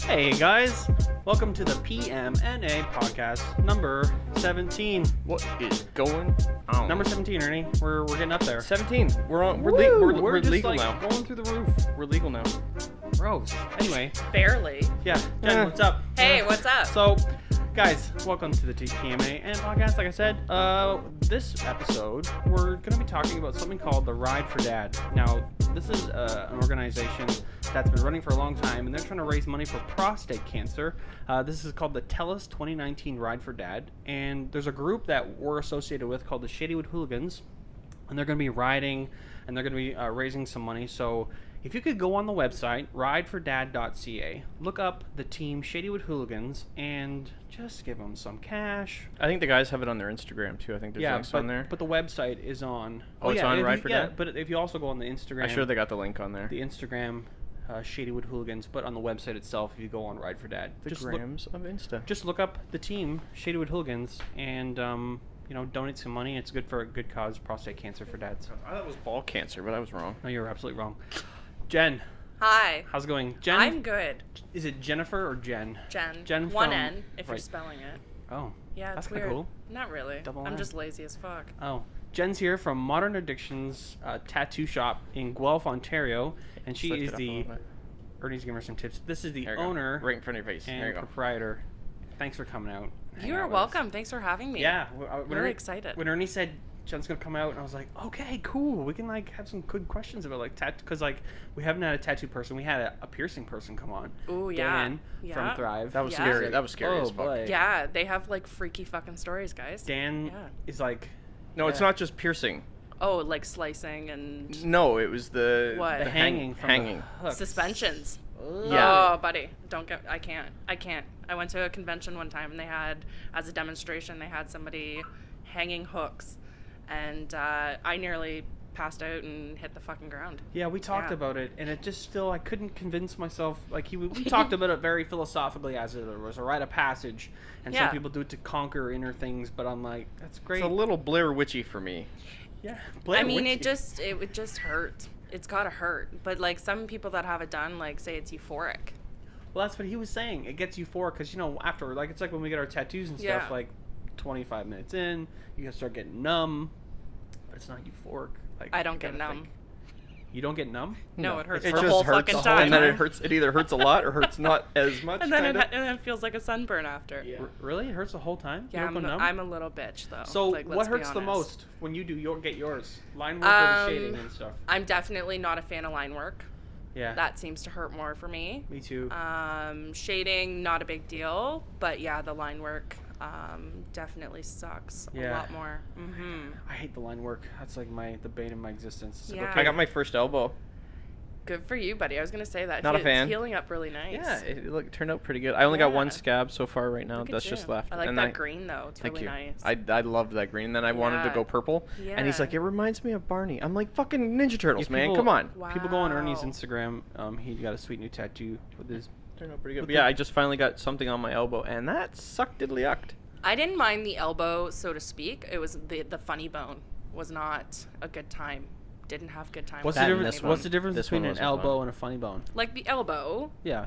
Hey guys, welcome to the PM&A podcast number 17. What is going on? Number 17, Ernie. We're getting up there. 17. We're just legal like now. going through the roof. We're legal now. Gross. Anyway, Barely. yeah. Jen, what's up? Hey, what's up? So, guys, welcome to the PM&A podcast. Like I said, this episode we're going to be talking about something called the Ride for Dad. Now, this is an organization that's been running for a long time, and they're trying to raise money for prostate cancer. This is called the TELUS 2019 Ride for Dad, and there's a group that we're associated with called the Shadywood Hooligans, and they're going to be riding, and they're going to be raising some money. So if you could go on the website, ridefordad.ca, look up the team Shadywood Hooligans, and just give them some cash. I think the guys have it on their Instagram too. I think there's links on there. But the website is on. Oh, it's on Ride for Dad? Yeah, but if you also go on the Instagram. I'm sure they got the link on there. The Instagram, Shadywood Hooligans, but on the website itself, if you go on Ride for Dad. The grams of Insta. Just look up the team, Shadywood Hooligans, and donate some money. It's good for a good cause, prostate cancer for dads. I thought it was ball cancer, but I was wrong. No, you're absolutely wrong. Jen. Hi. How's it going? Jen? I'm good. Is it Jennifer or Jen? Jen. Jen One from- N if you're right. spelling it. Oh. Yeah, That's it's kinda weird. cool. Not really. Double I'm N. just lazy as fuck. Oh. Jen's here from Modern Addictions Tattoo Shop in Guelph, Ontario, and she Lift is it up a the... little bit. Ernie's giving her some tips. This is the There you go. owner Right in front of your face. There and you go. proprietor. Thanks for coming out. and hanging You're out with us. welcome. Thanks for having me. Yeah. Really excited. When Ernie said Jen's gonna come out, and I was like, okay, cool. We can have some good questions about tattoo, because we haven't had a tattoo person. We had a piercing person come on. Ooh, yeah. Dan Yeah. from Thrive. That was Yeah. scary. That was scary Oh, as fuck. boy. Yeah, they have freaky fucking stories, guys. Dan Yeah. is like. No, it's Yeah. not just piercing. Oh, like slicing and No, it was the What? The hanging from hanging. the hooks. suspensions. Yeah. Oh, buddy, I can't. I went to a convention one time and they had, as a demonstration, they had somebody hanging hooks, and I nearly passed out and hit the fucking ground. Yeah, we talked Yeah. about it, and it just still, I couldn't convince myself. We talked about it very philosophically, as it was a rite of passage, and some Yeah. people do it to conquer inner things. But I'm like, that's great. It's a little Blair Witchy for me. Yeah, I mean, Witchy. it would just hurt. It's gotta hurt. But some people that have it done, say it's euphoric. Well, that's what he was saying. It gets euphoric because after, it's like when we get our tattoos and stuff. Yeah. 25 minutes in, you can start getting numb, but it's not euphoric. I don't get numb. You don't get numb? No, it hurts It the just whole hurts fucking the time. and then it hurts. It either hurts a lot or hurts not as much. And then kinda. it feels like a sunburn after. Yeah. Really? It hurts the whole time? Yeah, You don't go numb? I'm a little bitch though. So let's what be hurts the honest. most when you get yours? Line work or the shading and stuff? I'm definitely not a fan of line work. Yeah. That seems to hurt more for me. Me too. Shading, not a big deal, but yeah, the line work definitely sucks a Yeah. lot more. Mm-hmm. I hate the line work. That's the bane of my existence. It's like, Yeah. okay, I got my first elbow. Good for you, buddy. I was gonna say that. Not a fan. It's healing up really nice. Yeah, it turned out pretty good. I only got one Yeah. scab so far right now. Look at That's you. just left. I like and that green though. It's Thank really you. nice. I loved that green. And then I wanted to Yeah. go purple. And he's Yeah. like, it reminds me of Barney. I'm like, fucking Ninja Turtles, If man. people- Come on. People go on Ernie's Wow. Instagram. He got a sweet new tattoo with his. Turned out pretty good. With But yeah, the- I just finally got something on my elbow, and that sucked diddly yucked. I didn't mind the elbow, so to speak. It was the funny bone was not a good time. Didn't have good time. What's with the That and difference? this What's one. the difference This between one an wasn't elbow fun. and a funny bone? the elbow, Yeah.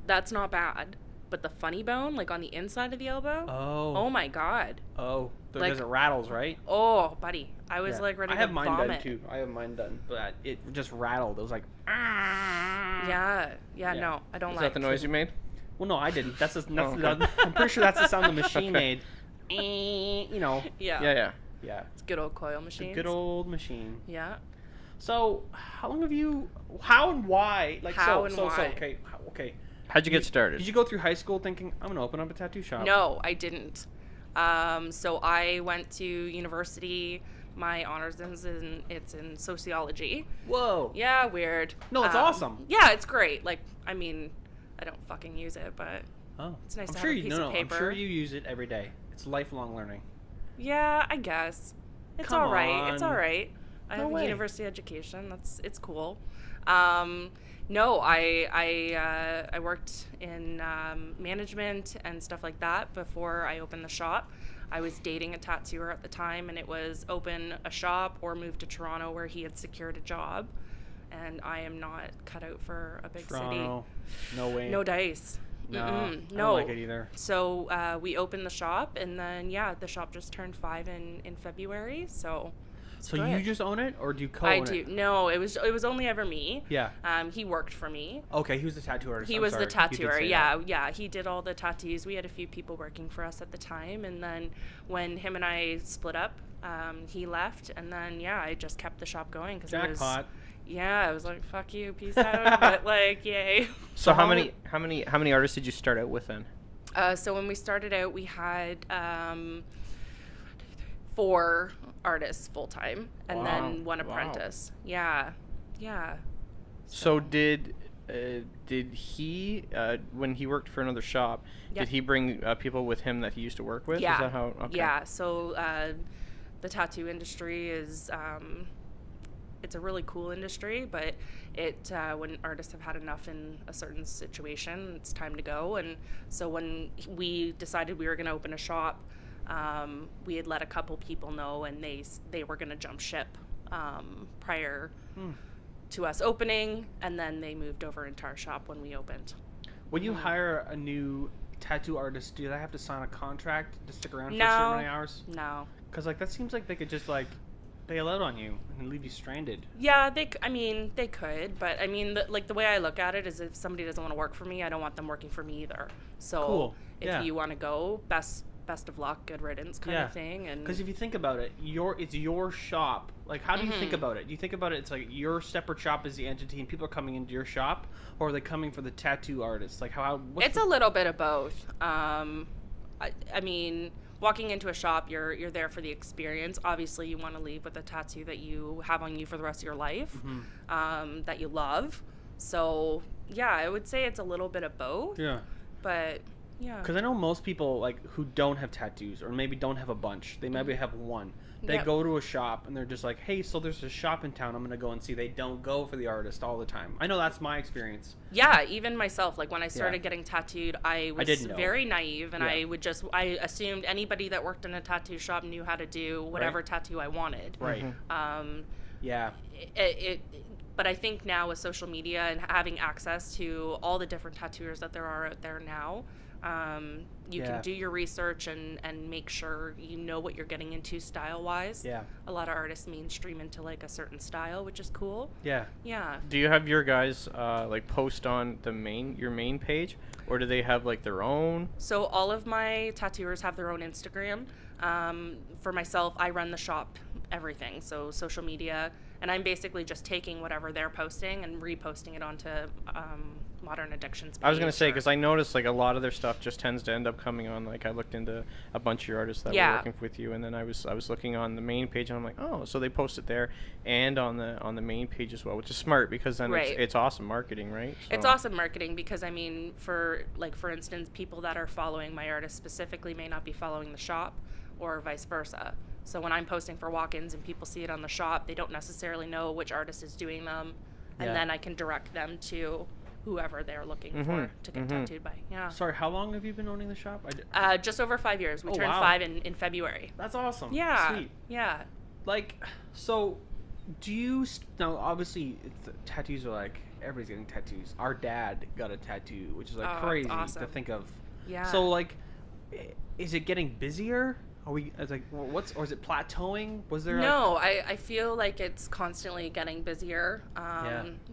that's not bad. But the funny bone, on the inside of the elbow, Oh. oh my god. Oh. Like- Because it rattles, right? Oh, buddy. I was Yeah. ready I to have mine vomit. done too. I have mine done, but it just rattled. It was like. Yeah, Yeah. no, I don't Is like that the noise you made? Well, no, I didn't. That's just. okay. I'm pretty sure that's the sound the machine Okay. made. Yeah. Yeah. Yeah. It's good old coil It's a machines. good old machine. Yeah. So, how long have you? How and why? How and why? Okay. Okay. How'd you get started? Did you go through high school thinking I'm gonna open up a tattoo shop? No, I didn't. So I went to university. My honors is in sociology. Whoa. Yeah, weird. No, it's awesome. Yeah, it's great. I mean, I don't fucking use it, but Oh. It's nice I'm to sure have a you, piece no, of no, I'm sure paper. you use it every day. It's lifelong learning. yeah, I guess it's Come all right. It's on. all right. I No have way. a university education. It's cool. No, I worked in management and stuff like that before I opened the shop. I was dating a tattooer at the time, and it was open a shop or move to Toronto where he had secured a job. and I am not cut out for a big Toronto. city. No way. No dice. No, Mm-mm. I No. don't like it either. So we opened the shop, and then the shop just turned 5 in February. So. So good. you just own it, or do you co-own I it? do. No, it was only ever me. Yeah. He worked for me. Okay, he was the tattoo artist. He I'm was sorry. the You did tattooer. say Yeah, that. yeah. He did all the tattoos. We had a few people working for us at the time, and then when him and I split up, he left, and then I just kept the shop going because it was. Jackpot. Yeah, I was like, "Fuck you, peace out," but like, yay. So how many artists did you start out with then? So when we started out, we had 4 artists full time, and then 1 apprentice. Yeah, yeah. So did he when he worked for another shop? Yeah. Did he bring people with him that he used to work with? Yeah. Is that how? Okay. Yeah. So the tattoo industry is it's a really cool industry, but it when artists have had enough in a certain situation, it's time to go. And so when we decided we were going to open a shop, we had let a couple people know, and they were going to jump ship prior to us opening, and then they moved over into our shop when we opened. When you hire a new tattoo artist, do they have to sign a contract to stick around for No. so many hours? No. Because like that seems like they could just like bail out on you and leave you stranded. Yeah, they could, but I mean, the way I look at it is if somebody doesn't want to work for me, I don't want them working for me either. So Cool. if Yeah. you want to go, best of luck, good riddance kind of thing. And Because if you think about it, it's your shop. Like, how do you think about it? Do you think about it? It's like your separate shop is the entity, and people are coming into your shop, or are they coming for the tattoo artist? Like, it's a little bit of both. I mean, walking into a shop, you're there for the experience. Obviously, you want to leave with a tattoo that you have on you for the rest of your life, that you love. So yeah, I would say it's a little bit of both. Yeah. But yeah. Because I know most people like who don't have tattoos or maybe don't have a bunch. They maybe have one. They go to a shop and they're just like, hey, so there's a shop in town I'm going to go and see. They don't go for the artist all the time. I know that's my experience. Yeah, even myself, like when I started Yeah. getting tattooed, I was didn't know. very naive, and Yeah. I assumed anybody that worked in a tattoo shop knew how to do whatever tattoo I wanted. Right. Yeah. But I think now with social media and having access to all the different tattooers that there are out there now, you can do your research and make sure you know what you're getting into style-wise. Yeah. A lot of artists mainstream into like a certain style, which is cool. Yeah. Yeah. Do you have your guys like post on your main page, or do they have like their own? So all of my tattooers have their own Instagram. For myself, I run the shop, everything. So social media, and I'm basically just taking whatever they're posting and reposting it onto Modern Addictions page. I was gonna say, because I noticed like a lot of their stuff just tends to end up coming on. Like I looked into a bunch of your artists that were working with you, and then I was looking on the main page, and I'm like, oh, so they post it there and on the main page as well, which is smart because then it's awesome marketing, right? So. It's awesome marketing because I mean, for instance, people that are following my artist specifically may not be following the shop, or vice versa. So when I'm posting for walk-ins and people see it on the shop, they don't necessarily know which artist is doing them, and then I can direct them to whoever they're looking for to get tattooed by. Yeah. Sorry, how long have you been owning the shop? Just over 5 years. We turned wow. 5 in February. That's awesome. Yeah. Sweet. Yeah. Like, so, do you now? Obviously, tattoos are like everybody's getting tattoos. Our dad got a tattoo, which is like crazy awesome. to think of. Yeah. So, like, is it getting busier? Are we? It's like, or is it plateauing? Was there? No, I feel like it's constantly getting busier.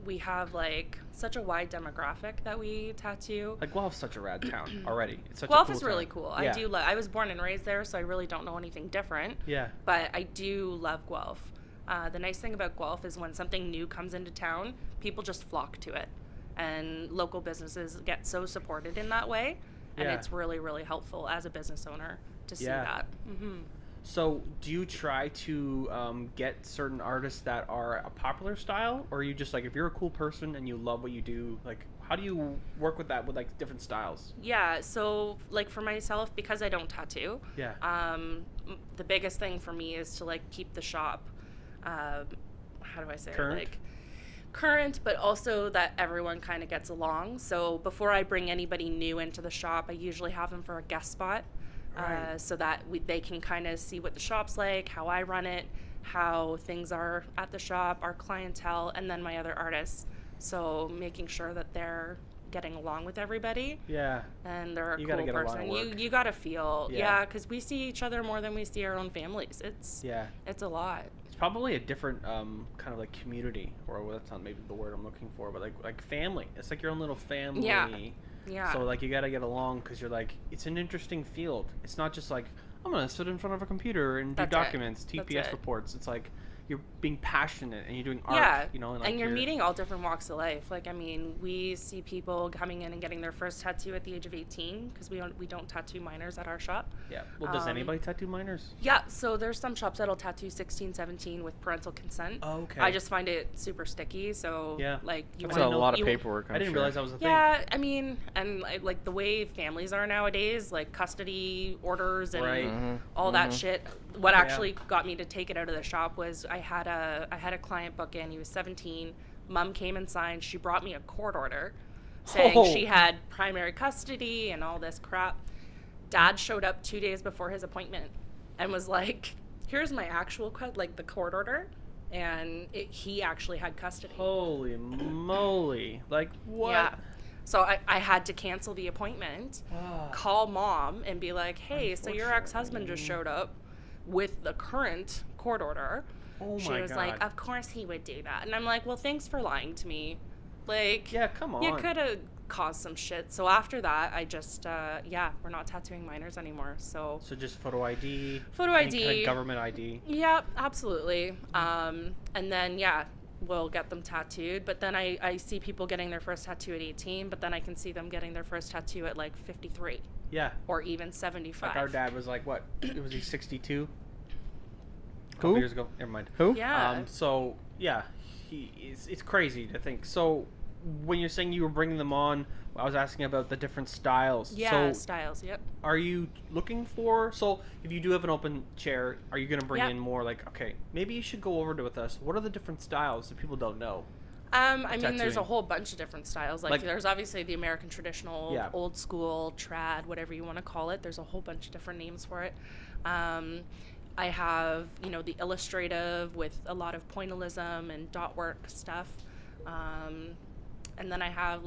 We have like such a wide demographic that we tattoo. Like Guelph's such a rad town already. It's such Guelph a cool is really town. cool. Yeah. I do. I was born and raised there, so I really don't know anything different. Yeah. But I do love Guelph. The nice thing about Guelph is when something new comes into town, people just flock to it, and local businesses get so supported in that way, and it's really, really helpful as a business owner to see that. Mm-hmm. So, do you try to get certain artists that are a popular style, or are you just like, if you're a cool person and you love what you do, like, how do you work with that with like different styles? Yeah, so like for myself, because I don't tattoo, the biggest thing for me is to like keep the shop, how do I say current? it? Like current, but also that everyone kind of gets along. So before I bring anybody new into the shop, I usually have them for a guest spot. Right. So that they can kind of see what the shop's like, how I run it, how things are at the shop, our clientele, and then my other artists. So making sure that they're getting along with everybody. Yeah. And they're a You cool gotta get person. along at work. You gotta feel, Yeah. because we see each other more than we see our own families. It's a lot. It's probably a different kind of like community, or well, that's not maybe the word I'm looking for, but like family. It's like your own little family. Yeah. So like you gotta get along because you're like, it's an interesting field. It's not just like I'm gonna sit in front of a computer and do That's documents, it. TPS That's it. reports. It's like you're being passionate and you're doing art. Yeah, You know, and, like, and you're meeting all different walks of life. Like, I mean, we see people coming in and getting their first tattoo at the age of 18 because we don't tattoo minors at our shop. Yeah. Well, does anybody tattoo minors? Yeah, so there's some shops that'll tattoo 16, 17 with parental consent. Oh, okay. I just find it super sticky. So Yeah. like you That's want a lot of paperwork. I didn't realize that was a thing. Yeah, I mean, and like the way families are nowadays, like custody orders and Right. all that shit. What actually got me to take it out of the shop was I had a client book in. He was 17. Mom came and signed. She brought me a court order saying she had primary custody and all this crap. Dad showed up 2 days before his appointment and was like, "Here's my actual the court order," and he actually had custody. Holy moly! Like what? Yeah. So I had to cancel the appointment, call Mom, and be like, "Hey, so your ex-husband just showed up with the current court order." Oh She my was God. like, "Of course he would do that." And I'm like, "Well, thanks for lying to me. Like, Yeah, come on. you could have caused some shit." So after that, I just, we're not tattooing minors anymore. So So just photo ID. Photo any ID. kind of government ID. yeah, absolutely. And then, we'll get them tattooed. But then I see people getting their first tattoo at 18, but then I can see them getting their first tattoo at like 53 Yeah. or even 75. Like our dad was like, what? Was he 62? A Who? couple years ago. Never mind. Who? Yeah. So yeah, it's crazy to think. So when you're saying you were bringing them on, I was asking about the different styles. Yeah, So styles, yep. are you looking for, so if you do have an open chair, are you going to bring Yeah. in more like, okay, maybe you should go over to with us. What are the different styles that people don't know? I mean, there's a tattooing. whole bunch of different styles. Like there's obviously the American traditional, Yeah. old school, trad, whatever you want to call it. There's a whole bunch of different names for it. I have, the illustrative with a lot of pointillism and dot work stuff. And then I have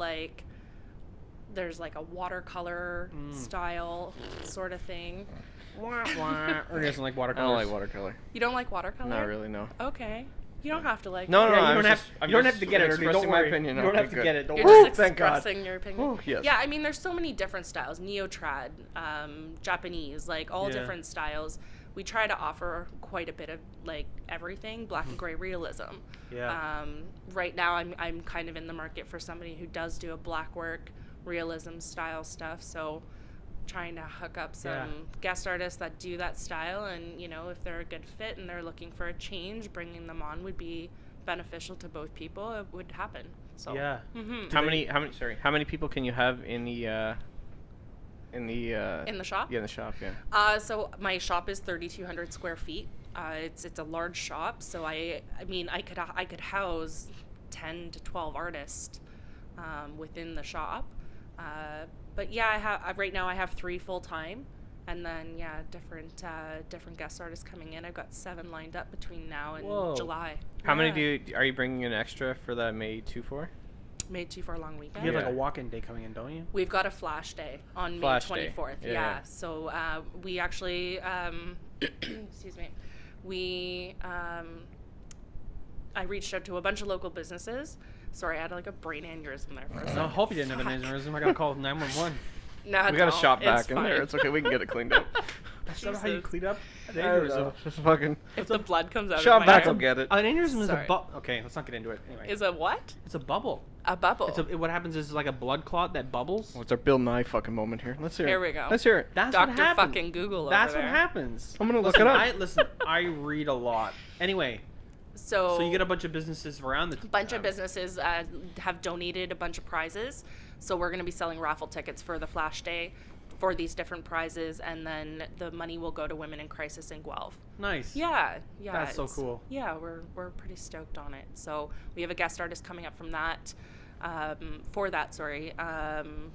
there's like a watercolor style sort of thing. Or he doesn't like I watercolors? don't like watercolor. You don't like watercolor? Not really, no. Okay. You don't have to like No, it. no, Yeah, I you was don't have. just- I'm You don't just have to get it. Ernie, expressing don't my worry. opinion. You don't Okay, have to good. get it. Don't You're worry. just thank God. expressing your opinion. Oh, yes. Yeah, I mean, there's so many different styles. Neo-trad, Japanese, all Yeah. different styles. We try to offer quite a bit of everything, black and gray realism. Yeah. Right now, I'm kind of in the market for somebody who does do a black work realism style stuff. So trying to hook up some guest artists that do that style, and if they're a good fit and they're looking for a change, bringing them on would be beneficial to both people. It would happen. So Yeah. How many people can you have in the in the shop. Yeah, in the shop, yeah. So my shop is 3,200 square feet. It's a large shop, so I mean I could house 10 to 12 artists within the shop. But yeah, right now I have 3 full time, and then different guest artists coming in. I've got 7 lined up between now and Whoa. July. How many are you bringing in extra for that May 2-4? Made 2 for a long weekend. You have Yeah. like a walk-in day coming in, don't you? We've got a flash day on Flash May day. 24th. Yeah, Yeah. yeah. So we actually, excuse me, I reached out to a bunch of local businesses. Sorry, I had a brain aneurysm there for a second. I hope you didn't have an aneurysm. I gotta call 911. No, We got a don't. shop It's back in there. fine. It's okay. We can get it cleaned up. That's not how you Jesus. clean up an I don't know. aneurysm. Just fucking If the blood comes out shop of my back arm. will get it. An aneurysm is a Sorry. bubble. Okay, let's not get into it. Anyway, Is a what? it's a bubble. A bubble. What happens is like a blood clot that bubbles. Well, it's our Bill Nye fucking moment here. Let's hear it. Here we go. Let's hear it. That's Dr. what happens. fucking Google That's over what there. happens. I'm gonna look Listen, it up. I read a lot. Anyway, so you get a bunch of businesses around the bunch of businesses have donated a bunch of prizes, so we're going to be selling raffle tickets for the flash day for these different prizes, and then the money will go to Women in Crisis in Guelph. Nice. Yeah. That's so it's- cool. Yeah, we're pretty stoked on it. So we have a guest artist coming up from that,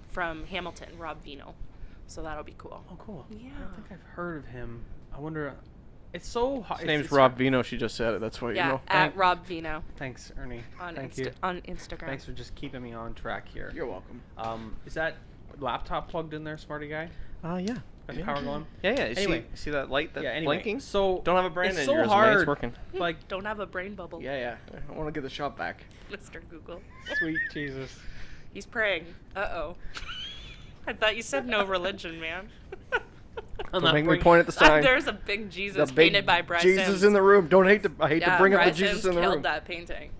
from Hamilton, Rob Vino. So that'll be cool. Oh, cool. Yeah. I don't think I've heard of him. I wonder. It's so hard. His name's Rob Vino. She just said it. That's what you know. At Rob Vino. Thanks, Ernie. Thank you. On Instagram. Thanks for just keeping me on track here. You're welcome. Is that laptop plugged in there, smarty guy? Yeah. Got the power going? Yeah. Anyway. See that light that's blinking? So don't have a brain it's in so your resume. hard. It's working. Like, don't have a brain bubble. Yeah. I want to get the shop back. Mr. Google. Sweet Jesus. He's praying. Uh-oh. I thought you said no religion, man. Don't make me point at the sign. There's a big Jesus painted by Bryce Jesus Sims. in the room. I hate to bring up the Jesus in the room. Killed that painting.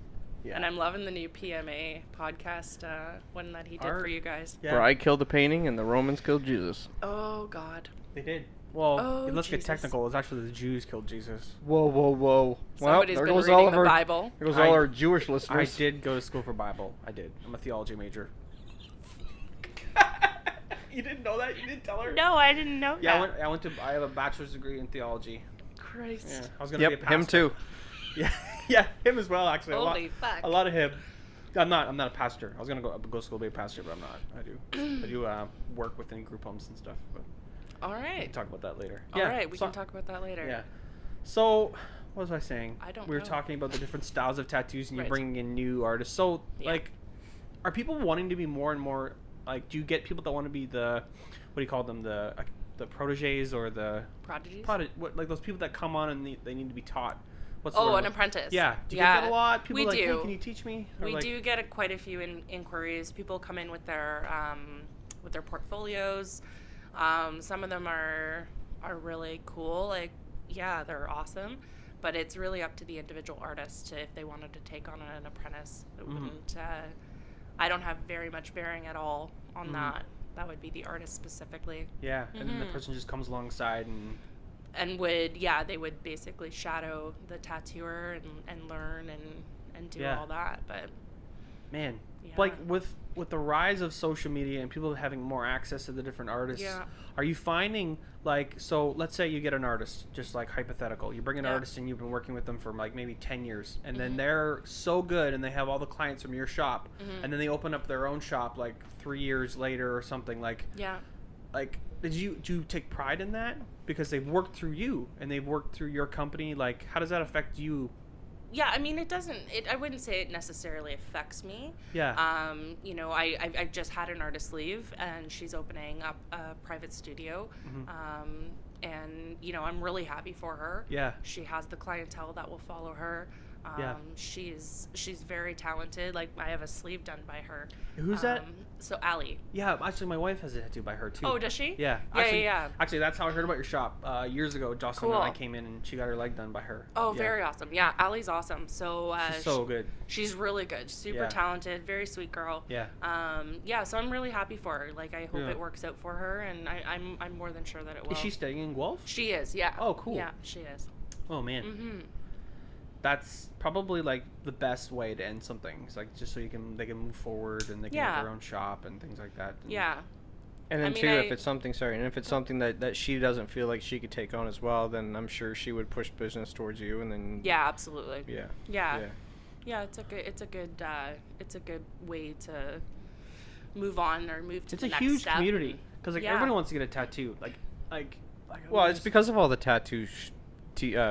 Yeah. And I'm loving the new PM&A podcast one that he did for you guys. Yeah. Where I killed the painting and the Romans killed Jesus. Oh, God. They did. Well, let's get technical. It's actually the Jews killed Jesus. Whoa. Somebody's been reading the Bible. There goes all our Jewish listeners. I did go to school for Bible. I did. I'm a theology major. You didn't know that? You didn't tell her? No, I didn't know that. I have a bachelor's degree in theology. Christ. Yeah, I was going to be a pastor. Him too. Yeah, him as well, actually. Holy fuck. A lot of him. I'm not a pastor. I was going to go to school to be a pastor, but I'm not. I do work within group homes and stuff. But all right. We can talk about that later. All right, we can talk about that later. Yeah. So, what was I saying? I don't know. We were talking about the different styles of tattoos, and you're bringing in new artists. So, like, are people wanting to be more and more, like, do you get people that want to be the, what do you call them, the proteges or the... Prodigies? Like those people that come on and they need to be taught. An apprentice. Yeah. Do you get that a lot? People we do. Hey, can you teach me? We do get quite a few inquiries. People come in with their portfolios. Some of them are really cool. Like, yeah, they're awesome. But it's really up to the individual artist if they wanted to take on an apprentice. It wouldn't. I don't have very much bearing at all on that. That would be the artist specifically. Yeah, and then the person just comes alongside and they would basically shadow the tattooer and learn and do all that. But man, like with the rise of social media and people having more access to the different artists, are you finding, like, so let's say you get an artist, just like hypothetical, you bring an artist and you've been working with them for like maybe 10 years and then they're so good and they have all the clients from your shop and then they open up their own shop like 3 years later or something, like do you take pride in that because they've worked through you and they've worked through your company? Like, how does that affect you? Yeah, I mean, I wouldn't say it necessarily affects me. Yeah. I've just had an artist leave, and she's opening up a private studio. And, I'm really happy for her. Yeah. She has the clientele that will follow her. She's very talented. Like, I have a sleeve done by her. Who's that? So Allie. Yeah, actually my wife has a tattoo by her too. Oh, does she? Yeah. Yeah. Actually, that's how I heard about your shop. Years ago, Jocelyn and I came in and she got her leg done by her. Oh, very awesome. Yeah, Allie's awesome. So she's so good. She's really good. Super talented, very sweet girl. Yeah. So I'm really happy for her. Like, I hope it works out for her, and I'm more than sure that it will. Is she staying in Guelph? She is, yeah. Oh, cool. Yeah, she is. Oh, man. That's probably like the best way to end something. It's like just so they can move forward and they can have their own shop and things like that. And then if it's something that she doesn't feel like she could take on as well, then I'm sure she would push business towards you, and then absolutely. Yeah. It's a good way to move on or move to the next step. It's a huge community because everyone wants to get a tattoo. Well, it's because of all the tattoo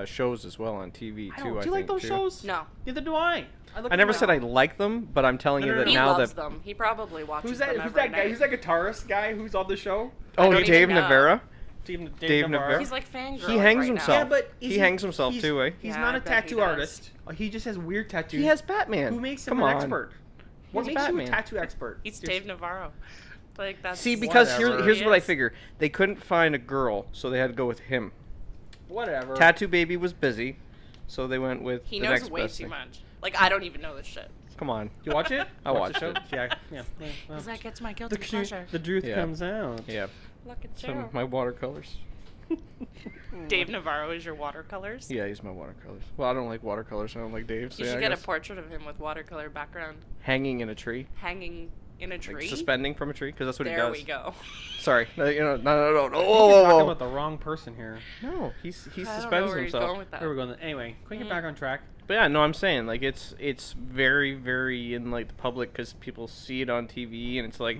shows as well on TV too. Do you like those shows? No. Neither do I. I never said I like them, but I'm telling you that he now loves them. He probably watches them every Who's that guy? night. Who's that guitarist guy who's on the show? Oh, Dave Navarro. Dave Navarro. He's like fangirl. He hangs right himself. Now. Yeah, but he hangs himself too, eh? He's not a tattoo artist. He just has weird tattoos. He has Batman. Who makes him an expert? What makes you a tattoo expert? He's Dave Navarro. Like, that's because here's what I figure. They couldn't find a girl, so they had to go with him. Whatever. Tattoo Baby was busy, so they went with the next best thing. He knows way too much. Like, I don't even know this shit. Come on. You watch it? I watched it. Yeah. Because that gets my guilty pleasure. The truth comes out. Yeah. Look at Some of my watercolors. Dave Navarro is your watercolors? Yeah, he's my watercolors. Well, I don't like watercolors. I don't like Dave's. You should get a portrait of him with watercolor background. Hanging in a tree. Hanging in a tree? Like suspending from a tree, because that's what he does. There we go. Sorry. No. You're talking about the wrong person here. No, he suspends where himself. He's going with that. Where are we going? Anyway, can we get back on track? But yeah, no, I'm saying, like, it's very, very in, like, the public because people see it on TV and it's like,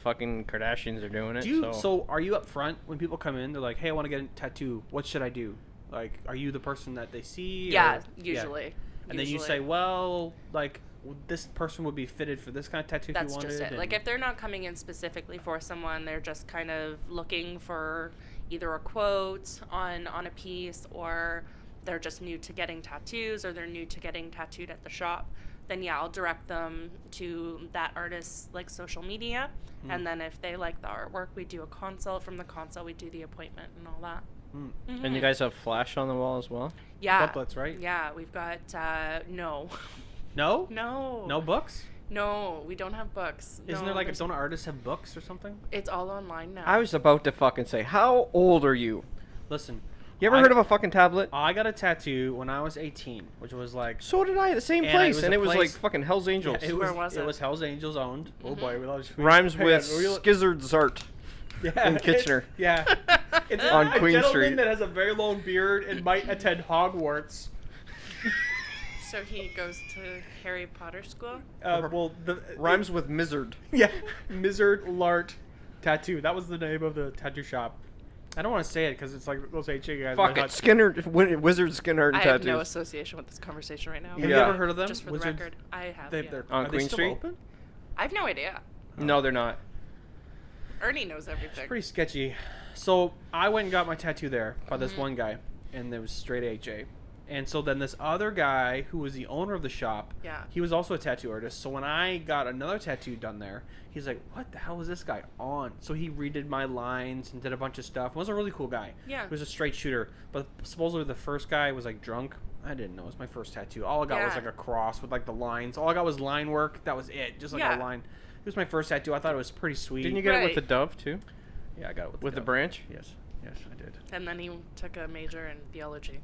fucking Kardashians are doing it. So are you up front when people come in? They're like, hey, I want to get a tattoo. What should I do? Like, are you the person that they see? Yeah, or, usually. Yeah. And then you say, well, like, this person would be fitted for this kind of tattoo if you wanted. That's just it. Like, if they're not coming in specifically for someone, they're just kind of looking for either a quote on a piece, or they're just new to getting tattoos, or they're new to getting tattooed at the shop, then yeah, I'll direct them to that artist's like social media. And then if they like the artwork, we do a consult. From the consult, we do the appointment and all that. Mm-hmm. And you guys have flash on the wall as well? Yeah. Booklets, right? Yeah, we've got, no. No? No. No books? No, we don't have books. Isn't there like, don't artists have books or something? It's all online now. I was about to fucking say, how old are you? Listen. You ever heard of a fucking tablet? I got a tattoo when I was 18, which was like... So did I, at the same place, and it was like fucking Hell's Angels. Yeah, Where was it? It was Hell's Angels owned. Oh boy, we love Rhymes with Skizzard's Art in Kitchener. It's on a Queen gentleman Street. that has a very long beard and might attend Hogwarts. So he goes to Harry Potter school? Rhymes with Mizzard. Yeah, Mizzard Lart Tattoo. That was the name of the tattoo shop. I don't want to say it because it's like those HA guys. Fuck it, Skinner, Wizard Skinner and I tattoos. have no association with this conversation right now. Have you ever heard of them? Just for the record, I have. On are Queen they still Street? open? I have no idea. No, they're not. Ernie knows everything. It's pretty sketchy. So I went and got my tattoo there by this one guy, and it was straight HA. And so then this other guy who was the owner of the shop, he was also a tattoo artist. So when I got another tattoo done there, he's like, what the hell was this guy on? So he redid my lines and did a bunch of stuff. He was a really cool guy. Yeah. He was a straight shooter. But supposedly the first guy was like drunk. I didn't know. It was my first tattoo. All I got was like a cross with like the lines. All I got was line work. That was it. Just like a line. It was my first tattoo. I thought it was pretty sweet. Didn't you get it with the dove too? Yeah, I got it with the dove. branch? Yes. Yes, I did. And then he took a major in theology.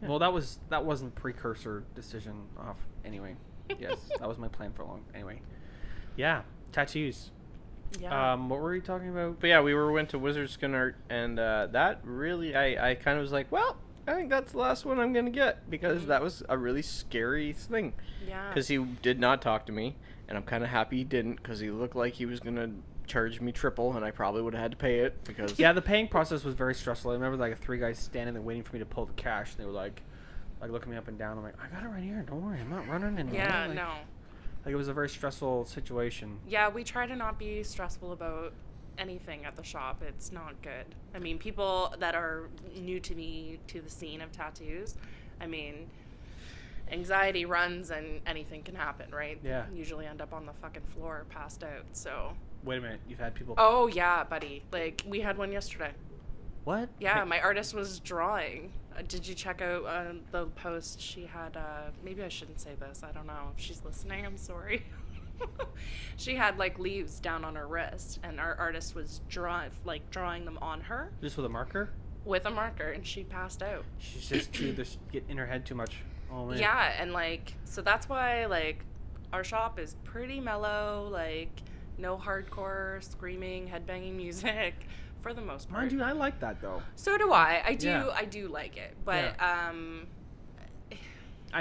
Yeah. Well, that wasn't precursor decision off anyway. Yes, that was my plan for long. Anyway, yeah, tattoos. Yeah. What were we talking about? But yeah, we went to Wizard Skinner, and that really, I kind of was like, well, I think that's the last one I'm gonna get, because that was a really scary thing. Yeah. Because he did not talk to me, and I'm kind of happy he didn't, because he looked like he was gonna charge me triple, and I probably would have had to pay it because the paying process was very stressful. I remember like 3 guys standing there waiting for me to pull the cash, and they were like looking me up and down. I'm like, I got it right here. Don't worry, I'm not running anymore. Yeah, like, no. Like it was a very stressful situation. Yeah, we try to not be stressful about anything at the shop. It's not good. I mean, people that are new to me, to the scene of tattoos, I mean, anxiety runs and anything can happen, right? Yeah. Usually end up on the fucking floor passed out, so. Wait a minute, you've had people... Oh, yeah, buddy. Like, we had one yesterday. What? Yeah, my artist was drawing. Did you check out the post she had? Maybe I shouldn't say this. I don't know. If she's listening, I'm sorry. She had, like, leaves down on her wrist, and our artist was drawing them on her. Just with a marker? With a marker, and she passed out. She's just get in her head too much. Oh, man. Yeah, and, like, so that's why, like, our shop is pretty mellow, like... No hardcore, screaming, headbanging music, for the most part. Mind you, I like that though. So do I. I do like it, but I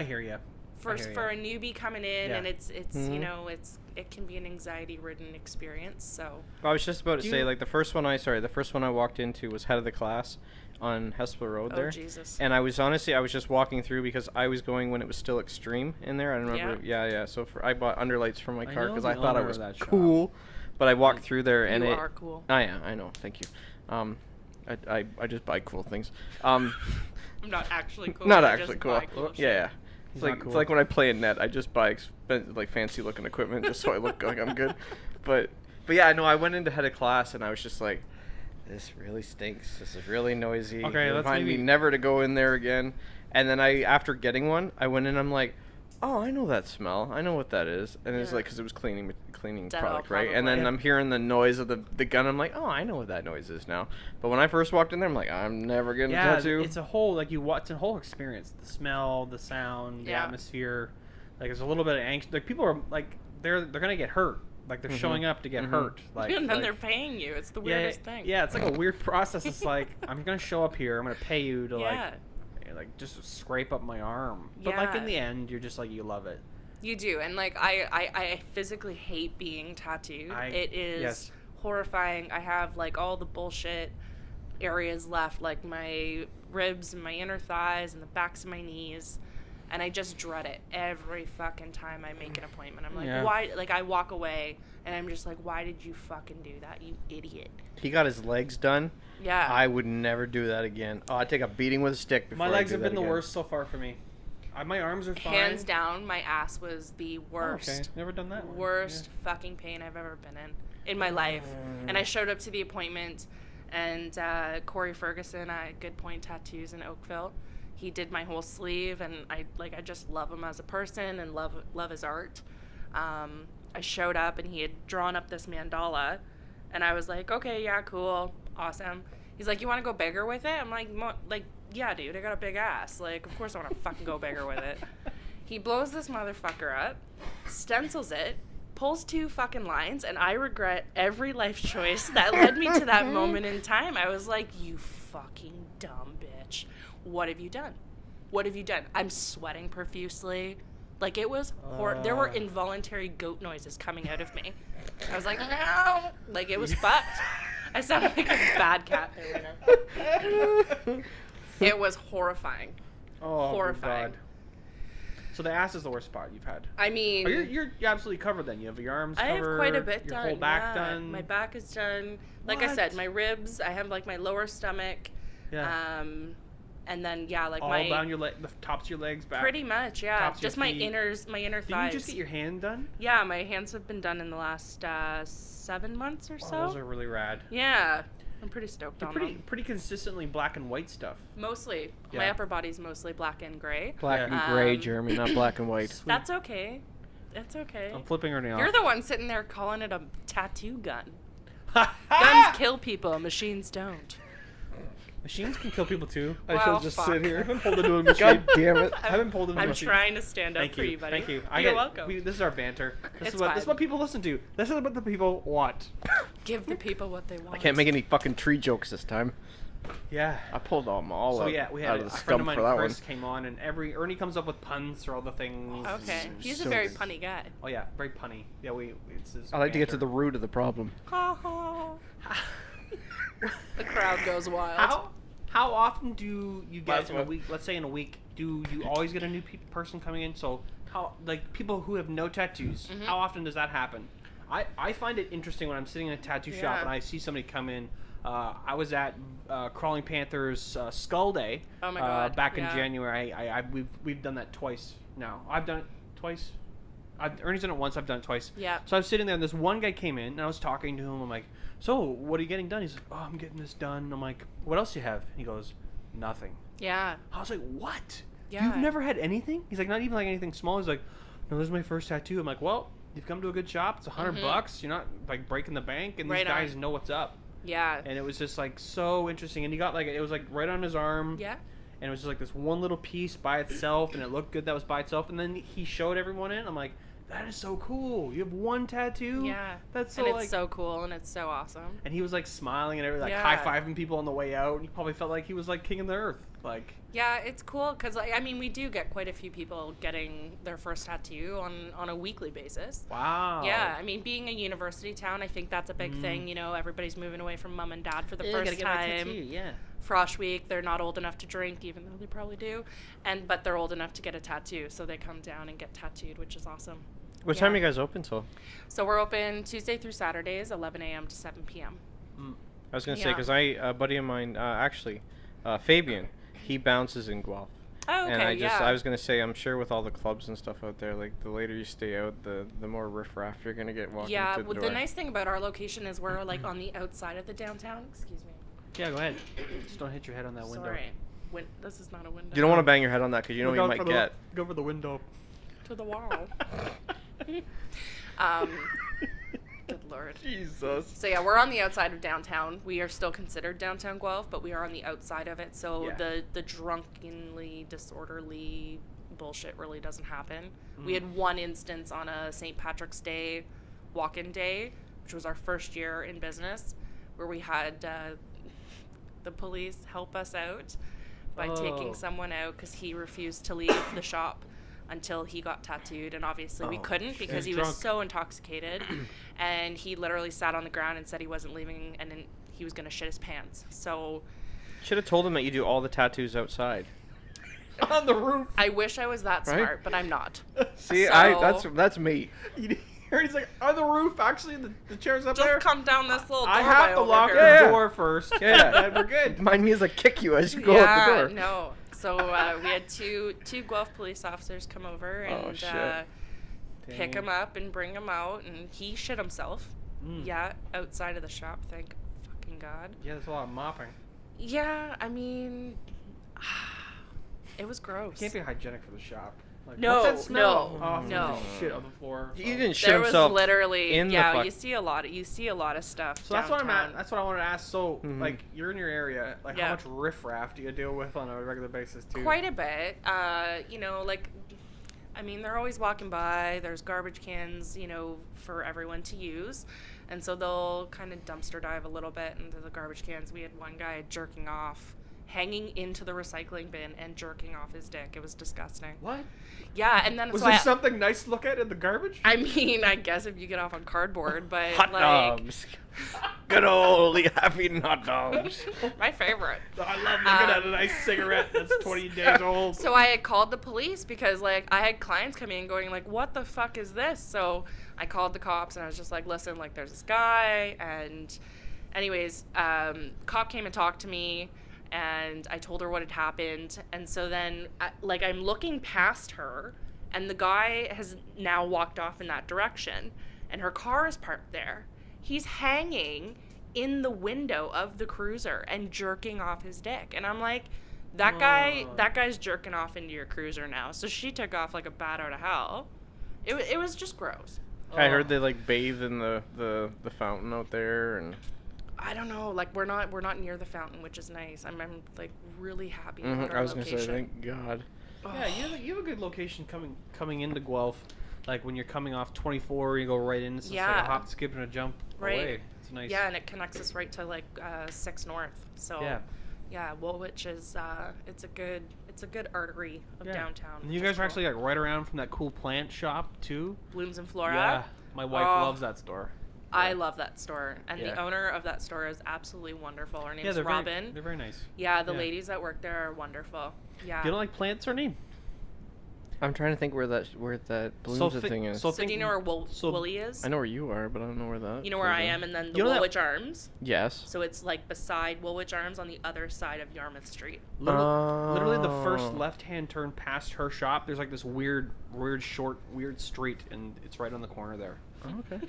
hear you. For a newbie coming in, and it's Mm-hmm. you know it can be an anxiety-ridden experience. So I was just about to say, like the first one I walked into was head of the class on Hesper Road there. Oh Jesus! And I was just walking through because I was going when it was still extreme in there. I remember. Yeah. So I bought underlights for my car because I thought I was cool. But I walked through there and you are cool. Oh yeah, I know. Thank you. I just buy cool things. I'm not actually cool. Not I actually just cool. buy cool Yeah. shit. It's like when I play in net, I just buy fancy looking equipment just so I look like I'm good. But yeah, no, I went into head of class and I was just like, this really stinks. This is really noisy. Okay, let's remind me never to go in there again. And then after getting one, I went in. I'm like, oh, I know that smell. I know what that is. And it's like because it was cleaning product, right? And then I'm hearing the noise of the gun. I'm like, oh, I know what that noise is now. But when I first walked in there, I'm like, I'm never getting a tattoo. It's a whole it's a whole experience. The smell, the sound, the atmosphere. Like there's a little bit of angst. Like people are like they're gonna get hurt. Like they're showing up to get hurt. Like and then they're paying you. It's the weirdest thing. Yeah, it's like a weird process. It's like I'm gonna show up here. I'm gonna pay you to like just scrape up my arm. But like in the end, you're just like you love it. You do, and like I physically hate being tattooed. It is horrifying. I have like all the bullshit areas left, like my ribs and my inner thighs and the backs of my knees. And I just dread it every fucking time I make an appointment. I'm like, why? Like, I walk away, and I'm just like, why did you fucking do that, you idiot? He got his legs done. Yeah. I would never do that again. Oh, I'd take a beating with a stick before My legs I do have been that the again. worst so far for me. My arms are fine. Hands down, my ass was the worst. Oh, okay. Never done that one. Worst fucking pain I've ever been in my life. And I showed up to the appointment, and Corey Ferguson at Good Point Tattoos in Oakville, he did my whole sleeve, and I just love him as a person and love his art. I showed up, and he had drawn up this mandala, and I was like, okay, yeah, cool, awesome. He's like, you want to go bigger with it? I'm like, yeah, dude, I got a big ass. Like, of course I want to fucking go bigger with it. He blows this motherfucker up, stencils it, pulls 2 fucking lines, and I regret every life choice that led me to that moment in time. I was like, you fucking dumb bitch. What have you done? What have you done? I'm sweating profusely. Like, it was there were involuntary goat noises coming out of me. I was like, no! Like, it was fucked. I sounded like a bad cat there right now. It was horrifying. Oh, horrifying. God. So the ass is the worst spot you've had. I mean... You're absolutely covered then. You have your arms covered. I have quite a bit your done. Your whole back done. My back is done. Like I said, my ribs, I have, like, my lower stomach. Yeah. And then, yeah, like all my... down your leg, the tops of your legs, back. Pretty much, yeah. Just my feet. inner thighs. Did you just get your hand done? Yeah, my hands have been done in the last 7 months or so. Oh, those are really rad. Yeah. I'm pretty stoked on them. Pretty consistently black and white stuff. Mostly. Yeah. My upper body's mostly black and gray. Black and gray, Jeremy, not black and white. Sweet. That's okay. That's okay. I'm flipping her now. You're the one sitting there calling it a tattoo gun. Guns kill people, machines don't. Machines can kill people too. I shall just sit here. I haven't pulled into a machine. God damn it. I haven't pulled into a machine. I'm trying to stand up Thank for you, buddy. Thank you. You're welcome. This is our banter. This It's is what people listen to. This is what the people want. Give the people what they want. I can't make any fucking tree jokes this time. Yeah. I pulled them all So out, yeah, we out had of a the friend of scum mine, for that Chris, one. came on, and Ernie comes up with puns for all the things. Okay. He's So a very good. punny guy. Oh yeah, very punny. Yeah, it's his I like to get to banter. the root of the problem. Ha ha. The crowd goes wild. How often do you get Last in a one. week? Let's say in a week, do you always get a new person coming in? So how, like, people who have no tattoos, how often does that happen? I find it interesting when I'm sitting in a tattoo shop and I see somebody come in. I was at Crawling Panthers Skull Day. Oh my God, back in yeah. January. We've done that twice now. I've done it twice. Ernie's done it once. I've done it twice. Yeah. So I was sitting there, and this one guy came in, and I was talking to him. I'm like, "So, what are you getting done?" He's like, "Oh, I'm getting this done." I'm like, "What else do you have?" He goes, "Nothing." Yeah. I was like, "What? Yeah. You've never had anything?" He's like, "Not even like anything small." He's like, "No, this is my first tattoo." I'm like, "Well, you've come to a good shop. It's $100. You're not like breaking the bank, and Right these guys on. know what's up." Yeah. And it was just like so interesting. And he got like it was like right on his arm. Yeah. And it was just like this one little piece by itself, and it looked good that was by itself. And then he showed everyone it. I'm like, that is so cool. You have one tattoo? Yeah. That's so and it's like... so cool, and it's so awesome. And he was like smiling and everything, like Yeah. high-fiving people on the way out. And he probably felt like he was like king of the earth. Like... Yeah, it's cool because, like, I mean, we do get quite a few people getting their first tattoo on a weekly basis. Wow. Yeah, I mean, being a university town, I think that's a big thing. You know, everybody's moving away from mom and dad for the first time. Yeah. Frosh week, they're not old enough to drink, even though they probably do, but they're old enough to get a tattoo, so they come down and get tattooed, which is awesome. What time are you guys open till? So we're open Tuesday through Saturdays, 11 a.m. to 7 p.m. I was going to say, Yeah. because a buddy of mine, Fabian, he bounces in Guelph. Oh, okay, And I was yeah. going to say, I'm sure with all the clubs and stuff out there, like, the later you stay out, the more riffraff you're going to get walking Yeah, through the well, door. the nice thing about our location is we're, like, on the outside of the downtown. Excuse me. Yeah, go ahead. Just don't hit your head on that window. Sorry. This is not a window. You don't want to bang your head on that because you know Look what out you for might get. Go for the window. To the wall. Good Lord. Jesus. So yeah, we're on the outside of downtown. We are still considered downtown Guelph, but we are on the outside of it. So Yeah. the drunkenly disorderly bullshit really doesn't happen. We had one instance on a St. Patrick's Day walk-in day, which was our first year in business, where we had the police help us out by taking someone out because he refused to leave the shop until he got tattooed, and obviously we couldn't because He's he was drunk. so intoxicated. And he literally sat on the ground and said he wasn't leaving, and then he was gonna shit his pants. So Should have told him that you do all the tattoos outside. On the roof. I wish I was that Right? smart, but I'm not. See, So- that's me. He's like, on the roof, actually, the chair's up Just there. come down this little doorway I have to over lock here. the Yeah. door first. Yeah. And we're good. Mind me as I kick you as you go out the door. No. So we had two Guelph police officers come over and Oh, shit. pick him up and bring him out, and he shit himself. Mm. Yeah, outside of the shop. Thank fucking God. Yeah, there's a lot of mopping. Yeah, I mean, it was gross. It can't be hygienic for the shop. Like, No, what's that smell? no, Oh, no. shit on the floor. He didn't shit There was himself literally, in the yeah, fuck- you see a lot of stuff. So that's what I'm downtown. at. That's what I wanted to ask. So, Mhm. like, you're in your area. Like, Yeah. how much riffraff do you deal with on a regular basis, too? Quite a bit. You know, like, I mean, they're always walking by. There's garbage cans, you know, for everyone to use. And so they'll kind of dumpster dive a little bit into the garbage cans. We had one guy jerking off, hanging into the recycling bin and jerking off his dick. It was disgusting. What? Yeah, and then Was so there something nice to look at in the garbage? I mean, I guess if you get off on cardboard, but Hot like dogs. Good old half-eaten hot dogs. my favorite. I love looking at a nice cigarette that's 20 days old. So I had called the police because like I had clients coming in going like, what the fuck is this? So I called the cops and I was just like, listen, like there's this guy. And anyways, cop came and talked to me and I told her what had happened. And so then I'm looking past her and the guy has now walked off in that direction and her car is parked there. He's hanging in the window of the cruiser and jerking off his dick. And I'm like, that guy's jerking off into your cruiser now. So she took off like a bat out of hell. It was just gross. I heard they like bathe in the fountain out there, and I don't know, like we're not near the fountain, which is nice. I'm like really happy about our I was gonna location. say, thank God. Yeah, you have a good location coming into Guelph. Like when you're coming off 24, you go right in. It's just like Yeah. a hop, skip, and a jump away. It's nice. Yeah, and it connects us right to like 6 North. So yeah, Woolwich is it's a good artery of downtown. And you which guys is are cool. actually like right around from that cool plant shop too. Blooms and Flora. Yeah, my wife Oh. loves that store. I love that store, and Yeah. the owner of that store is absolutely wonderful. Her name's They're Robin. they're very nice. Yeah, the ladies that work there are wonderful. Yeah. You don't like plants or name? I'm trying to think where that blooms thing is. So do you know where Woolly is? I know where you are, but I don't know where that. You know where I is. am, and then the You know that- Woolwich Arms. Yes. So it's like beside Woolwich Arms on the other side of Yarmouth Street. Literally the first Oh. left-hand turn past her shop. There's like this weird street, and it's right on the corner there. Oh, okay.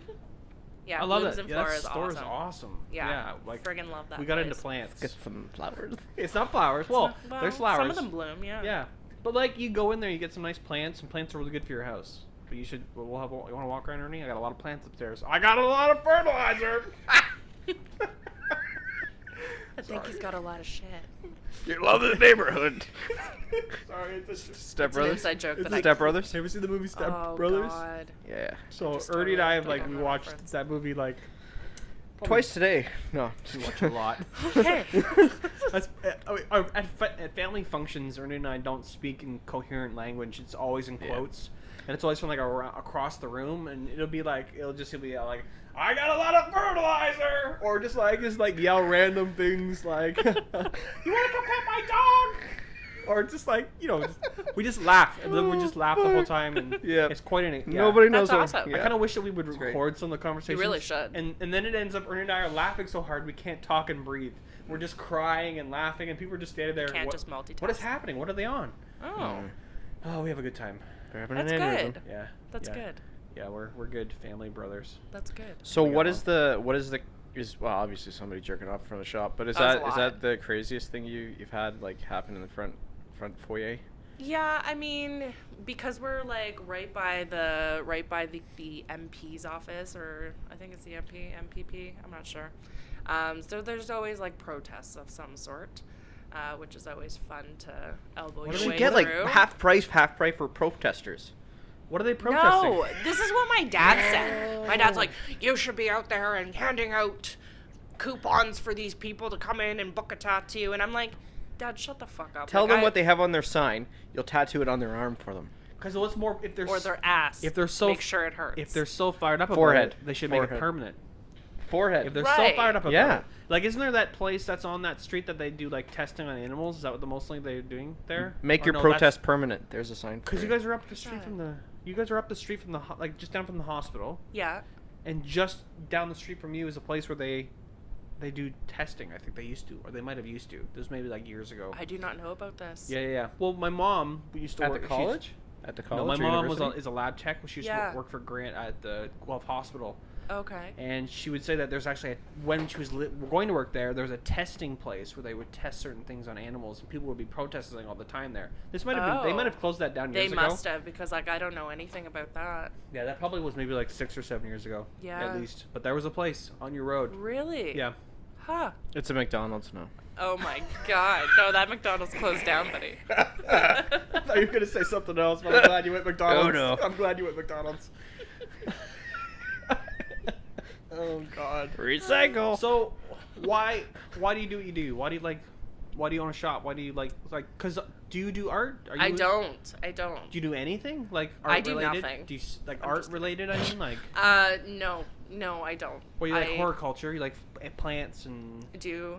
Yeah, I love Blooms that. and Yeah, Flora that is store awesome. is awesome. Yeah, like friggin' love that we got into place. plants. Get some flowers. It's not flowers. Well, there's flowers. Some of them bloom, yeah. Yeah, but like you go in there, you get some nice plants, and plants are really good for your house. But you should. You want to walk around, Ernie? I got a lot of plants upstairs. I got a lot of fertilizer. I think he's got a lot of shit. You love the neighborhood. Sorry, it's a Step It's an Brothers. inside joke It's that I Step Brothers. Have you seen the movie Step Oh Brothers? God. Yeah. So just Ernie and I have totally like we don't know watched reference. that movie like Twice today. No. we watch a lot. Okay. That's, at family functions, Ernie and I don't speak in coherent language. It's always in quotes, and it's always from like across the room, and it'll be like he'll be like, "I got a lot of fertilizer," or just like yell random things like, "You want to come pet my dog?" Or just like we just laugh, and then we just laugh the whole time, and Yeah. it's quite an Nobody knows. That's what- awesome. I Yeah. kind of wish that we would great. record some of the conversations. really should. And then it ends up Ernie and I are laughing so hard we can't talk and breathe. We're just crying and laughing, and people are just standing there. Can't what, just multitask. What is happening? What are they on? Oh, Oh, we have a good time. They're having that's an aneurysm. good. Yeah. That's yeah. good. Yeah, we're good family brothers. That's good. So We what got is the well, obviously somebody jerking off in front of the shop, but is That was a that lot. the craziest thing you've had like happen in the front foyer? Yeah, I mean, because we're like right by the MP's office, or I think it's the MPP. I'm not sure. So there's always like protests of some sort, which is always fun to elbow What your do You way should get through. like half price for protesters. What are they protesting? No, this is what my dad said. My dad's like, you should be out there and handing out coupons for these people to come in and book a tattoo. And I'm like, Dad, shut the fuck up. Tell Like, them what they have on their sign. You'll tattoo it on their arm for them. Because what's more, if they're or their ass. if they're so make sure it hurts. if they're so fired up Forehead. about it, they should make it Forehead. permanent. forehead. If they're Right. so fired up about Yeah. it. Like, isn't there that place that's on that street that they do, like, testing on animals? Is that what the mostly they're doing there? Make Or your no, protest permanent. There's a sign. Because you guys are up the street that? from the... You guys are up the street from the... Like, just down from the hospital. Yeah. And just down the street from you is a place where they do testing. I think they used to. Or they might have used to. This was maybe, like, years ago. I do not know about this. Yeah. Well, my mom used to At work... the college? At the college? No, my or mom university? is a lab tech. She used to work for Grant at the Guelph Hospital. Okay. And she would say that there's actually, when she was going to work there, there was a testing place where they would test certain things on animals, and people would be protesting all the time there. This might have been, they might have closed that down years ago. They must have, because, like, I don't know anything about that. Yeah, that probably was maybe like 6 or 7 years ago. Yeah. At least. But there was a place on your road. Really? Yeah. Huh. It's a McDonald's now. Oh my god. No, that McDonald's closed down, buddy. I thought you were going to say something else, but I'm glad you went McDonald's. Oh, no. I'm glad you went McDonald's. Oh, God. Recycle. So, why do you do what you do? Why do you own a shop? Why do you cause do you do art? I don't. Do you do anything? Like art I do related? nothing. Do you like I'm art just related, I mean? Like No, I don't. or you like horticulture, you like plants and I do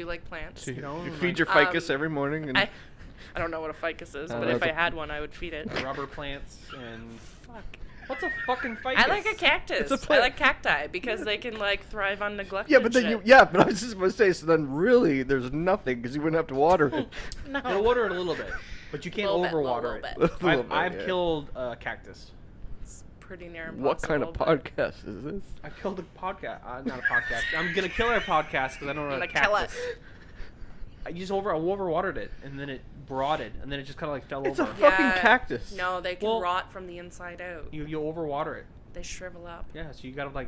like plants. you know, You like feed your ficus every morning. And I don't know what a ficus is, Oh, but if that's I had one, I would feed it. rubber plants and Fuck. what's a fucking ficus? I like a cactus. It's a I plant. like cacti because they can like thrive on neglect. yeah, and but then shit. but I was just going to say, so then really there's nothing because you wouldn't have to water it. No. You'll water it a little bit, but you can't overwater it. Little bit. I've Yeah. killed a cactus. It's pretty near impossible. What kind of but podcast is this? I killed a podcast. Not a podcast. I'm gonna kill our podcast because I don't know I'm what a gonna kill cactus. I overwatered it, and then it broadened, and then it just kind of like fell It's a over. fucking cactus. No, they can Well- rot from the inside out. You overwater it. They shrivel up. Yeah, so you gotta like.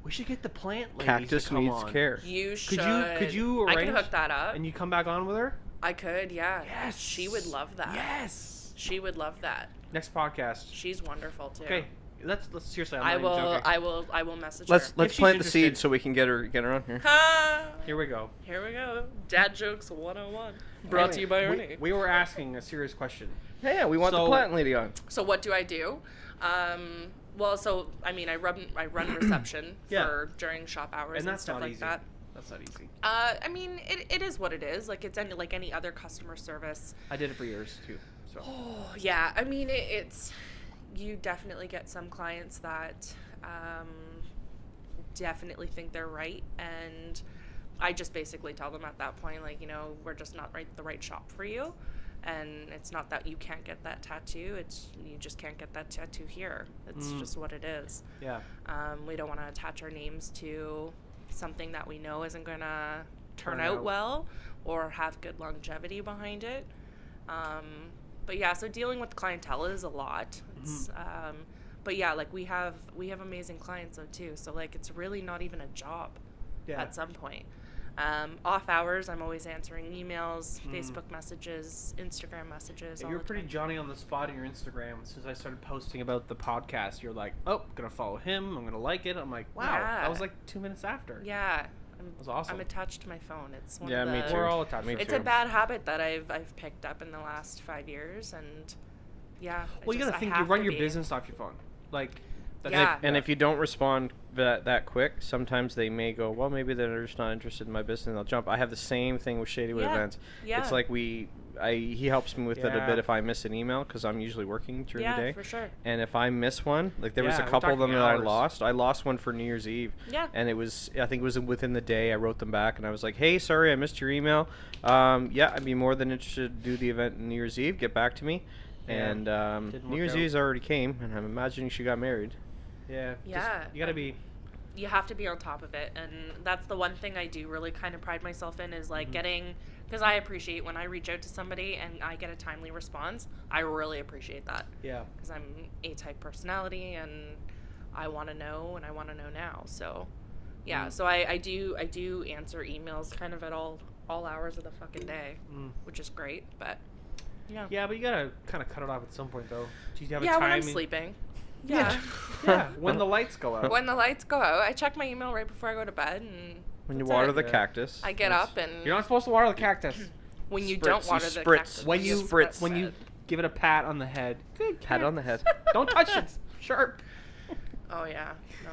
We should get the plant ladies Cactus to come needs on. care. You should. Could you I arrange? could hook that up. And you come back on with her. I could, yeah. Yes. She would love that. Yes. She would love that. Next podcast. She's wonderful too. Okay, let's seriously. I'm I not even will. joking. I will message Let's her. If she's plant the interested. seed so we can get her on here. Ha! Here we go. Here we go. Dad jokes 101. Brought to you by Ernie. We were asking a serious question. Yeah, we want the So- plant lady on. So what do I do? Well, so I mean, I run reception Yeah. for during shop hours And and that's stuff not like easy. that. That's not easy. I mean, it is what it is. Like it's like any other customer service. I did it for years too. So. Oh yeah, I mean it's you definitely get some clients that definitely think they're right, and I just basically tell them at that point, like, you know, we're just not the right shop for you, and it's not that you can't get that tattoo, it's you just can't get that tattoo here. It's just what it is. Yeah. We don't want to attach our names to something that we know isn't going to turn Turn out out. well or have good longevity behind it. But yeah, so dealing with clientele is a lot. It's, but yeah, like we have amazing clients though too. So like it's really not even a job at some point. Off hours, I'm always answering emails, Facebook messages, Instagram messages. all You're the pretty time. Johnny on the spot on your Instagram. Since I started posting about the podcast, you're like, oh, I'm gonna follow him. I'm gonna like it. I'm like, wow, Yeah. that was like 2 minutes after. Yeah. was awesome. I'm attached to my phone. It's one Yeah, of the, me too. We're all attached. Me It's too. a bad habit that I've picked up in the last 5 years, and yeah. Well, you gotta think. You run your business off your phone. Like, that's Yeah. And if you don't respond that quick, sometimes they may go, well, maybe they're just not interested in my business, and they'll jump. I have the same thing with Shady Wood Yeah. Events. Yeah. It's like he helps me with it a Yeah. bit if I miss an email, because I'm usually working during the day. Yeah, for sure. And if I miss one, like there was Yeah, a we're couple of them talking that hours. I lost. I lost one for New Year's Eve. Yeah. And I think it was within the day. I wrote them back and I was like, hey, sorry, I missed your email. Yeah, I'd be more than interested to do the event New Year's Eve. Get back to me. Yeah, And didn't New work Year's out. Eve's already came, and I'm imagining she got married. Yeah. Yeah. You gotta be. You have to be on top of it, and that's the one thing I do really kind of pride myself in is like getting, because I appreciate when I reach out to somebody and I get a timely response. I really appreciate that Yeah. because I'm A-type personality and I want to know, and I want to know now. So yeah, so I do answer emails kind of at all hours of the fucking day, which is great. But yeah, Yeah, but you gotta kind of cut it off at some point, though. Do you have a yeah, when I'm timing? sleeping. Yeah. Yeah, when the lights go out. When the lights go out, I check my email right before I go to bed, and When you that's water it. the Yeah. cactus. I get up and You're not supposed to water the cactus. when you Spritz, don't you water the spritz. cactus, When you Spritz. when you give it a pat on the head. Good Pat on the head. Don't touch it. It's sharp. Oh yeah, no.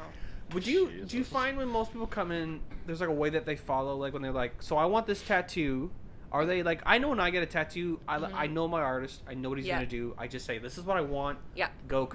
do you find when most people come in, there's like a way that they follow, like when they're like, so I want this tattoo. Are they like, I know when I get a tattoo, I know my artist, I know what he's gonna do. I just say, this is what I want. Yeah. Go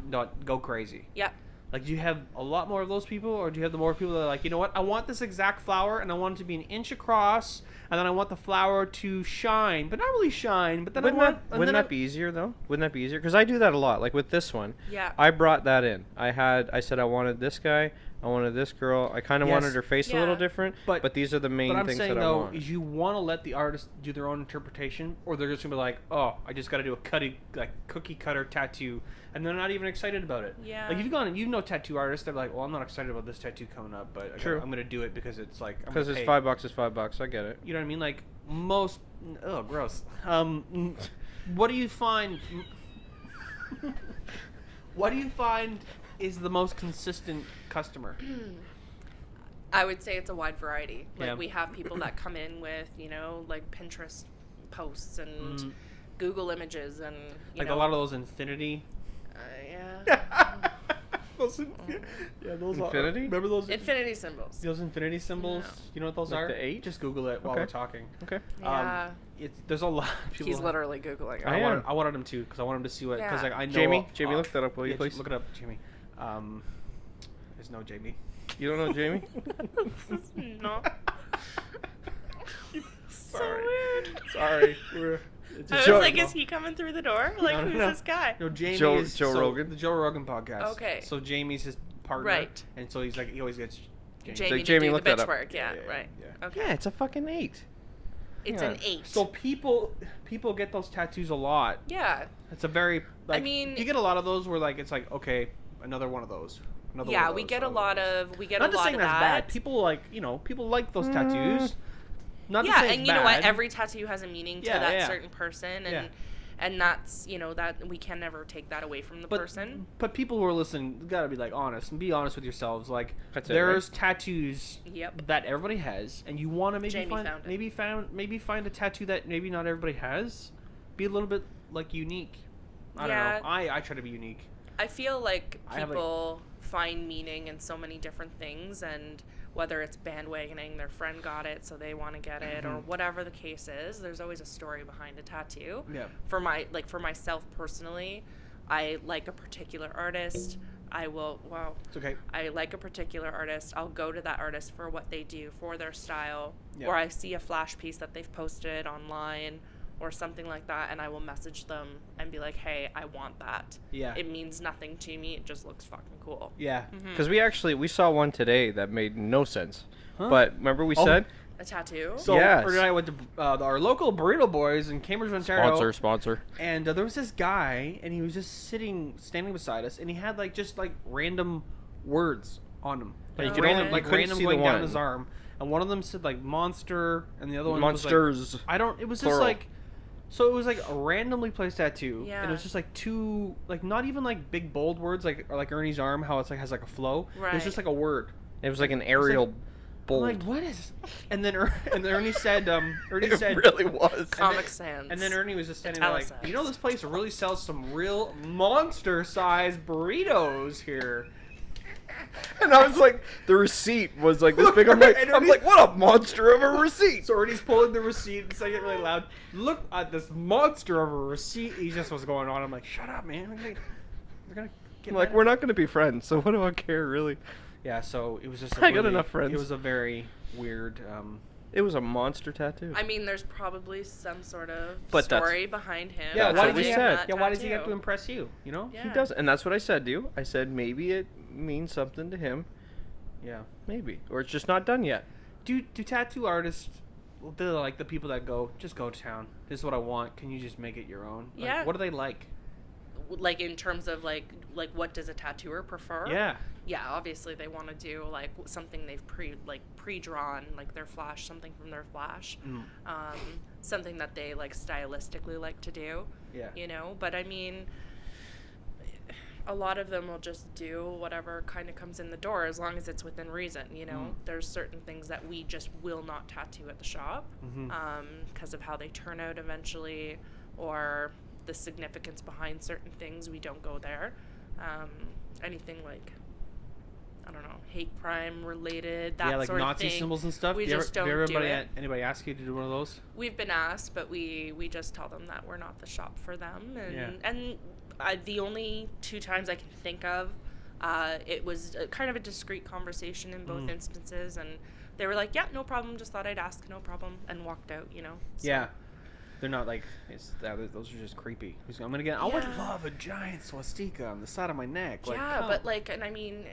crazy. Yeah. Like, do you have a lot more of those people, or do you have the more people that are like, you know what, I want this exact flower, and I want it to be an inch across, and then I want the flower to shine, but not really shine, but then wouldn't that be easier, though? Wouldn't that be easier? Because I do that a lot. Like, with this one, yeah, I brought that in. I said I wanted this guy, I wanted this girl. I kind of wanted her face a little different, but these are the main things that I want. But I'm saying, though, is you want to let the artist do their own interpretation, or they're just going to be like, oh, I just got to do a cookie cutter tattoo, and they're not even excited about it. Yeah. Like, you know tattoo artists, they're like, well, I'm not excited about this tattoo coming up, but I'm going to do it because it's like... Because it's $5 is $5, I get it. You know what I mean? Like, most... Oh, gross. What do you find... What do you find is the most consistent customer? I would say it's a wide variety. Like, we have people that come in with, like Pinterest posts and Google images and, a lot of those infinity. Yeah. Those infinity? Remember those infinity symbols? Those infinity symbols. Yeah. You know what those like are? The 8? Just Google it while we're talking. Okay. Yeah. There's a lot of people. He's literally Googling it. I wanted him to, because I wanted him to see what. Because I know. Jamie, look that up, will you please? Look it up, Jamie. There's no Jamie. You don't know Jamie? No. Sorry. Sorry. I was like, is he coming through the door? Like, who's this guy? No, Jamie is Joe Rogan. The Joe Rogan podcast. Okay. So Jamie's his partner. Right. And so he's like, he always gets Jamie Jamie, to look do the that up. bitch work. Yeah, right. Yeah. Okay. Yeah, it's a fucking 8. It's an 8. So people get those tattoos a lot. Yeah. It's a very, like, I mean, you get a lot of those where, like, it's like, okay, another one of those. We get a lot of that. Not just saying that's bad. People people like those tattoos. Not to say it's and you know bad. what? Every tattoo has a meaning to that certain person, and that's, that we can never take that away from the person. But people who are listening, you gotta be like honest and be honest with yourselves. Like, there's tattoos that everybody has, and you want to maybe find a tattoo that maybe not everybody has. Be a little bit like unique. I don't know. I try to be unique. I feel like people find meaning in so many different things, and whether it's bandwagoning, their friend got it so they want to get it, or whatever the case is, there's always a story behind a tattoo. Yeah. For myself personally, I like a particular artist. It's okay. I like a particular artist. I'll go to that artist for what they do, for their style, or I see a flash piece that they've posted online or something like that, and I will message them and be like, hey, I want that. Yeah. It means nothing to me. It just looks fucking cool. Yeah. Because we saw one today that made no sense. Huh? But remember we said? A tattoo? So, Ernie and I went to our local burrito boys in Cambridge, Ontario. Sponsor. And there was this guy, and he was just standing beside us, and he had just random words on him. You could only random going down his arm. And one of them said monster, and the other one Monsters. was it was plural. Just so it was a randomly placed tattoo, and it was just two, not even big bold words or Ernie's arm, how it's has a flow. Right. It was just a word. It was an aerial bold. I'm what is? And then Ernie said, it really was Comic Sans. And then Ernie was just standing there this place really sells some real monster-sized burritos here. And I was like, the receipt was this big. I'm like, what a monster of a receipt. So Ernie's pulling the receipt and saying it really loud. Look at this monster of a receipt. He just was going on. I'm like, shut up, man. They're gonna get mad. We're not gonna be friends, so what do I care, really? Yeah, so it was just I got enough friends. It was a very weird... It was a monster tattoo. I mean, there's probably some sort of story behind him. Yeah, why does he have to impress you? You know? Yeah. He doesn't, and that's what I said to you. I said maybe it means something to him. Yeah. Maybe. Or it's just not done yet. Do tattoo artists, they're the people that just go to town. This is what I want. Can you just make it your own? Yeah. What do they like? In terms of what does a tattooer prefer? Yeah. Yeah, obviously they want to do something they've pre-drawn, their flash, something from their flash. Something that they stylistically like to do. Yeah. But I mean, a lot of them will just do whatever kind of comes in the door as long as it's within reason. There's certain things that we just will not tattoo at the shop because of how they turn out eventually, or the significance behind certain things. We don't go there. Anything I don't know, hate crime related, that like sort of Nazi thing. symbols and stuff. We just don't do it. Anybody ask you to do one of those? We've been asked, but we just tell them that we're not the shop for them. And the only 2 times I can think of, it was kind of a discreet conversation in both instances, and they were like, yeah, no problem, just thought I'd ask, no problem, and walked out, you know. So. Yeah. They're not like, those are just creepy. I would love a giant swastika on the side of my neck. Like, yeah, but like, and I mean...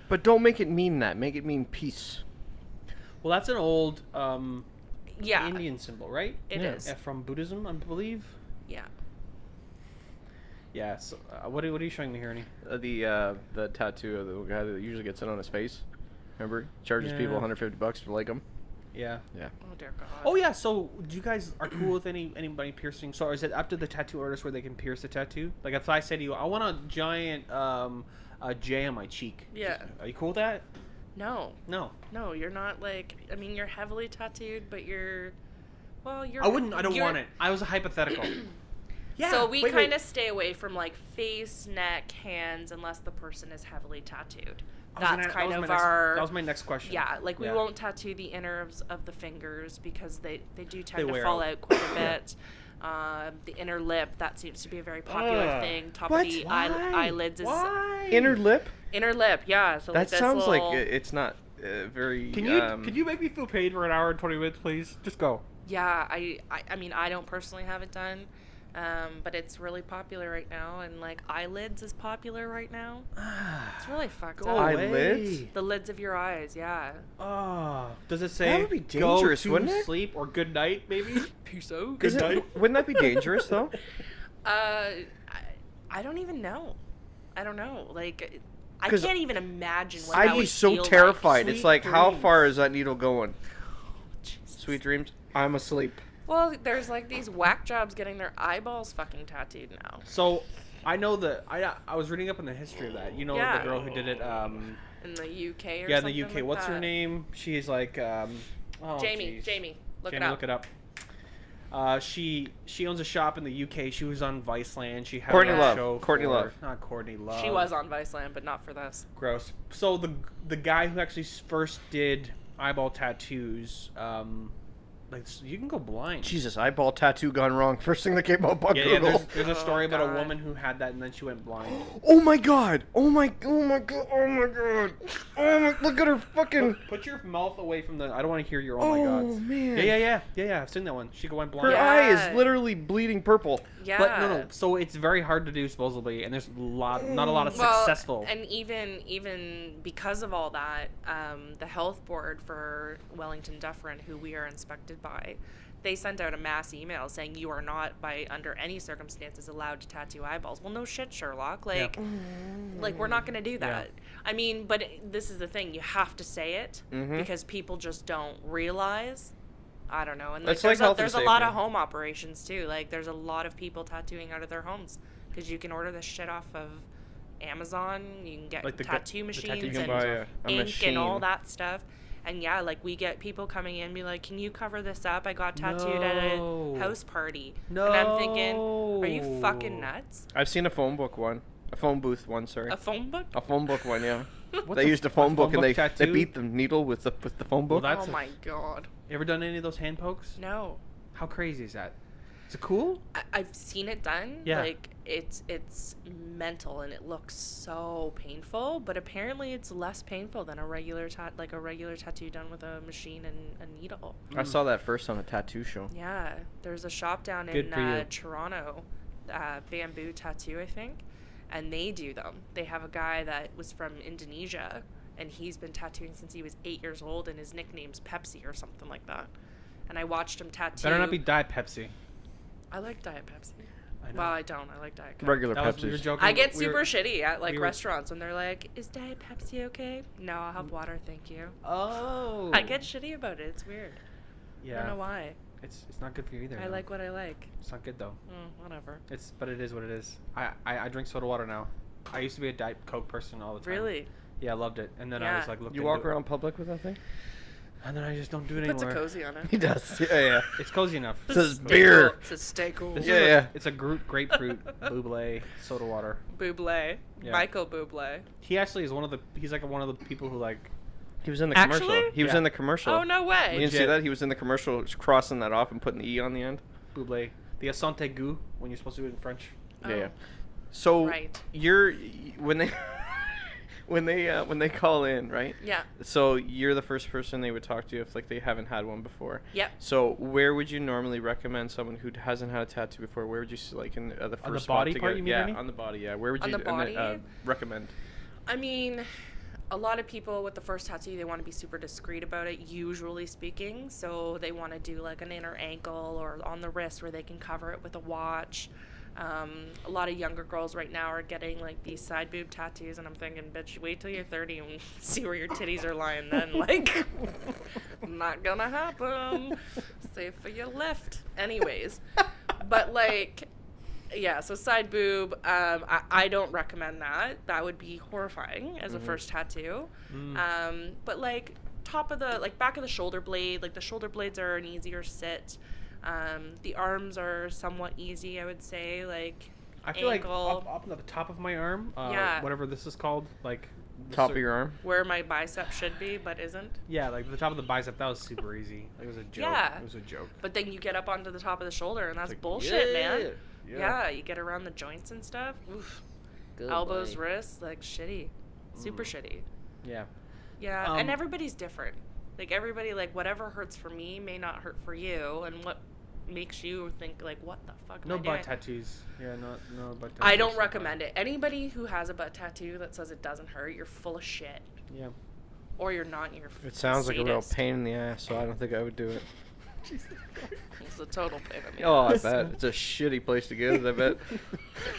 But don't make it mean that. Make it mean peace. Well, that's an old Indian symbol, right? It is. From Buddhism, I believe. Yeah. Yeah, so what are you showing me here, Ernie? The tattoo of the guy that usually gets it on his face. Remember? Charges people $150 to like him. Yeah. Yeah. Oh, dear God. Oh, yeah, so you guys are cool with anybody piercing? So is it up to the tattoo artist where they can pierce the tattoo? Like, if I say to you, I want a giant J on my cheek. Yeah. Are you cool with that? No. No. No, you're not like... I mean, you're heavily tattooed, but you're... Well, you're... I don't want it. I was a hypothetical. Yeah. So we kind of stay away from, like, face, neck, hands, unless the person is heavily tattooed. That's kind of our... That was my next question. Yeah, like, we won't tattoo the inner of the fingers because they do tend to fall out quite a bit. The inner lip, that seems to be a very popular thing. Top of the eyelids is... Why? Inner lip? Inner lip, yeah. So that like sounds little... like it's not very... Can you make me feel paid for an hour and 20 minutes, please? Just go. Yeah, I mean, I don't personally have it done. But it's really popular right now, and like eyelids is popular right now. It's really fucked up. Eyelids? The lids of your eyes, yeah. Oh, does it say that would be dangerous, go wouldn't to it? sleep or good night, maybe? Peace out. Good night. Wouldn't that be dangerous though? I don't even know. I don't know. Like, I can't even imagine what that would feel I'd be so terrified. like. It's like, dreams. how far is that needle going? Jesus. Sweet dreams. I'm asleep. Well, there's like these whack jobs getting their eyeballs fucking tattooed now. So, I know that I was reading up on the history of that. You know the girl who did it. In the UK or something. Yeah, in the UK. Like What's that. her name? She's like. Jamie. Look it up. She owns a shop in the UK. She was on Viceland. She had Courtney a Love. show. Courtney Love. Not Courtney Love. She was on Viceland, but not for this. Gross. So the guy who actually first did eyeball tattoos, like you can go blind. Jesus, eyeball tattoo gone wrong. First thing that came up on Yeah, Google. there's a story about a God. woman who had that and then she went blind. Oh my god! Oh my god! Oh my god! Oh my! Look at her fucking. Put your mouth away from the. I don't want to hear your. Oh my god. Oh man. Yeah. I've seen that one. She went blind. Her Yeah. eye is literally bleeding purple. Yeah. But no. So it's very hard to do supposedly, and there's not a lot of successful. And even because of all that, the health board for Wellington Dufferin, who we are inspected by, they sent out a mass email saying you are not, under any circumstances, allowed to tattoo eyeballs. Well, no shit, Sherlock. Like, like we're not going to do that. Yeah. I mean, but this is the thing. You have to say it because people just don't realize. I don't know. And like, there's a lot of home operations, too. Like, there's a lot of people tattooing out of their homes because you can order this shit off of Amazon. You can get like tattoo machines and ink and all that stuff. And yeah, like we get people coming in and be like, can you cover this up? I got tattooed at a house party. No. And I'm thinking, are you fucking nuts? I've seen a phone booth one, sorry. A phone book? A phone book one, yeah. They used a phone book and they beat the needle with the phone book. Well, oh my god. You ever done any of those hand pokes? No. How crazy is that? Is it cool? I've seen it done. Yeah. Like it's mental and it looks so painful, but apparently it's less painful than a regular tattoo done with a machine and a needle. I saw that first on a tattoo show. Yeah, there's a shop down in Toronto, Bamboo Tattoo, I think, and they do them. They have a guy that was from Indonesia, and he's been tattooing since he was 8 years old, and his nickname's Pepsi or something like that. And I watched him tattoo. Better not be Diet Pepsi. I like Diet Pepsi. I know. Well, I don't. I like Diet Coke. Regular Pepsi. I get super shitty at restaurants when they're like, "Is Diet Pepsi okay?" No, I'll have water, thank you. Oh. I get shitty about it. It's weird. Yeah. I don't know why. It's not good for you either. I like what I like. It's not good though. Whatever. But it is what it is. I drink soda water now. I used to be a Diet Coke person all the time. Really? Yeah, I loved it. And then I was like, You walk around public with that thing? And then I just don't do it Puts anymore. a cozy on it. He does. Yeah. It's cozy enough. It says beer. It says stay cool. It's a grapefruit Buble soda water. Buble. Yeah. Michael Buble. He actually is he's like one of the people who like. He was in the commercial. Actually? He was in the commercial. Oh, no way. You didn't see that? He was in the commercial, crossing that off and putting the E on the end. Buble. The Asante Goût, when you're supposed to do it in French. Oh. Yeah. So Right. when they call in, right? Yeah. So you're the first person they would talk to if like they haven't had one before. Yep. So where would you normally recommend someone who hasn't had a tattoo before? Where would you like in the first On the spot body to part, get? you mean, Yeah, Rennie? on the body. Yeah. Where would On you the body? recommend? I mean, a lot of people with the first tattoo, they want to be super discreet about it, usually speaking. So they want to do like an inner ankle or on the wrist where they can cover it with a watch. A lot of younger girls right now are getting like these side boob tattoos, and I'm thinking, bitch, wait till you're 30 and see where your titties are lying then. Like, not gonna happen. Save for your left. Anyways, but like, yeah, so side boob, I don't recommend that. That would be horrifying as a first tattoo. But like top of the, like back of the shoulder blade, like the shoulder blades are an easier sit. The arms are somewhat easy, I would say, like I feel ankle, like up on the top of my arm, Yeah. whatever this is called, like Top of your arm. where my bicep should be, but isn't. Yeah, like the top of the bicep. That was super easy. Like, it was a joke. Yeah. It was a joke. But then you get up onto the top of the shoulder, and that's like, bullshit, man. Yeah. Yeah, you get around the joints and stuff. Oof. Elbows, wrists, like shitty. Super shitty. Yeah. Yeah, and everybody's different. Like everybody, like whatever hurts for me may not hurt for you, and what makes you think like, what the fuck am No I butt doing? tattoos. Yeah, no butt tattoos. I don't recommend it. Anybody who has a butt tattoo that says it doesn't hurt, you're full of shit. Yeah. Or you're not. You're It sounds like a real sadist. pain in the ass, so I don't think I would do it. It's a total pain in the Oh, I ass. bet it's a shitty place to get it. I bet.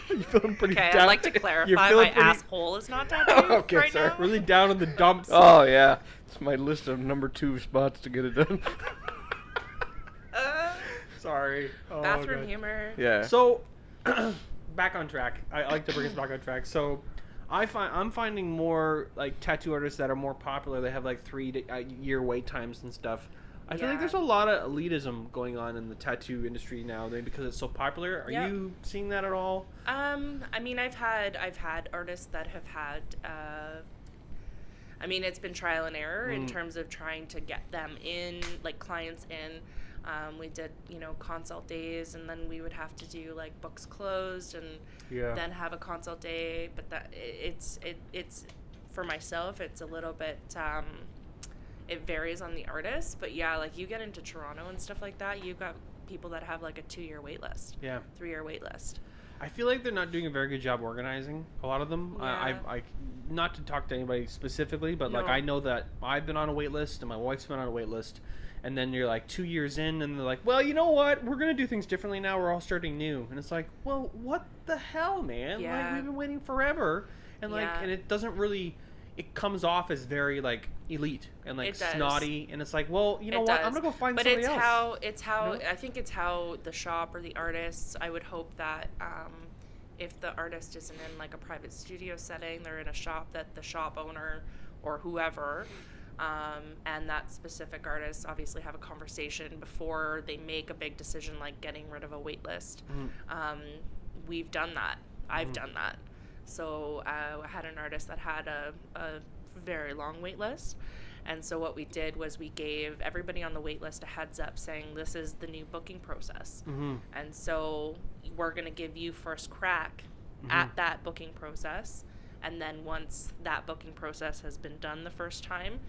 You're feeling pretty Okay, down. I'd like to You're clarify my feeling pretty- asshole is not tattooed Okay, right sorry. now. Really down in the dumps. Oh yeah, it's my list of number 2 spots to get it done. Sorry. Oh, Bathroom God. humor. Yeah. So, back on track. I like to bring us back on track. So, I'm finding more like tattoo artists that are more popular. They have like 3-year wait times and stuff. I feel like Yeah. there's a lot of elitism going on in the tattoo industry now because it's so popular. Are Yep. you seeing that at all? I mean, I've had artists that have had. I mean, it's been trial and error in terms of trying to get them in, like clients in. We did, consult days, and then we would have to do like books closed, and then have a consult day. But that it's for myself, it's a little bit. It varies on the artist, but yeah, like you get into Toronto and stuff like that, you've got people that have like a 2-year wait list, 3-year wait list. I feel like they're not doing a very good job organizing. A lot of them. Yeah. I not to talk to anybody specifically, but like No. I know that I've been on a wait list and my wife's been on a wait list, and then you're like 2 years in, and they're like, well, you know what? We're gonna do things differently now. We're all starting new, and it's like, well, what the hell, man? Yeah. Like we've been waiting forever, and like, Yeah. and it doesn't really. It comes off as very like elite and like It does. snotty, and it's like, well, you know It what? does. I'm gonna go find but somebody it's else. it's how You know? I think it's how the shop or the artists. I would hope that if the artist isn't in like a private studio setting, they're in a shop, that the shop owner or whoever and that specific artist obviously have a conversation before they make a big decision like getting rid of a wait list. We've done that. I've done that. So I had an artist that had a very long wait list. And so what we did was we gave everybody on the wait list a heads up saying this is the new booking process. And so we're going to give you first crack at that booking process. And then once that booking process has been done the first time,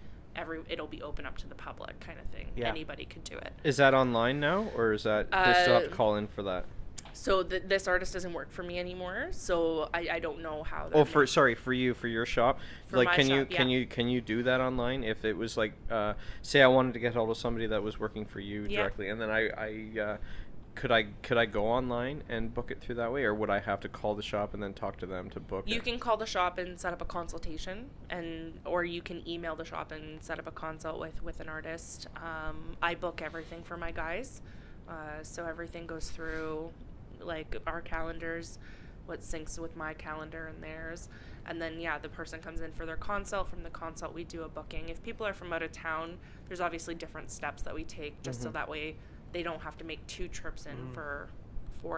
it'll be open up to the public kind of thing. Yeah. Anybody can do it. Is that online now, or is that they still have to call in for that? So this artist doesn't work for me anymore. So I don't know how. Oh, for you, for your shop. For like, my can shop, you do that online? If it was like, say, I wanted to get hold of somebody that was working for you Yeah. directly, and then could I go online and book it through that way, or would I have to call the shop and then talk to them to book it? You can call the shop and set up a consultation, or you can email the shop and set up a consult with an artist. I book everything for my guys, so everything goes through like our calendars. what syncs with my calendar and theirs. And then, yeah, the person comes in for their consult. From the consult, we do a booking. If people are from out of town, there's obviously different steps that we take just so that way they don't have to make 2 trips in for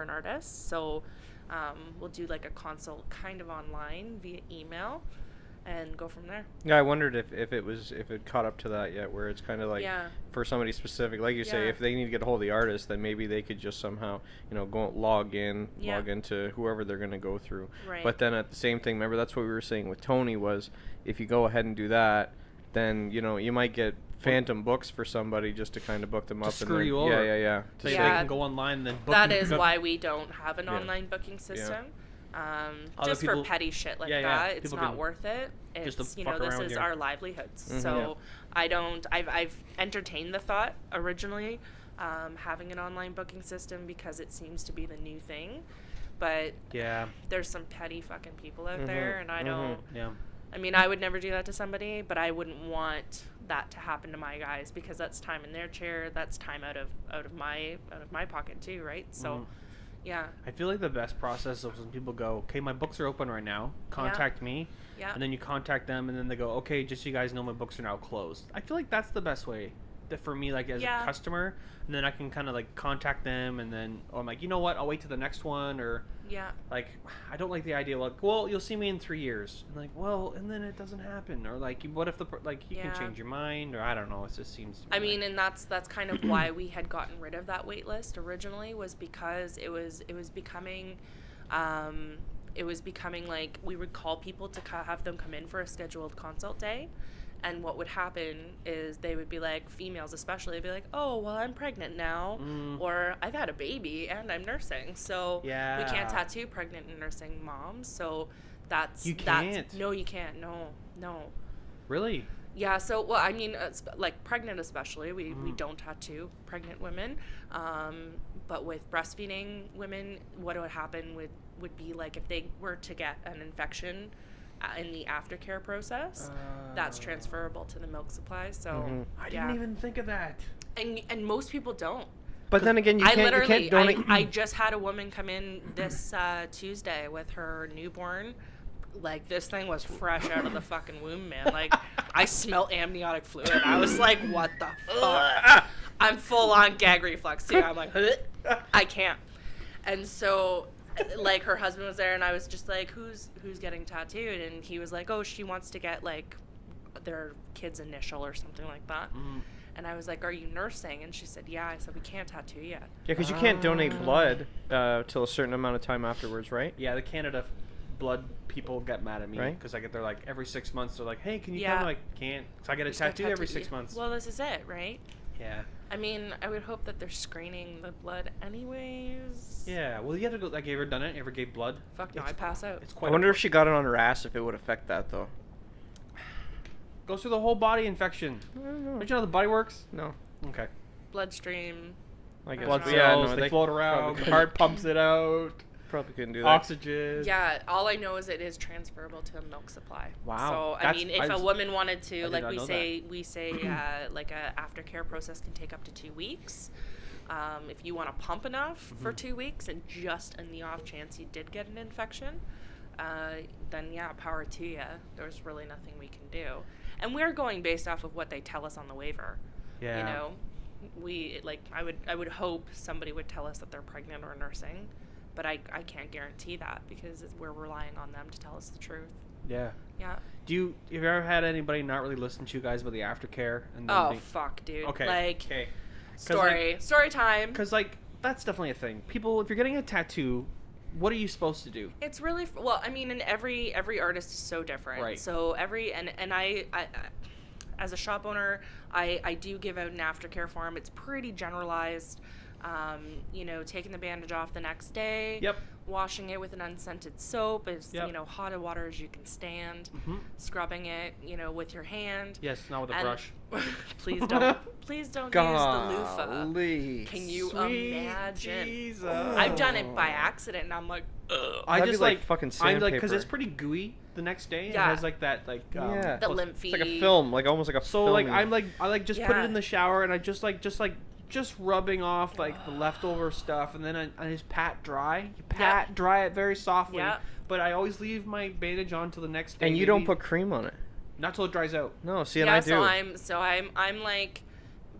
an artist. So we'll do like a consult kind of online via email and go from there. Yeah, I wondered if it caught up to that yet, where it's kind of like for somebody specific, like you say, if they need to get a hold of the artist, then maybe they could just somehow, go log into whoever they're going to go through. Right. But then at the same thing, remember that's what we were saying with Tony was, if you go ahead and do that, then you might get phantom books for somebody just to kind of book them up. Screw you over. Yeah. So they can go online and then book. That is why we don't have an online booking system. Just for petty shit like that, it's not worth it. It's this is our livelihoods. So I've entertained the thought originally, having an online booking system because it seems to be the new thing, but there's some petty fucking people out there, and I don't. I mean, I would never do that to somebody, but I wouldn't want that to happen to my guys, because that's time in their chair, that's time out of my pocket too, right? So. Yeah. I feel like the best process is when people go, okay, my books are open right now. Contact me. Yeah. And then you contact them, and then they go, okay, just so you guys know, my books are now closed. I feel like that's the best way for me, like as a customer. And then I can kind of like contact them, and then I'm like, you know what? I'll wait to the next one, or like I don't like the idea like, well, you'll see me in 3 years, and like, well, and then it doesn't happen, or like, what if you can change your mind, or I don't know. It just seems to me. I mean, and that's kind of why we had gotten rid of that wait list originally, was because it was becoming like we would call people to have them come in for a scheduled consult day. And what would happen is they would be like, females especially, they'd be like, oh, well, I'm pregnant now, or I've had a baby and I'm nursing, so we can't tattoo pregnant and nursing moms. So you can't. No, you can't. No. Really? Yeah. So, well, I mean, like pregnant especially, we don't tattoo pregnant women. But with breastfeeding women, what would happen would be like if they were to get an infection in the aftercare process, that's transferable to the milk supply. So I didn't even think of that. And most people don't. But then again, you can't donate. I just had a woman come in this Tuesday with her newborn. Like, this thing was fresh out of the fucking womb, man. Like, I smelled amniotic fluid. I was like, what the fuck? I'm full on gag reflex too. I'm like, I can't. And so, like, her husband was there, and I was just like, who's getting tattooed? And he was like, oh, she wants to get like their kid's initial or something like that. And I was like, are you nursing? And she said, yeah. I said, we can't tattoo yet. Yeah, because you can't donate blood till a certain amount of time afterwards, right? Yeah, the Canada blood people get mad at me because they're like, every 6 months they're like, hey, can you come? I'm like, can't. So I get a tattoo every 6 months. Well, this is it, right? Yeah. I mean, I would hope that they're screening the blood anyways. Yeah. Well, you have to go. Like, you ever done it? Ever gave blood? Fuck no, I pass out. I wonder if she got it on her ass, if it would affect that though. Goes through the whole body infection. I don't know. Don't you know how the body works? No. Okay. Bloodstream. I guess. Blood cells. They float around. The heart pumps it out. Probably couldn't do that. Oxygen. Yeah, all I know is it is transferable to a milk supply. Wow. So I mean, if a woman wanted to, like we say, like a aftercare process can take up to 2 weeks. If you want to pump enough for 2 weeks, and just in the off chance you did get an infection, then power to you. There's really nothing we can do, and we're going based off of what they tell us on the waiver. Yeah. You know, I would hope somebody would tell us that they're pregnant or nursing. But I can't guarantee that because we're relying on them to tell us the truth. Yeah. Yeah. Have you ever had anybody not really listen to you guys about the aftercare? And then fuck, dude. Okay. Like, okay. Story time. Because, like, that's definitely a thing. People, if you're getting a tattoo, what are you supposed to do? It's really, well, I mean, and every artist is so different. Right. So and I as a shop owner, I do give out an aftercare form. It's pretty generalized. Taking the bandage off the next day. Yep. Washing it with an unscented soap as hot of water as you can stand. Scrubbing it, with your hand. Yes, not with a brush. Please don't use the loofah. Can you imagine? Jesus. I've done it by accident, and I'm like, ugh. I just like fucking sandpaper. because it's pretty gooey the next day. Yeah. It has like that the lymphy. It's like a film, like almost like a film. So like I just put it in the shower, and I just just rubbing off like the leftover stuff, and then I just pat dry. You dry it very softly. Yeah. But I always leave my bandage on till the next day. And you don't put cream on it. Not till it dries out. No, see, and I do. I'm like,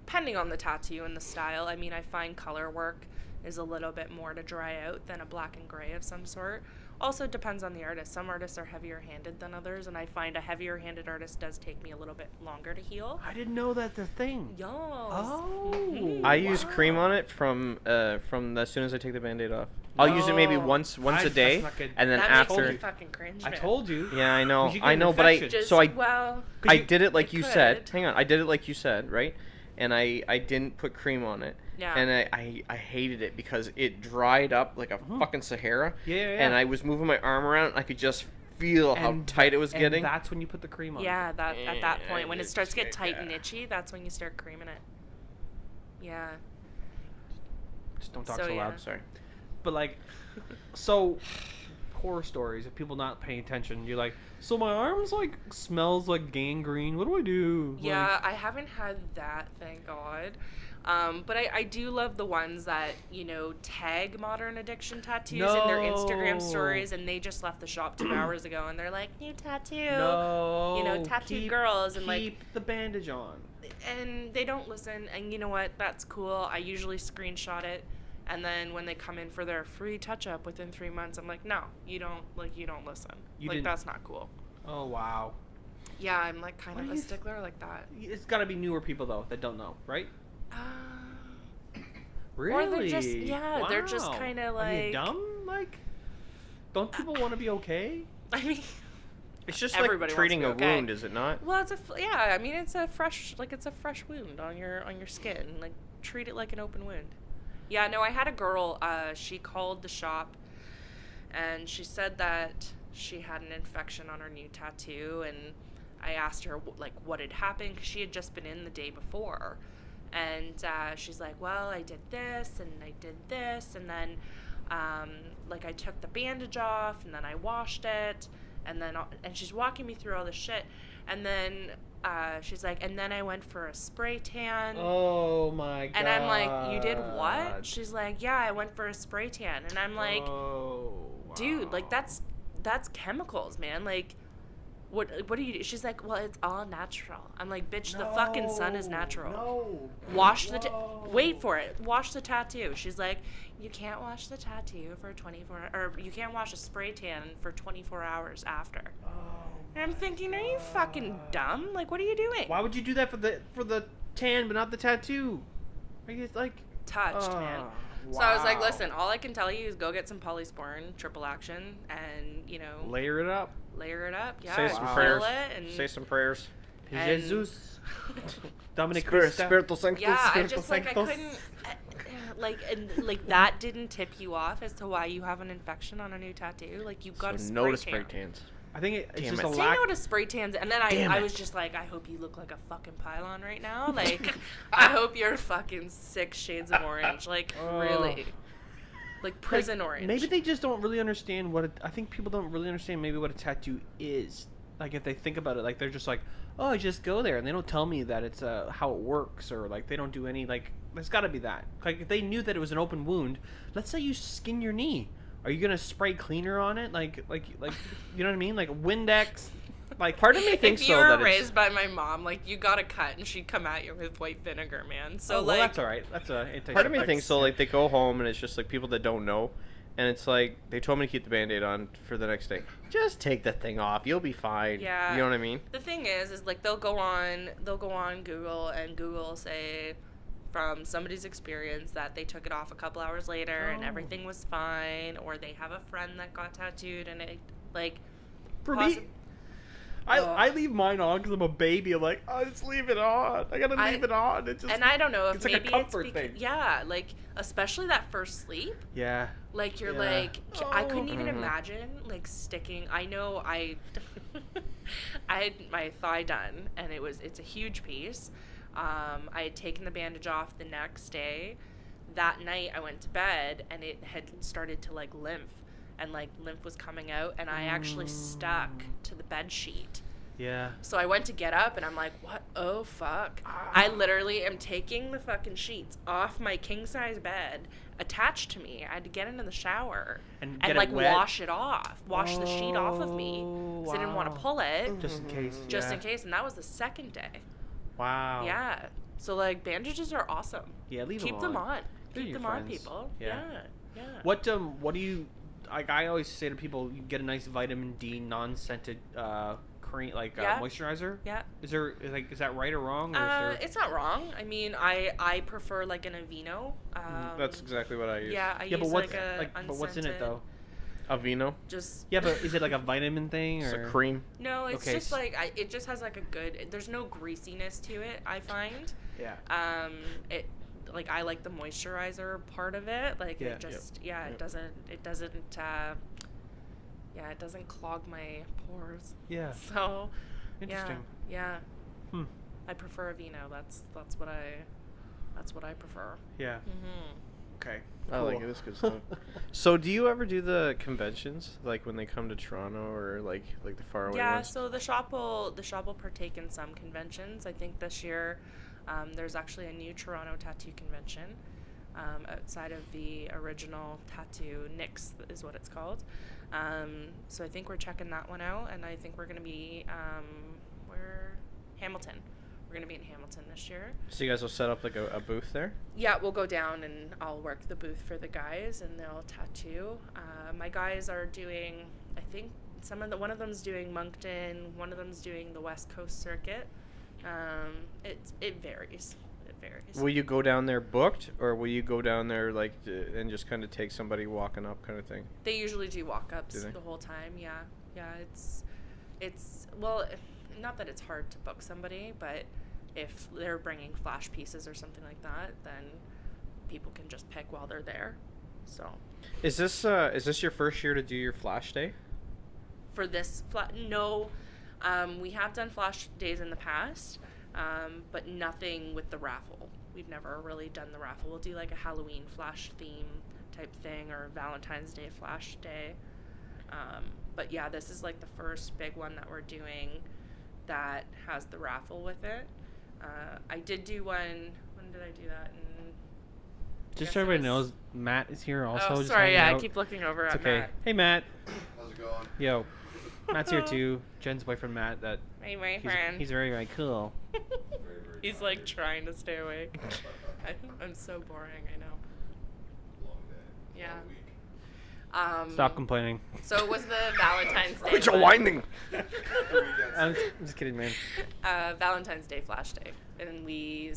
depending on the tattoo and the style. I mean, I find color work is a little bit more to dry out than a black and gray of some sort. Also depends on the artist. Some artists are heavier handed than others, and I find a heavier handed artist does take me a little bit longer to heal. I didn't know that's a thing. Yes. Oh. Mm-hmm. I use cream on it from as soon as I take the Band-Aid off. I'll use it maybe once a day, that's not good. and then that after. makes me fucking cringe, I man. told you. Yeah, I know, You get an but I infection. I did it like you said. could. Hang on, I did it like you said, right? And I didn't put cream on it. Yeah. And I hated it because it dried up like a fucking Sahara. Yeah. And I was moving my arm around, and I could just feel how tight it was getting. And that's when you put the cream on. Yeah, at that point, when it starts to get just tight like and itchy, that's when you start creaming it. Yeah. Just don't talk So, so yeah. loud. Sorry. But like, so horror stories of people not paying attention. You're like, so my arms like smells like gangrene. What do I do? Yeah, I haven't had that, thank God. But I do love the ones that, tag modern addiction tattoos in their Instagram stories, and they just left the shop 2 hours ago, and they're like, new tattoo. No. Tattooed girls, and keep the bandage on. and they don't listen, and you know what? That's cool. I usually screenshot it, and then when they come in for their free touch-up within 3 months, I'm like, no, you don't listen. That's not cool. Oh wow. Yeah, I'm like kind What of do a you stickler like that. It's got to be newer people though that don't know, right? Really? Or they're just they're just kind of like. Are you dumb? Like, don't people want to be okay? I mean, It's just everybody like treating a wants to be okay. wound, is it not? well, I mean, it's a fresh wound on your skin. Like, treat it like an open wound. Yeah, no, I had a girl. She called the shop, and she said that she had an infection on her new tattoo, and I asked her like what had happened because she had just been in the day before. And she's like, well, I did this, and I did this, and then, I took the bandage off, and then I washed it, and she's walking me through all this shit, and then she's like, and then I went for a spray tan. Oh my god. And I'm like, you did what? She's like, yeah, I went for a spray tan, and I'm like, dude, like that's chemicals, man, like. What do you do? She's like, well, it's all natural. I'm like, bitch, the fucking sun is natural. No. Wash wait for it. Wash the tattoo. She's like, you can't wash the tattoo for 24 or you can't wash a spray tan for 24 hours after. Oh. And I'm thinking, are you fucking dumb? Like, what are you doing? Why would you do that for the tan but not the tattoo? Are you like Touched, man. Wow. So I was like, listen, all I can tell you is go get some polysporin, triple action, and layer it up. Yeah, Say some fill prayers. it and Say some prayers. And- Jesus. Dominic Spiritus Sanctus. Yeah, I Spiritus just I Sanctus. couldn't that didn't tip you off as to why you have an infection on a new tattoo. Like you got a spray no to tan. spray tans. I think it's Damn just it. a Say lack. no to spray tans, and then Damn I it. was just like, I hope you look like a fucking pylon right now. Like, I hope you're fucking 6 shades of orange. Like, really. Like prison orange. Maybe they just don't really understand I think people don't really understand maybe what a tattoo is. Like if they think about it, like they're just like, oh, I just go there, and they don't tell me that it's how it works, or like they don't do any like. There's got to be that. Like if they knew that it was an open wound, let's say you skin your knee, are you gonna spray cleaner on it? Like you know what I mean? Like Windex. Like Part of me thinks if you so were that raised by my mom, like you got a cut and she'd come at you with white vinegar, man. So well, that's all right. That's a part of me thinks so. Like they go home and it's just like people that don't know, and it's like they told me to keep the Band-Aid on for the next day. Just take the thing off. You'll be fine. Yeah. You know what I mean? The thing is like they'll go on Google and Google will say from somebody's experience that they took it off a couple hours later and everything was fine, or they have a friend that got tattooed and it like for me. I leave mine on because I'm a baby. I'm like, oh, just leave it on. I gotta leave it on. It's just, and I don't know if it's like maybe a comfort it's thing. Yeah, like especially that first sleep. Yeah. Like you're like I couldn't even imagine like sticking. I know I had my thigh done and it's a huge piece. I had taken the bandage off the next day. That night I went to bed and it had started to like lymph. And like lymph was coming out, and I actually stuck to the bed sheet Yeah. So I went to get up, and I'm like, what? Oh, fuck. I literally am taking the fucking sheets off my king-size bed attached to me. I had to get into the shower And and get like it wet? wash it off. Wash the sheet off of me. Because I didn't want wow. to pull it. Just in case. Just yeah. in case. And that was the second day. Wow. Yeah. So, like, bandages are awesome. Yeah, leave Keep them them on. on. They're Keep your them on, friends. people. Yeah. Yeah. What do you like? I always say to people, you get a nice vitamin D non-scented cream, like moisturizer. Yeah. Is that right or wrong? Or It's not wrong. I mean, I prefer like an Aveeno. That's exactly what I use. Yeah, I yeah, use but what's like a but what's in it though? Aveeno. Just Yeah, but is it like a vitamin thing It's or a cream. no, it's Okay, just like it just has like a good. There's no greasiness to it. I find. Yeah. It like I like the moisturizer part of it. Like Yeah. it just Yep. it doesn't it doesn't clog my pores. Yeah. So Interesting. Yeah. Hmm. I prefer Aveeno. That's what I prefer. Yeah. Mhm. Okay. I like it. It's good stuff. So, do you ever do the conventions, like when they come to Toronto or like the faraway Yeah, ones? so the shop will partake in some conventions. I think this year there's actually a new Toronto tattoo convention outside of the original tattoo Nix is what it's called. So I think we're checking that one out, and I think we're gonna be Hamilton. We're gonna be in Hamilton this year. So you guys will set up like a booth there? Yeah, we'll go down and I'll work the booth for the guys, and they'll tattoo. My guys are doing, I think one of them's doing Moncton, one of them's doing the West Coast circuit. It varies. It varies. Will you go down there booked, or will you go down there like and just kind of take somebody walking up kind of thing? They usually do walk-ups Do they? the whole time. Yeah, it's well, not that it's hard to book somebody, but if they're bringing flash pieces or something like that, then people can just pick while they're there. So Is this your first year to do your flash day? for this no, we have done flash days in the past, but nothing with the raffle. We've never really done the raffle. We'll do like a Halloween flash theme type thing or Valentine's Day flash day. But yeah, this is like the first big one that we're doing that has the raffle with it. I did do one. When did I do that? Just so everybody knows, Matt is here also. Oh, just sorry. hanging Yeah, I out. keep looking over It's at okay. Matt. Hey, Matt. How's it going? Yo. Matt's here too. Jen's boyfriend, Matt. That Hey, my friend. he's very, very cool. Very, He's tired. like trying to stay awake. I'm so boring. I know. Long day. Yeah. Long week. Stop complaining. So it was the Valentine's Day. Quit your one. whining. I'm just kidding, man. Valentine's Day flash day, and we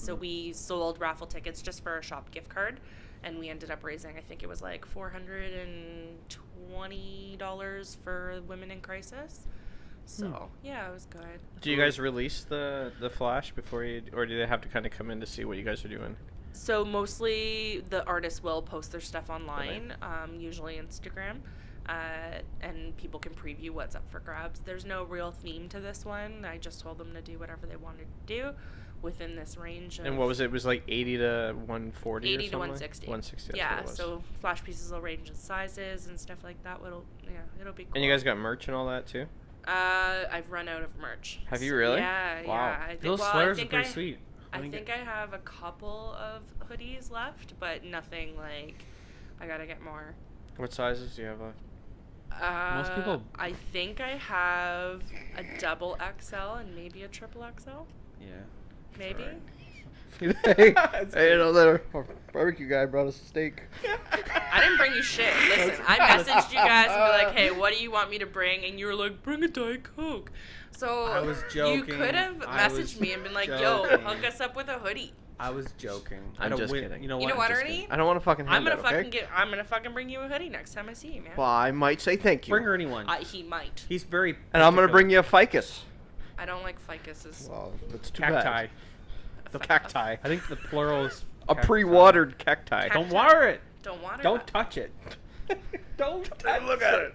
sold raffle tickets just for our shop gift card, and we ended up raising, I think it was like $420 for Women in Crisis. So yeah, it was good. Do you guys release the flash before you, or do they have to kind of come in to see what you guys are doing? So mostly the artists will post their stuff online, usually Instagram, and people can preview what's up for grabs. There's no real theme to this one. I just told them to do whatever they wanted to do within this range. And what was it? It was like 80 to 140 80 or to something? 160. 160, that's yeah, what it was. so flash pieces will range in sizes and stuff like that. It'll be cool. And you guys got merch and all that too? I've run out of merch. Have you really? Yeah, Wow. yeah. I think, Those well, sweaters I are think pretty sweet. I think I have a couple of hoodies left, but nothing like I gotta get more. What sizes do you have left? Most people- I think I have a double XL and maybe a triple XL. Yeah. Maybe. Hey, you know, the barbecue guy brought us a steak. I didn't bring you shit. Listen, I messaged you guys and be like, hey, what do you want me to bring? And you were like, bring a Diet Coke. So I was you joking. could have I was messaged me and been like, yo, joking. hook us up with a hoodie. I was joking. I'm just kidding. You know You what? know what, Just Ernie? kidding. I don't want to fucking hand I'm that, okay? gonna fucking bring you a hoodie next time I see you, man. Well, I might say thank you. Bring her anyone. He might. He's very. And I'm going to particular. bring you a ficus. I don't like ficuses. Well, that's too Cacti. bad. The cacti. I think the plural is. A cacti. pre-watered cacti. Don't water it. Don't water Don't that. touch it. Don't touch look at it.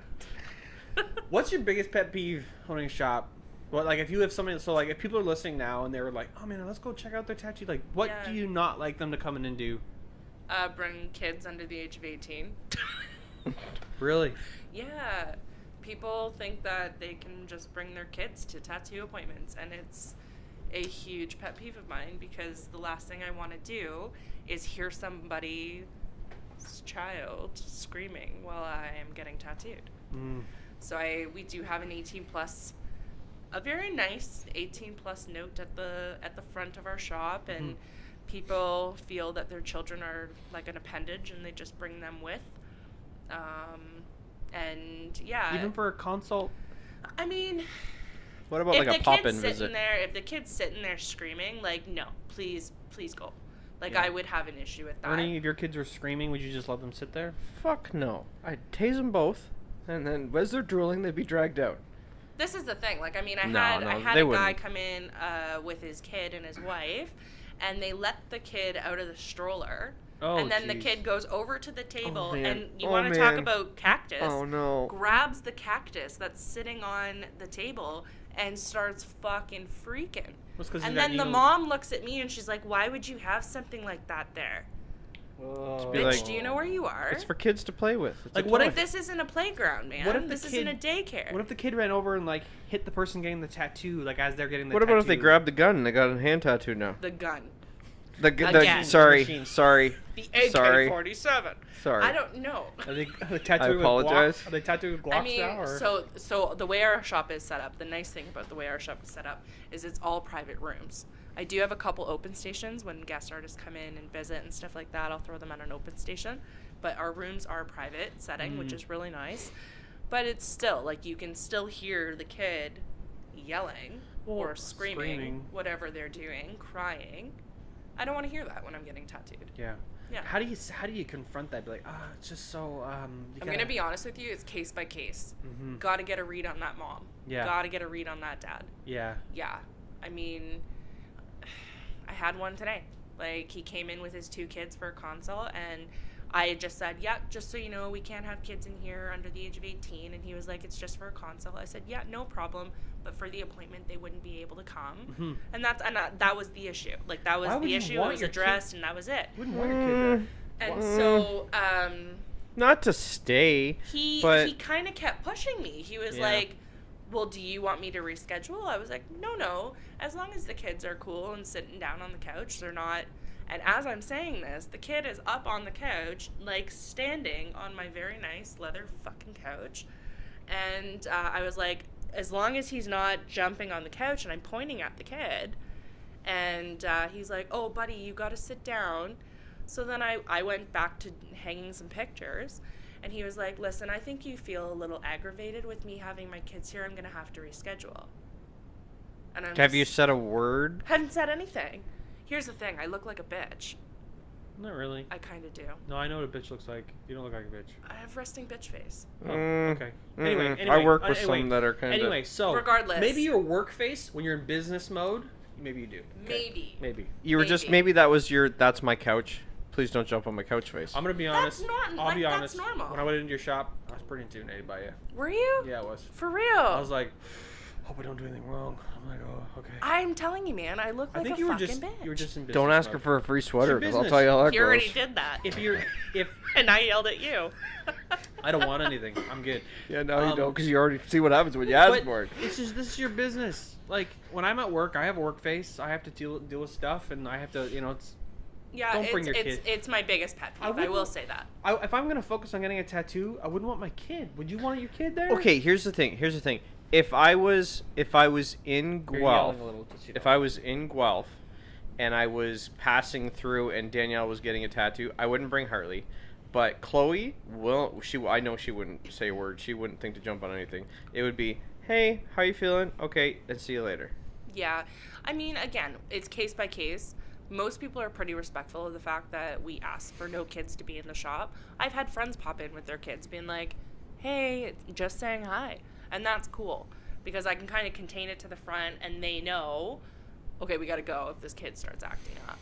What's your biggest pet peeve owning a shop? Well, like if you have somebody, so like if people are listening now and they were like, oh man, let's go check out their tattoo. Like, what Yeah. do you not like them to come in and do? Bring kids under the age of 18. Really? Yeah. people think that they can just bring their kids to tattoo appointments, and it's a huge pet peeve of mine, because the last thing I want to do is hear somebody's child screaming while I am getting tattooed. So we do have an 18 plus, a very nice 18 plus note at the front of our shop, and people feel that their children are like an appendage and they just bring them with. And yeah, even for a consult. I mean, What about like a pop-in visit? If the kid's sitting there screaming, like, no, please go. Like, I would have an issue with that. Ernie, if your kids were screaming, would you just let them sit there? Fuck no. I'd tase them both, and then as they're drooling, they'd be dragged out. This is the thing. Like, I mean, I No, had no, a they guy wouldn't. come in with his kid and his wife, and they let the kid out of the stroller. Oh, and then the jeez. kid goes over to the table, man. and you Oh, want to talk man. about cactus. Oh no. Grabs the cactus that's sitting on the table and starts fucking freaking. And then the mom looks at me and she's like, why would you have something like that there? Be Bitch, like, do you know where you are? It's for kids to play with. It's Like, a what toy. if This isn't a playground, man. What if the this kid- isn't a daycare. What if the kid ran over and like hit the person getting the tattoo, like as they're getting the What tattoo? about if they grabbed the gun and they got a hand tattoo now? The gun. The Again. sorry, Machine. sorry, The Sorry. AK-47. sorry. I don't know. Are they tattooing with apologize. Glocks? Are they tattooing with Glocks I mean, now? Or? so the way our shop is set up, the nice thing about the way our shop is set up is it's all private rooms. I do have a couple open stations when guest artists come in and visit and stuff like that. I'll throw them at an open station, but our rooms are private setting, which is really nice. But it's still like you can still hear the kid yelling or screaming, whatever they're doing, crying. I don't want to hear that when I'm getting tattooed. Yeah. Yeah. How do you confront that? Be like, it's just so. I'm gonna be honest with you. It's case by case. Mm-hmm. Got to get a read on that mom. Yeah. Got to get a read on that dad. Yeah. Yeah. I mean, I had one today. Like, he came in with his 2 kids for a consult, and I just said, yeah, just so you know, we can't have kids in here under the age of 18. And he was like, it's just for a consult. I said, yeah, no problem. But for the appointment, they wouldn't be able to come. Mm-hmm. And that was the issue. Like, that was Why would the you issue. It want was your addressed, and that was it. Wouldn't want your kid there. And so, Not to stay, he but kind of kept pushing me. He was Yeah. like, well, do you want me to reschedule? I was like, no. As long as the kids are cool and sitting down on the couch, they're not. And as I'm saying this, the kid is up on the couch, like standing on my very nice leather fucking couch. And I was like, as long as he's not jumping on the couch, and I'm pointing at the kid. And he's like, oh, buddy, you got to sit down. So then I went back to hanging some pictures. And he was like, listen, I think you feel a little aggravated with me having my kids here. I'm going to have to reschedule. And have you said a word? Hadn't said anything. Here's the thing. I look like a bitch. Not really. I kind of do. No, I know what a bitch looks like. You don't look like a bitch. I have resting bitch face. Oh, okay. Anyway, I work with some that are kind of. Anyway, so Regardless. maybe your work face when you're in business mode. Maybe you do. Okay. Maybe. You were just maybe that was your. That's my couch. Please don't jump on my couch face. I'm gonna be That's honest. normal. I'll Like, be that's honest. normal. When I went into your shop, I was pretty intimidated by you. Were you? Yeah, I was. For real? I was like, hope I don't do anything wrong. I'm like, oh, okay. I'm telling you, man. I look I like think a you were fucking just bitch. you were just in business. Don't ask her mode. for a free sweater your because I'll business. tell you how that You goes. already did that. If And I yelled at you. I don't want anything, I'm good. Yeah, no, you Um, don't because you already see what happens when you ask But for it. this is your business. Like when I'm at work, I have a work face. I have to deal with stuff, and I have to, it's. Yeah, Don't bring your it's kid. it's my biggest pet peeve. I wouldn't- will say that. If I'm gonna focus on getting a tattoo, I wouldn't want my kid. Would you want your kid there? Okay, here's the thing. If I was in You're Guelph, yelling a little, just so you if know. I was in Guelph, and I was passing through and Danielle was getting a tattoo, I wouldn't bring Hartley. But Chloe I know she wouldn't say a word. She wouldn't think to jump on anything. It would be, hey, how you feeling? Okay, and see you later. Yeah. I mean, again, it's case by case. Most people are pretty respectful of the fact that we ask for no kids to be in the shop. I've had friends pop in with their kids being like, hey, just saying hi. And that's cool because I can kind of contain it to the front and they know, okay, we got to go if this kid starts acting up.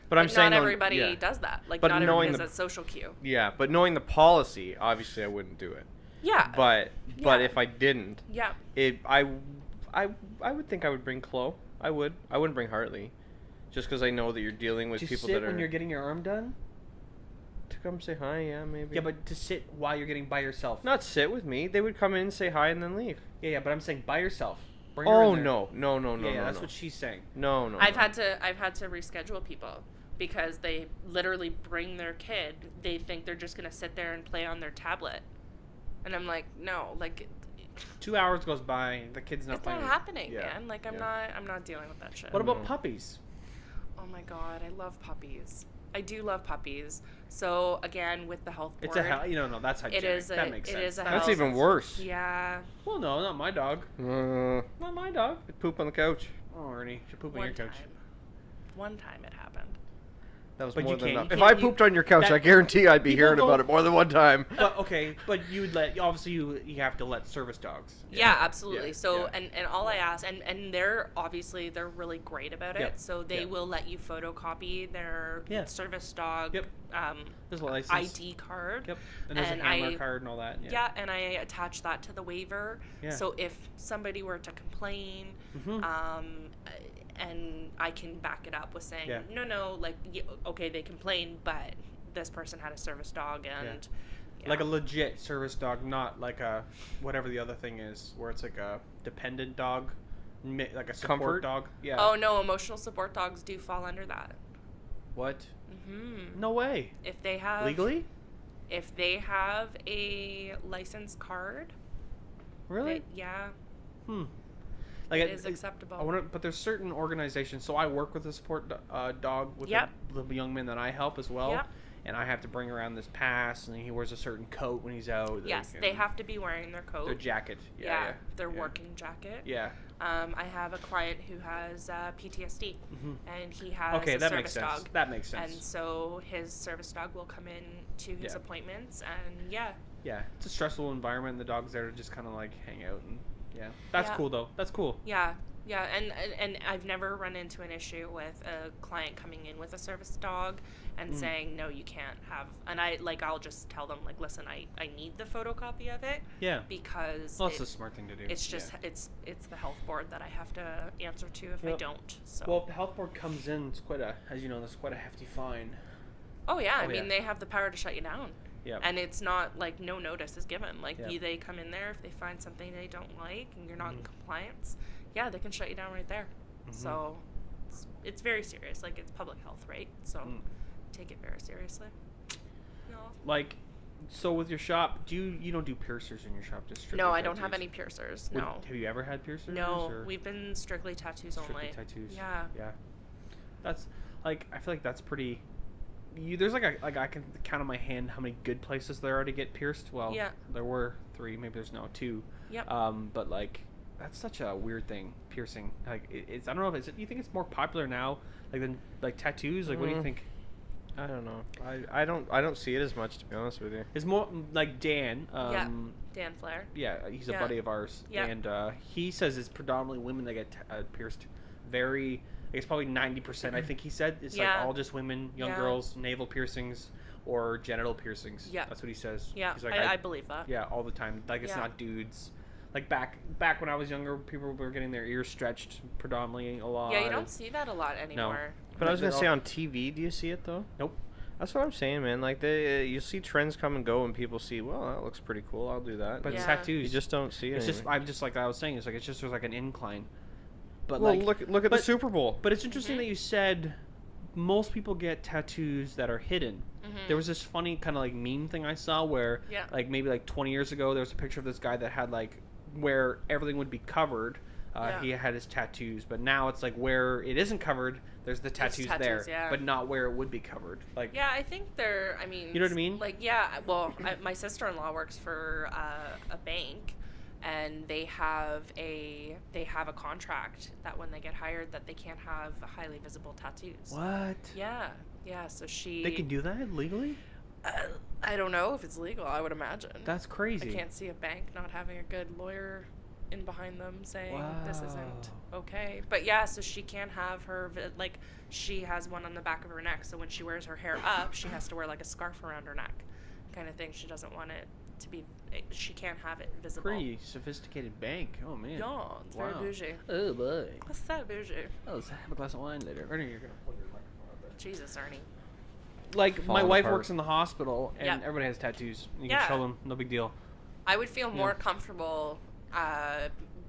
But I'm saying not on- everybody yeah. does that. Like, But not everybody knowing has the- that social cue. Yeah, but knowing the policy, obviously I wouldn't do it. Yeah. But Yeah. if I didn't, Yeah. I would think I would bring Chloe. I wouldn't bring Hartley, just because I know that you're dealing with Do you people sit that are when you're getting your arm done? to come say hi, yeah, maybe. Yeah, but to sit while you're getting by yourself. Not sit with me. They would come in, say hi, and then leave. Yeah, but I'm saying by yourself. Bring her Oh in there. no. Yeah, that's no. what she's saying. No. I've had to reschedule people because they literally bring their kid. They think they're just gonna sit there and play on their tablet, and I'm like, no, like 2 hours goes by, the kid's not it's playing. not happening, Yeah. man. Like I'm not dealing with that shit. What about No. puppies? Oh my god, I love puppies. I do love puppies. So again, with the health board, It's a hell. No, that's hygienic. That makes sense. it is a That That's health- makes even sense. worse. Yeah. Well, no, not my dog. They Not my dog. poop on the couch. Oh, Ernie, you poop on One your couch. time. One time it happened. That was But more you than can't- enough. you If I can't- pooped on your couch, that- I guarantee I'd be people hearing about don't- it more than one time. But okay, but you'd let obviously you have to let service dogs. Yeah, absolutely. Yeah, So yeah. and all I ask and they're obviously they're really great about it. Yep, So they yep. will let you photocopy their Yeah. service dog Yep. There's a license. ID card. Yep. And there's And a handler I- card and all that. Yeah, and I attach that to the waiver. Yeah. So if somebody were to complain, Mhm. and I can back it up with saying, Yeah. no, like, okay, they complained, but this person had a service dog and. Yeah. Like a legit service dog, not like a whatever the other thing is, where it's like a dependent dog, like a support Comfort? dog. Yeah. Oh, no, emotional support dogs do fall under that. What? Mm-hmm. No way. If they have. Legally? If they have a license card. Really? Yeah. Like It is acceptable. I want but there's certain organizations. So I work with a support dog with Yep. the young men that I help as well. Yep. And I have to bring around this pass, and he wears a certain coat when he's out. Yes, they have to be wearing their coat. their jacket. Yeah, their yeah. working jacket. Yeah. I have a client who has PTSD, and he has Okay, a that service makes sense. dog. That makes sense. And so his service dog will come in to his Yeah. appointments, and yeah. Yeah, it's a stressful environment. The dog's there to just kind of like hang out, and yeah, that's Yeah. cool though. That's cool. Yeah, and I've never run into an issue with a client coming in with a service dog and saying no, you can't have. And I'll just tell them like, listen, I need the photocopy of it. Yeah. Because Well, that's a smart thing to do. it's just Yeah. it's the health board that I have to answer to if I Yep. don't. So. Well, if the health board comes in, it's quite a, as you know, that's quite a hefty fine. Oh yeah, I Oh, mean yeah. they have the power to shut you down. Yeah. And it's not like no notice is given. Like Yeah. they come in there if they find something they don't like and you're not in Mhm. compliance, yeah, they can shut you down right there. Mhm. So it's very serious. Like it's public health, right? So Mm. take it very seriously. No. Like, so with your shop, you don't do piercers in your shop, just strictly No, I don't have tattoos? any piercers. Would- No. Have you ever had piercers? No, or we've been strictly tattoos strictly only. tattoos? Yeah. Yeah. That's like I feel like that's pretty. There's I can count on my hand how many good places there are to get pierced. Well, Yeah. there were 3, maybe there's now 2. Yep. But like that's such a weird thing, piercing. Like it's I don't know if you think it's more popular now, like than like tattoos. Like what do you think? I don't know. I don't see it as much, to be honest with you. It's more like Dan. Yeah. Dan Flair. Yeah, he's a Yeah. buddy of ours, Yeah. and he says it's predominantly women that get pierced. Very, I guess probably 90%. I think he said it's Yeah. like all just women, young Yeah. girls, navel piercings or genital piercings. Yeah. That's what he says. Yeah, He's like, I believe that. yeah, all the time. Like it's Yeah. not dudes. Like back when I was younger, people were getting their ears stretched predominantly a lot. Yeah, you don't see that a lot anymore. But I was Like, gonna say on TV, do you see it though? Nope. That's what I'm saying, man. Like you see trends come and go, and people see, well, that looks pretty cool. I'll do that. But Yeah. tattoos, you just don't see it. it's just anymore. I'm just like I was saying. It's like it's just there's like an incline. But well, like look at the but- Super Bowl. But it's interesting that you said most people get tattoos that are hidden. There was this funny kind of like meme thing I saw where Yeah. like maybe like 20 years ago there was a picture of this guy that had like where everything would be covered. Yeah. He had his tattoos, but now it's like where it isn't covered, there's the tattoos, there, yeah. but not where it would be covered. Like Yeah, I think I mean... You know what I mean? Like, yeah, well, my sister-in-law works for a bank, and they have a contract that when they get hired that they can't have highly visible tattoos. what? Yeah, so she... They can do that legally? I don't know if it's legal, I would imagine. That's crazy. I can't see a bank not having a good lawyer in behind them saying this isn't Wow. okay. But yeah, so she can't have her like she has one on the back of her neck, so when she wears her hair up, she has to wear like a scarf around her neck, kind of thing. She doesn't want it to be. She can't have it visible. Pretty sophisticated bank. Oh man. Yeah, it's very Wow. bougie. Oh boy. What's that bougie? Oh, let's have a glass of wine later. Ernie, you're gonna hold your microphone up there. Jesus, Ernie. like my falling wife apart. works in the hospital, and Yep. everybody has tattoos. You Yeah. can show them, no big deal. I would feel more comfortable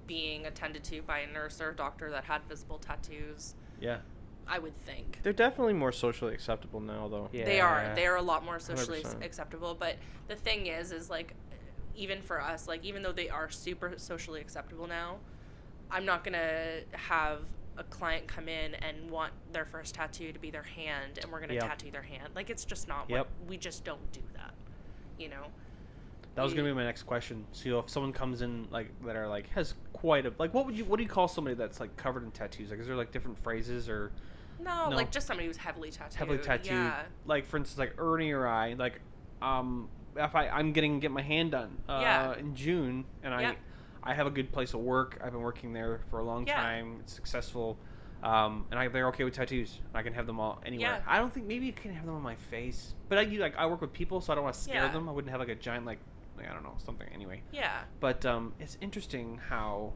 being attended to by a nurse or a doctor that had visible tattoos. Yeah. I would think. They're definitely more socially acceptable now, though. Yeah. They are a lot more socially 100%. acceptable, but the thing is like, even for us, like, even though they are super socially acceptable now, I'm not gonna have a client come in and want their first tattoo to be their hand, and we're gonna tattoo their hand. Like, it's just not what we just don't do that, you know. That was gonna be my next question. So if someone comes in like that are like has quite a like, what do you call somebody that's like covered in tattoos? Like, is there like different phrases or? No, like just somebody who's heavily tattooed. Heavily tattooed. Yeah. Like, for instance, like Ernie or I, like, if I'm get my hand done in June, and I have a good place of work. I've been working there for a long time. It's successful, and they're okay with tattoos. I can have them all anywhere. I don't think maybe you can have them on my face, but I work with people, so I don't want to scare them. I wouldn't have like a giant like I don't know, something anyway. Yeah. But it's interesting how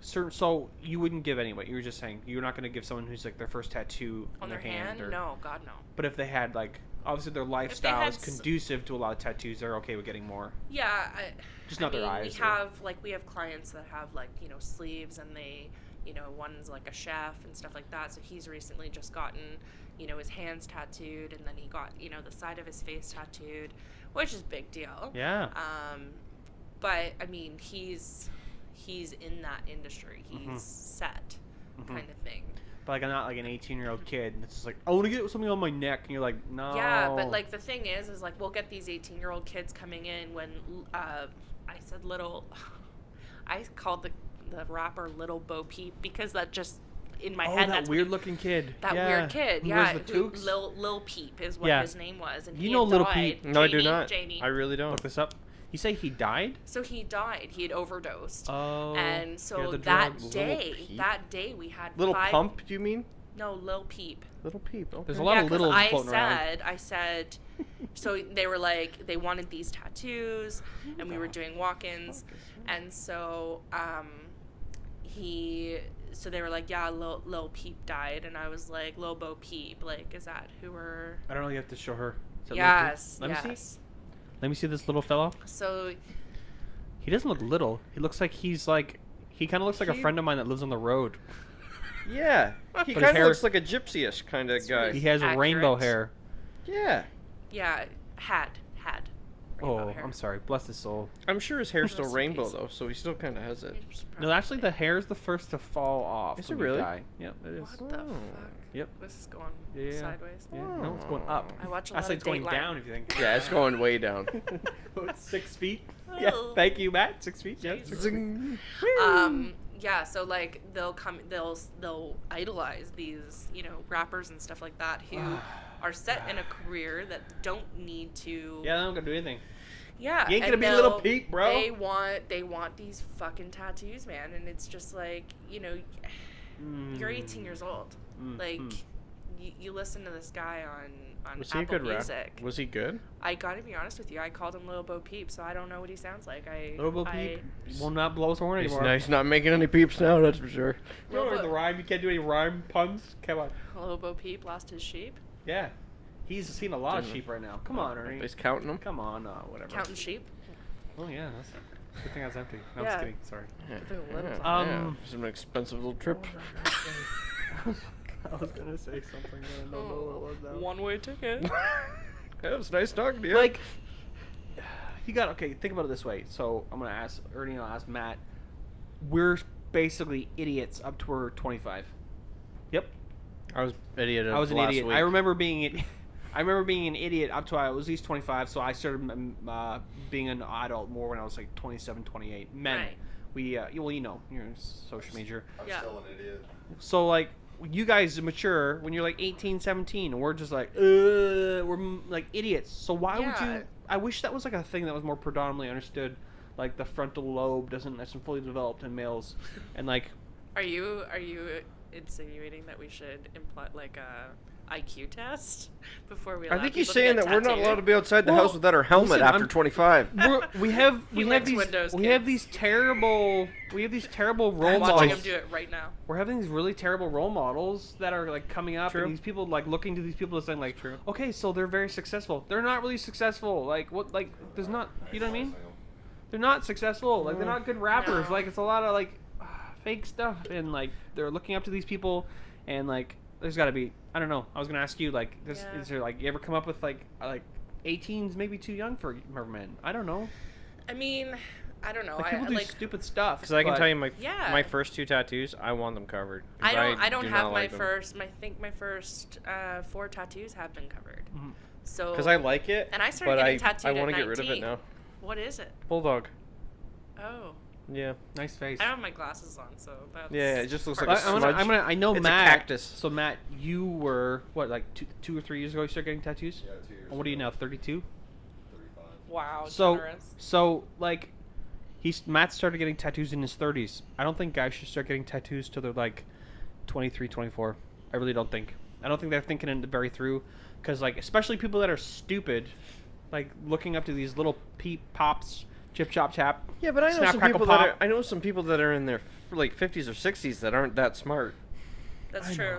certain. So you wouldn't give anyway. You were just saying you're not going to give someone who's like their first tattoo on their hand. Or, no, God no. But if they had like obviously their lifestyle is conducive to a lot of tattoos, they're okay with getting more. Yeah. Just not their eyes. We have clients that have like sleeves, and they one's like a chef and stuff like that. So he's recently just gotten his hands tattooed, and then he got the side of his face tattooed, which is a big deal. Yeah. But I mean, he's in that industry. He's set, kind of thing. But like I'm not like an 18-year-old kid, and it's just like I want to get something on my neck, and you're like, no. Yeah, but like the thing is like we'll get these 18-year-old kids coming in when I said little. I called the rapper Little Bo Peep because that just in my head. That weird-looking kid. That weird kid. Yeah. The toques? Lil Peep is what his name was, and he Little died. Peep? No, I do not. Jamie. I really don't. Look this up. You say he died? So he died. He had overdosed. Oh. And so the that drugs. day we had Little 5. Pump, do you mean? No, Lil Peep. Little Peep. Okay. There's a lot of little floating around. I said, so they were like, they wanted these tattoos, and we were doing walk-ins, and so so they were like, yeah, Lil Peep died, and I was like, Lil Bo Peep, like, is that who we're? I don't know. You have to show her. Yes. Let me see. Let me see this little fellow. So. He doesn't look little. He looks like he kind of looks like a friend of mine that lives on the road. Yeah. He But kind his of looks like a gypsy-ish kind of guy. He has rainbow hair. Yeah. Yeah, had. Oh, hair. I'm sorry. Bless his soul. I'm sure his hair's still Rest in rainbow, peace. though, so he still kind of has it. No, actually, the hair is the first to fall off. Is when it really? You die. Yep, it is. What the fuck? Yep. This is going sideways. Yeah. No, it's going up. I watch a That's lot like of going Dateline. down if you think. Yeah, it's going way down. 6 feet. Yeah. Thank you, Matt. 6 feet. Yeah. 6 feet. Yeah, so like they'll idolize these, rappers and stuff like that who are set in a career that don't need to. Yeah, they're not gonna do anything. Yeah, You ain't and gonna be Little Peep, bro. They want these fucking tattoos, man, and it's just like you're 18 years old. Like you listen to this guy on Was he a Apple good Music. Was he good? I gotta be honest with you. I called him Lil Bo Peep, so I don't know what he sounds like. Little Bo Peep will not blow his horn He's anymore. nice, not making any peeps now, that's for sure. You don't know the rhyme. You can't do any rhyme puns. Come on. Lil Bo Peep lost his sheep. Yeah. He's seen a lot of sheep right now. Come on, Ernie. He's counting them. Come on, whatever. Counting sheep. Oh yeah, that's good thing I was empty. No, I'm Yeah. just kidding. Sorry. It's an expensive little trip. I was gonna say something, but I don't know what it was now. One-way ticket. Yeah, it was nice talking to you. Like, think about it this way. So I'm gonna ask Ernie and I'll ask Matt. We're basically idiots up to we're 25. Yep. I was an idiot. I was an last idiot. Week. I remember being an idiot up to I was at least 25. So I started being an adult more when I was like 27, 28. Men. Right. We you're a social major. I'm Yeah. still an idiot. So like you guys are mature when you're like 18, 17, and we're just like we're like idiots. So why would you? I wish that was like a thing that was more predominantly understood. Like the frontal lobe isn't fully developed in males, and like. Are you insinuating that we should imply like IQ test before we. I allow think he's people to saying get that we're not tattooed. allowed to be outside the Well, house without our helmet listen, after I'm- 25. we have likes these Windows we have kids. these terrible role I'm watching models. him do it right now. We're having these really terrible role models that are like coming up, True. and these people like looking to these people and saying like, okay, so they're very successful. They're not really successful. Like what? Like there's not. You know what I mean? They're not successful. Like they're not good rappers. No. Like it's a lot of like fake stuff, and like they're looking up to these people, and like there's got to be. I don't know. I was gonna ask you like, is there like you ever come up with like 18's maybe too young for men? I don't know. I mean, I don't know. Like, I people do like. stupid stuff. Because I can but- tell you my Yeah. my first 2 tattoos, I want them covered. 'Cause I don't do have not my like them. first. I think my first 4 tattoos have been covered. Mhm. So. Because I like it, And I started but getting tattooed I want at to get rid of it 19. now. What is it? Bulldog. Oh, Yeah. Nice face. I don't have my glasses on, so that's. Yeah, it just looks like I, a smudge. I know It's a Matt. cactus. So Matt, you were what, like two or 3 years ago? You started getting tattoos. Yeah, 2 years. And what are you now? 32. 35. Wow. So Generous. so like, Matt started getting tattoos in his 30s. I don't think guys should start getting tattoos till they're like 23, 24. I really don't think. I don't think they're thinking it very through, because like especially people that are stupid, like looking up to these little peep pops, chip chop chap. Yeah, but I know Snap, some crackle, people that pop. are. I know some people that are in their like 50s or 60s that aren't that smart. That's true.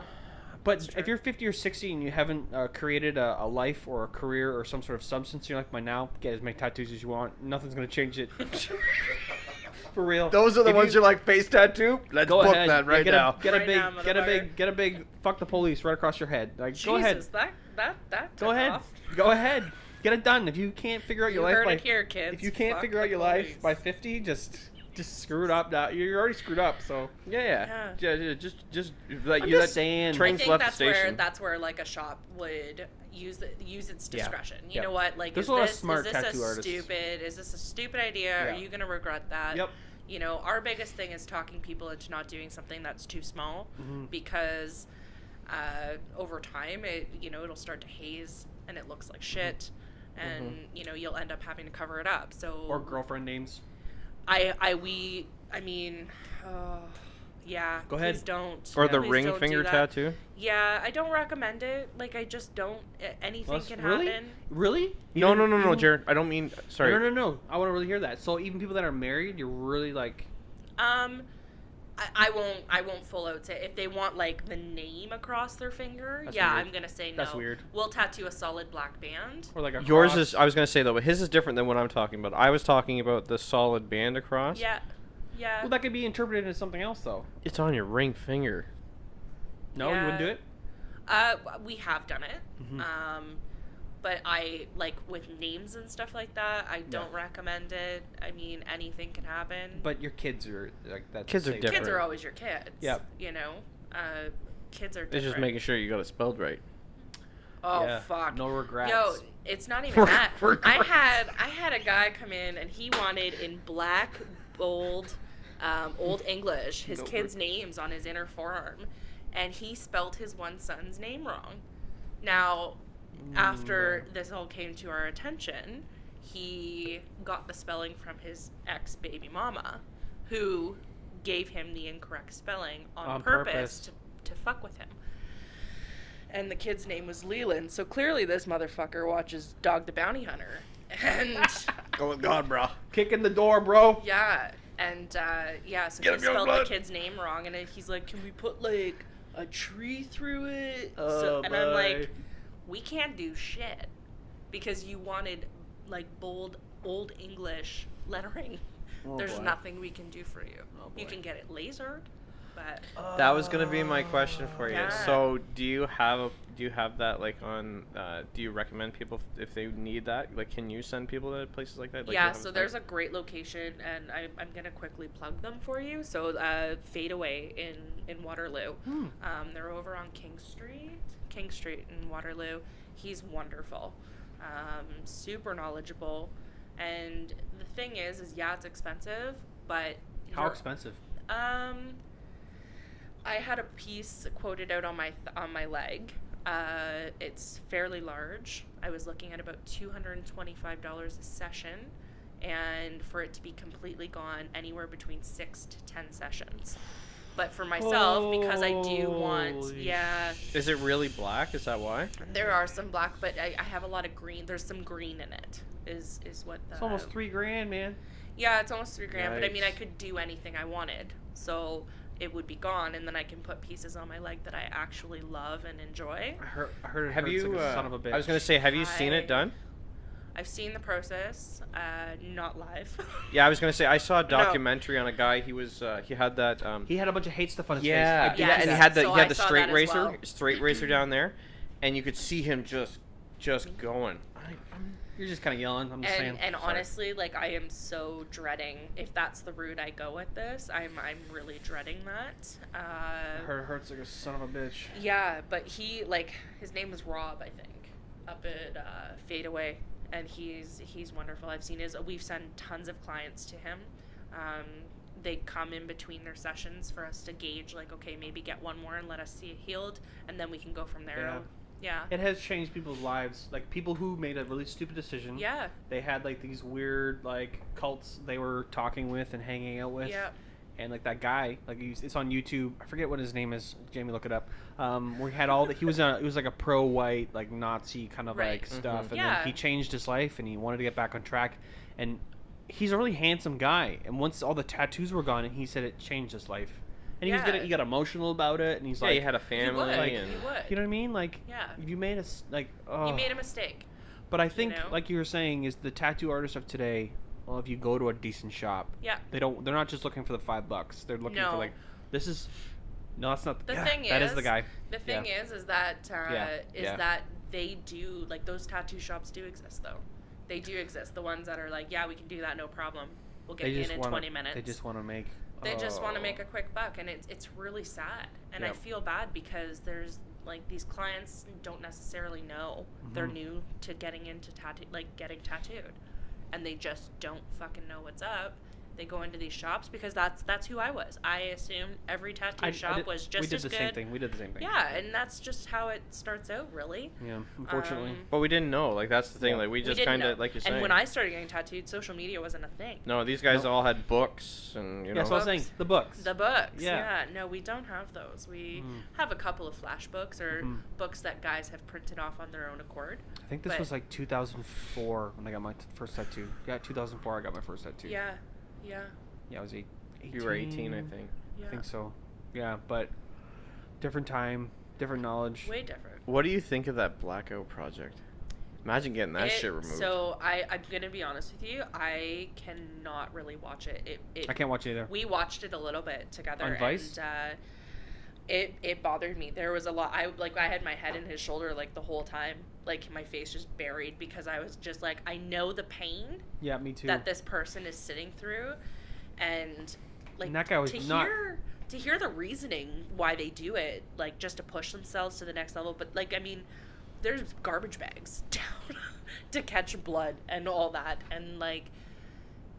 But That's if true. you're 50 or 60 and you haven't created a life or a career or some sort of substance in your life by now, get as many tattoos as you want. Nothing's going to change it. For real. Those are the If ones you're like face tattoo. Let's go book ahead. that right get now. Get a Right big, now, motherfucker. get a big. Fuck the police right across your head. Like, Jesus, go ahead. that. Go took ahead. Off. Go ahead. Get it done. If you can't figure out You your life heard by it here, kids. if you can't Fuck figure the out your life police. by 50, just screw it up now. You're already screwed up. So Yeah. Just like I'm you. just That saying. train's I think left that's the station. that's where like a shop would use its Yeah. discretion. You Yeah. know what? Like, There's is a lot of this smart is this tattoo a artists. stupid? Is this a stupid idea? Yeah. Are you gonna regret that? Yep. You know, our biggest thing is talking people into not doing something that's too small, Mhm. because over time it'll start to haze and it looks like shit, and you'll end up having to cover it up. So Or girlfriend names. yeah. Go ahead. Please don't. Or the Please ring don't do finger that. tattoo. Yeah, I don't recommend it. Like, I just don't. Anything Well, can really? happen. Really? No, Even- Jared. I don't mean. Sorry. No. I want to really hear that. So even people that are married, you're really like. I won't full out say if they want like the name across their finger. That's Yeah, weird. I'm gonna say no. That's weird. We'll tattoo a solid black band. Or like a Yours cross. is. I was gonna say though, but his is different than what I'm talking about. I was talking about the solid band across. Yeah. Well, that could be interpreted as something else, though. It's on your ring finger. No, you wouldn't do it. We have done it. Mhm. But I like with names and stuff like that. I don't recommend it. I mean, anything can happen. But your kids are like that. Kids are different. kids are always your kids. Yep. You know, kids are different. It's just making sure you got it spelled right. Oh Yeah, fuck. no regrets. Yo, it's not even that. I had a guy come in and he wanted in black, bold, old English his kids' names on his inner forearm, and he spelled his one son's name wrong. Now, after this all came to our attention, he got the spelling from his ex-baby mama, who gave him the incorrect spelling on purpose to fuck with him. And the kid's name was Leland, so clearly this motherfucker watches Dog the Bounty Hunter. And Go with God, bro. Kick in the door, bro. yeah, and so Get he him, young spelled the blood. kid's name wrong, and he's like, "Can we put like a tree through it?" Oh, and I'm boy. like, "We can't do shit because you wanted like bold old English lettering. Oh, There's boy. nothing we can do for you. Oh, You boy. can get it lasered, but That was gonna be my question for you. Yeah. So, do you have that like on? Do you recommend people if they need that? Like, can you send people to places like that? Like, do you yeah, have so a there's site? a great location, and I'm gonna quickly plug them for you. So Fade Away in Waterloo. They're over on King Street in Waterloo. He's wonderful, super knowledgeable, and the thing is yeah, it's expensive, but How expensive? I had a piece quoted out on my leg. It's fairly large. I was looking at about $225 a session, and for it to be completely gone, anywhere between 6 to 10 sessions. But for myself, because I do want, Holy Is it really black? Is that why? there are some black, but I have a lot of green. There's some green in it. Is what the. It's almost $3,000, man. Yeah, it's almost $3,000. But I mean, I Yikes. could do anything I wanted, so it would be gone, and then I can put pieces on my leg that I actually love and enjoy. I heard it Have hurts you? like a son of a bitch. I was gonna say, have you seen it done? I've seen the process, not live. Yeah, I was gonna say I saw a documentary on a guy. He was he had that He had a bunch of hate stuff on his yeah, face. Yeah, yeah, and he had the so he had I the saw straight that as racer well. straight racer down there, and you could see him just going. You're just kind of yelling. I'm just saying. And Sorry. honestly, like, I am so dreading, if that's the route I go with this, I'm really dreading that. I heard it hurts like a son of a bitch. Yeah, but he, like, his name was Rob, I think, up at Fadeaway, and he's wonderful. We've sent tons of clients to him. They come in between their sessions for us to gauge, like, okay, maybe get one more and let us see it healed, and then we can go from there. Yeah. Yeah. It has changed people's lives. Like, people who made a really stupid decision. Yeah. They had, like, these weird, like, cults they were talking with and hanging out with. Yeah. And, like, that guy, like, it's on YouTube. I forget what his name is. Jamie, look it up. Where he had all the... He was like a pro-white, like, Nazi kind of, Right. like, stuff. And Yeah. then he changed his life, and he wanted to get back on track. And he's a really handsome guy. And once all the tattoos were gone, he said it changed his life. And Yeah. he got emotional about it, and he's Yeah, like... he had a family. would. And You would. You know what I mean? Like, Yeah. you made a like. Oh. You made a mistake. But I think, know? like you were saying, is the tattoo artists of today. Well, if you go to a decent shop, Yeah. they're not just looking for the $5. They're looking for No. like, this is. No, that's not. The yeah, thing that is is the guy. The thing Yeah. is that Yeah. that they do, like, those tattoo shops do exist though. They do exist. The ones that are like, yeah, we can do that, no problem. We'll get They you just in want 20 minutes. They just want to make. They just want to oh. make a quick buck, and it's really sad. And I Yep. feel bad because there's, like, these clients don't necessarily know. They're Mhm. new to getting into getting tattooed, and they just don't fucking know what's up. They go into these shops because that's who I was. I assumed every tattoo shop was just We did as the good. same thing. We did the same thing. Yeah, and that's just how it starts out, really. Yeah. Unfortunately. Um, But we didn't know. Like, that's the thing. Yeah. Like, we just didn't kind know. of, like you're saying. And when I started getting tattooed, social media wasn't a thing. No, these guys Nope. all had books and, you yeah. know. So I was saying Books. the books. The books, Yeah. yeah. No, we don't have those. We Mm. have a couple of flash books or Mhm. books that guys have printed off on their own accord. I think this but- was like 2004 when I got my first tattoo. Yeah, 2004 I got my first tattoo. Yeah, yeah, Yeah, I was 18. You were 18, I think. yeah. I think so. Yeah, but different time, different knowledge. Way different. What do you think of that Blackout project? Imagine getting that shit removed. So I'm gonna be honest with you. I cannot really watch it. I can't watch it either. We watched it a little bit together. On Vice? And, it bothered me. There was a lot. I had my head in his shoulder like the whole time. Like, my face just buried because I was just like, I know the pain Yeah, me too. that this person is sitting through, and like, And that guy was to not- hear the reasoning why they do it, like, just to push themselves to the next level. But, like, I mean, there's garbage bags down to catch blood and all that, and, like,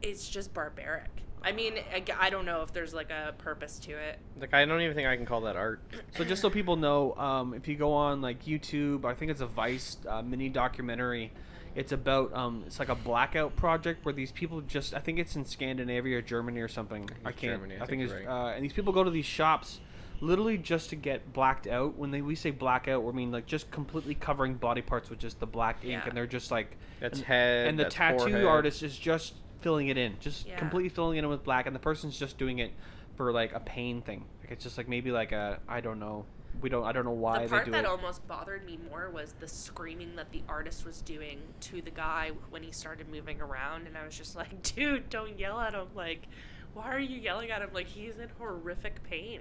it's just barbaric. I mean, I don't know if there's, like, a purpose to it. Like, I don't even think I can call that art. So just so people know, if you go on like YouTube, I think it's a Vice mini documentary. It's about it's like a blackout project where these people just, I think it's in Scandinavia or Germany or something. I it's can't. Germany, I I think think it's you're and these people go to these shops literally just to get blacked out. When we say blackout, we mean like just completely covering body parts with just the black ink, Yeah. and they're just like That's and, head. and the that's tattoo forehead. artist is just filling it in, just Yeah. completely filling it in with black, and the person's just doing it for like a pain thing. Like, it's just like maybe like a, I don't know. I don't know why The part they do that it. almost bothered me more was the screaming that the artist was doing to the guy when he started moving around, and I was just like, dude, don't yell at him. Like, why are you yelling at him? Like, he's in horrific pain,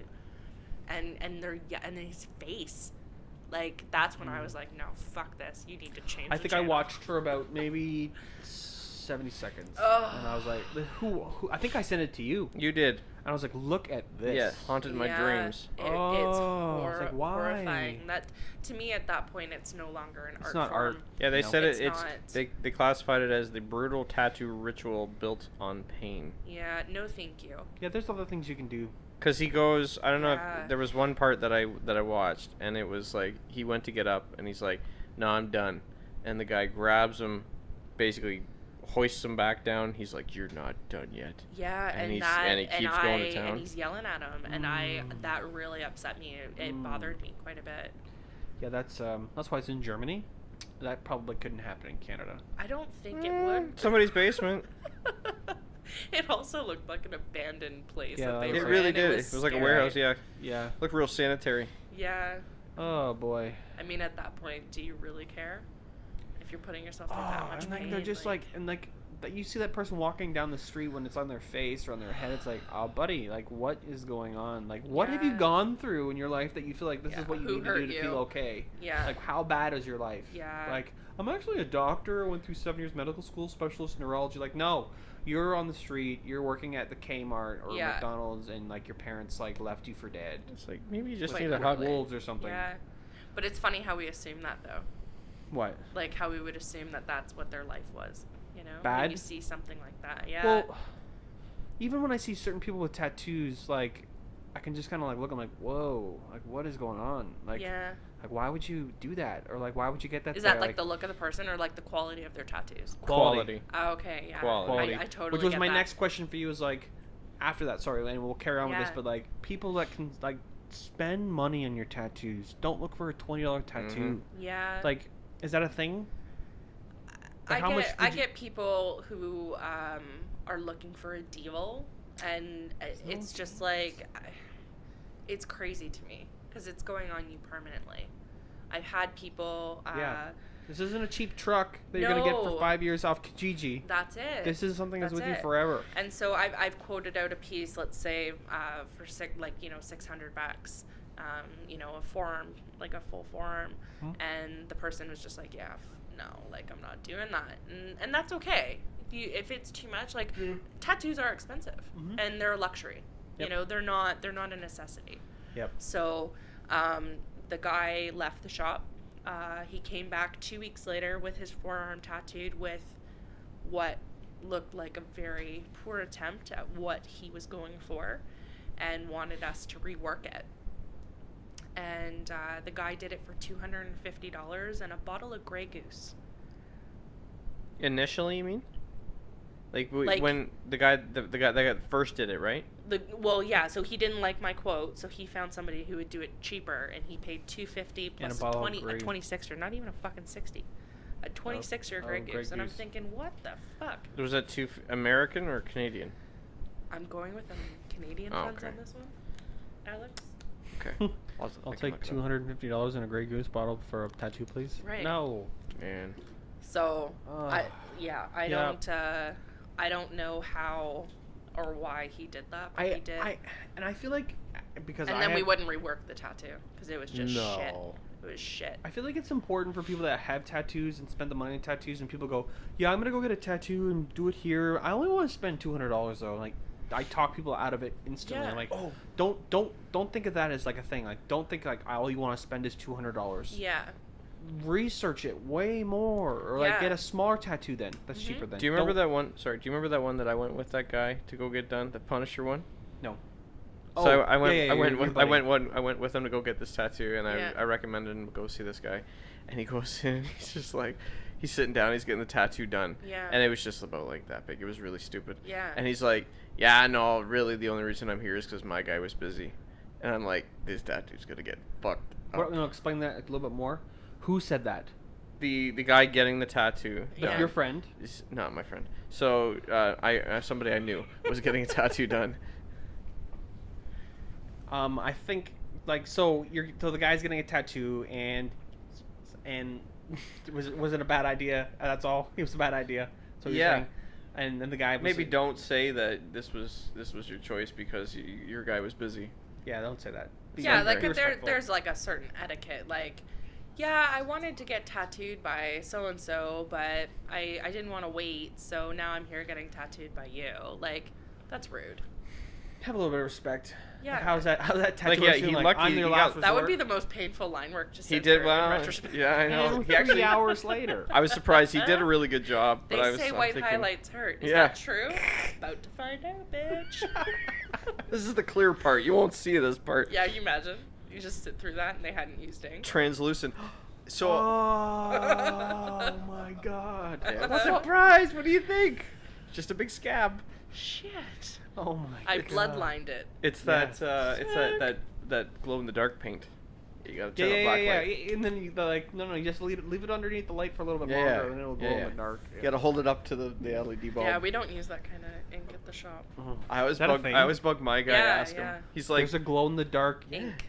and then his face, like, that's when I was like, no, fuck this. You need to change. I the think I channel. watched for about maybe 70 seconds, Ugh. and I was like, who? I think I sent it to you, You did. and I was like, look at this. Yeah, haunted my Yeah, dreams. It's Oh, it's like, why? horrifying. That, to me, at that point, it's no longer an It's art not form. art. Yeah, they No. said It's it's not. they classified it as the brutal tattoo ritual built on pain. Yeah, no, thank you. Yeah, there's other things you can do. Cause he goes, I don't know Yeah. if there was one part that I watched, and it was like he went to get up, and he's like, "No, I'm done," and the guy grabs him, basically hoists him back down. He's like, "You're not done yet." Yeah, And and he keeps going to town. and he's yelling at him, and that really upset me. It bothered me quite a bit. Yeah, that's why it's in Germany. That probably couldn't happen in Canada. I don't think it would. Somebody's basement. It also looked like an abandoned place. Yeah, that they It were really in. did. It was was like a scary. warehouse. Yeah, Yeah. looked real sanitary. Yeah. Oh boy. I mean, at that point, do you really care if you're putting yourself through that much and like pain? they're just that you see that person walking down the street when it's on their face or on their head. It's like, oh, buddy, like what is going on? Like what have you Yeah. gone through in your life that you feel like this Yeah, is what you who need to do hurt to you? feel okay? Yeah. Like how bad is your life? Yeah. Like I'm actually a doctor. I went through 7 years medical school, specialist in neurology. Like no, you're on the street. You're working at the Kmart or Yeah. McDonald's, and like your parents like left you for dead. It's like maybe you just Wait, need a what? hug. Wolves or something. Yeah. But it's funny how we assume that, though. What? Like, how we would assume that that's what their life was, you know? Bad? When you see something like that, yeah. Well, even when I see certain people with tattoos, like, I can just kind of like look. I'm like, whoa, like what is going on? Like, yeah. like why would you do that? Or like why would you get that? Is there? that like the look of the person or like the quality of their tattoos? Quality. Oh, okay, yeah. Quality. I totally Which was get my that. next question for you. Is like, after that, sorry, and we'll carry on with this. Yeah. But like people that can like spend money on your tattoos, don't look for a $20 tattoo. Yeah. Like, is that a thing? Like, how much I did you- get people who are looking for a deal, and it's just like, it's crazy to me because it's going on you permanently. I've had people. Yeah. This isn't a cheap truck that you're gonna get for No. 5 years off Kijiji. That's it. This is something that's with you it. forever. And so I've quoted out a piece, let's say, for $600, a forearm, like a full forearm, and the person was just like, yeah, no, like I'm not doing that, and that's okay. If it's too much, like tattoos are expensive and they're a luxury. Yep. You know, they're not a necessity. Yep. So the guy left the shop. He came back 2 weeks later with his forearm tattooed with what looked like a very poor attempt at what he was going for, and wanted us to rework it. And the guy did it for $250 and a bottle of Grey Goose. Initially, you mean? Like, Like- when the guy that first did it, right? So he didn't like my quote, so he found somebody who would do it cheaper, and he paid $250 plus a bottle of a Grey. 26er, not even a fucking 60, a 26er Grey Grey Goose, and I'm Goose. thinking, what the fuck? Was that American or Canadian? I'm going with Canadian Oh, funds okay. on this one, Alex. Okay. I'll take $250 and a Grey Goose bottle for a tattoo, please. Right. No. Man. So Ugh. I don't know how or why he did that, but he did. I feel like because and then we wouldn't rework the tattoo because it was just shit. No. It was shit. I feel like it's important for people that have tattoos and spend the money on tattoos, and people go, yeah, I'm gonna go get a tattoo and do it here. I only want to spend $200 though. Like, I talk people out of it instantly. Yeah. I'm like, don't think of that as like a thing. Like, don't think like all you want to spend is $200. Yeah. Research it way more, or like Yeah. get a smaller tattoo then. That's cheaper then. Do you remember that one? Sorry, do you remember that one that I went with that guy to go get done? The Punisher one. No. So I went. yeah, I went your with. buddy. I went with him to go get this tattoo, and Yeah. I recommended him to go see this guy, and he goes in, and he's just like, he's sitting down, he's getting the tattoo done, Yeah. and it was just about like that big. It was really stupid. Yeah. And he's like, yeah, no, really, the only reason I'm here is because my guy was busy, and I'm like, this tattoo's gonna get fucked up. No, explain that a little bit more. Who said that? The guy getting the tattoo. Yeah. Your friend. Is not my friend. So somebody I knew was getting a tattoo done. I think like so the guy's getting a tattoo and was it a bad idea? That's all. It was a bad idea. So you're Yeah. saying, and then the guy was Maybe don't say that this was your choice because your guy was busy. Yeah, don't say that. Be Yeah, very like if respectful. there's like a certain etiquette, like, yeah, I wanted to get tattooed by so and so, but I didn't want to wait, so now I'm here getting tattooed by you. Like, that's rude. Have a little bit of respect. Yeah. Like, how's that tattoo? Like, yeah, issue? he Like, lucky I'm your he last got- That would resort? be the most painful line work to He sit did through well. in retrospect. Yeah, I know. And He actually 3 hours later. I was surprised. He did a really good job. They But I was say I'm white thinking, highlights hurt. Is Yeah. that true? About to find out, bitch. This is the clear part. You won't see this part. Yeah, you imagine. You just sit through that and they hadn't used ink. Translucent. So. Oh my God! I'm surprised. What do you think? Just a big scab. Shit. Oh my I God! bloodlined it. It's Yeah. that glow in the dark paint. You gotta Yeah, turn on black yeah, light. and then you no, you just leave it underneath the light for a little bit Yeah, longer, yeah. and it'll glow Yeah, in yeah. the dark. You gotta hold it up to the LED bulb. Yeah, we don't use that kind of ink at the shop. I always Is that a bug. thing? I always bug my guy. Yeah, Ask yeah. him. He's like, There's a glow in the dark Ink.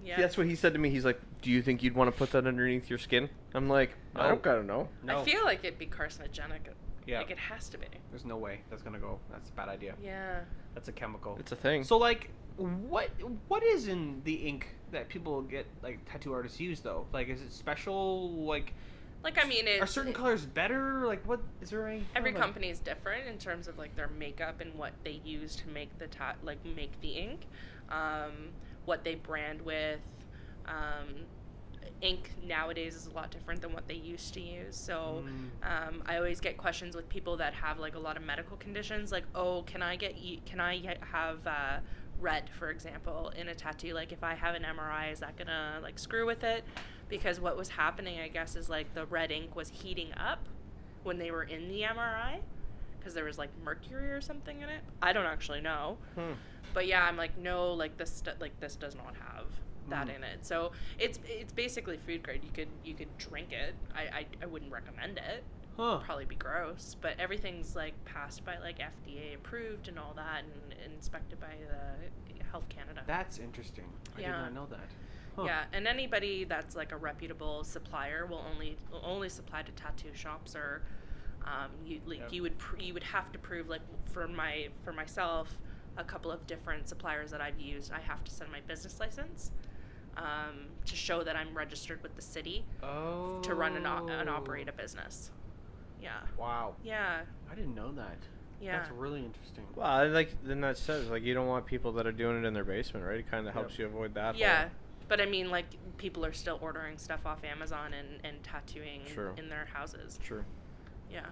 Yeah. that's what he said to me. He's like, do you think you'd want to put that underneath your skin? I'm like, I No. don't gotta know. No. I feel like it'd be carcinogenic. Yeah. Like it has to be. There's no way that's gonna go. That's a bad idea. Yeah. That's a chemical. It's a thing. So like, what is in the ink that people get like tattoo artists use though? Like, is it special? Like Like, I mean, are certain colors better? Like, what is there any? every like- company is different in terms of like their makeup and what they use to make the make the ink, what they brand with. Ink nowadays is a lot different than what they used to use. So I always get questions with people that have like a lot of medical conditions, like, oh, can I have red, for example, in a tattoo? Like, if I have an MRI, is that gonna like screw with it? Because what was happening, I guess, is like the red ink was heating up when they were in the MRI, because there was like mercury or something in it. I don't actually know, but yeah, I'm like, no, like this does not have that in it. So it's basically food grade. You could drink it. I wouldn't recommend it. Probably be gross, but everything's like passed by like FDA approved and all that, and inspected by the Health Canada. That's interesting. I did not know that. Yeah, and anybody that's like a reputable supplier will only supply to tattoo shops, or you would have to prove, like for myself, a couple of different suppliers that I've used, I have to send my business license to show that I'm registered with the city to run and operate a business. Yeah. Wow. Yeah. I didn't know that. Yeah. That's really interesting. Well, then that says like you don't want people that are doing it in their basement, right? It kind of helps you avoid that. Yeah. But I mean, like, people are still ordering stuff off Amazon and tattooing in their houses. True. Yeah.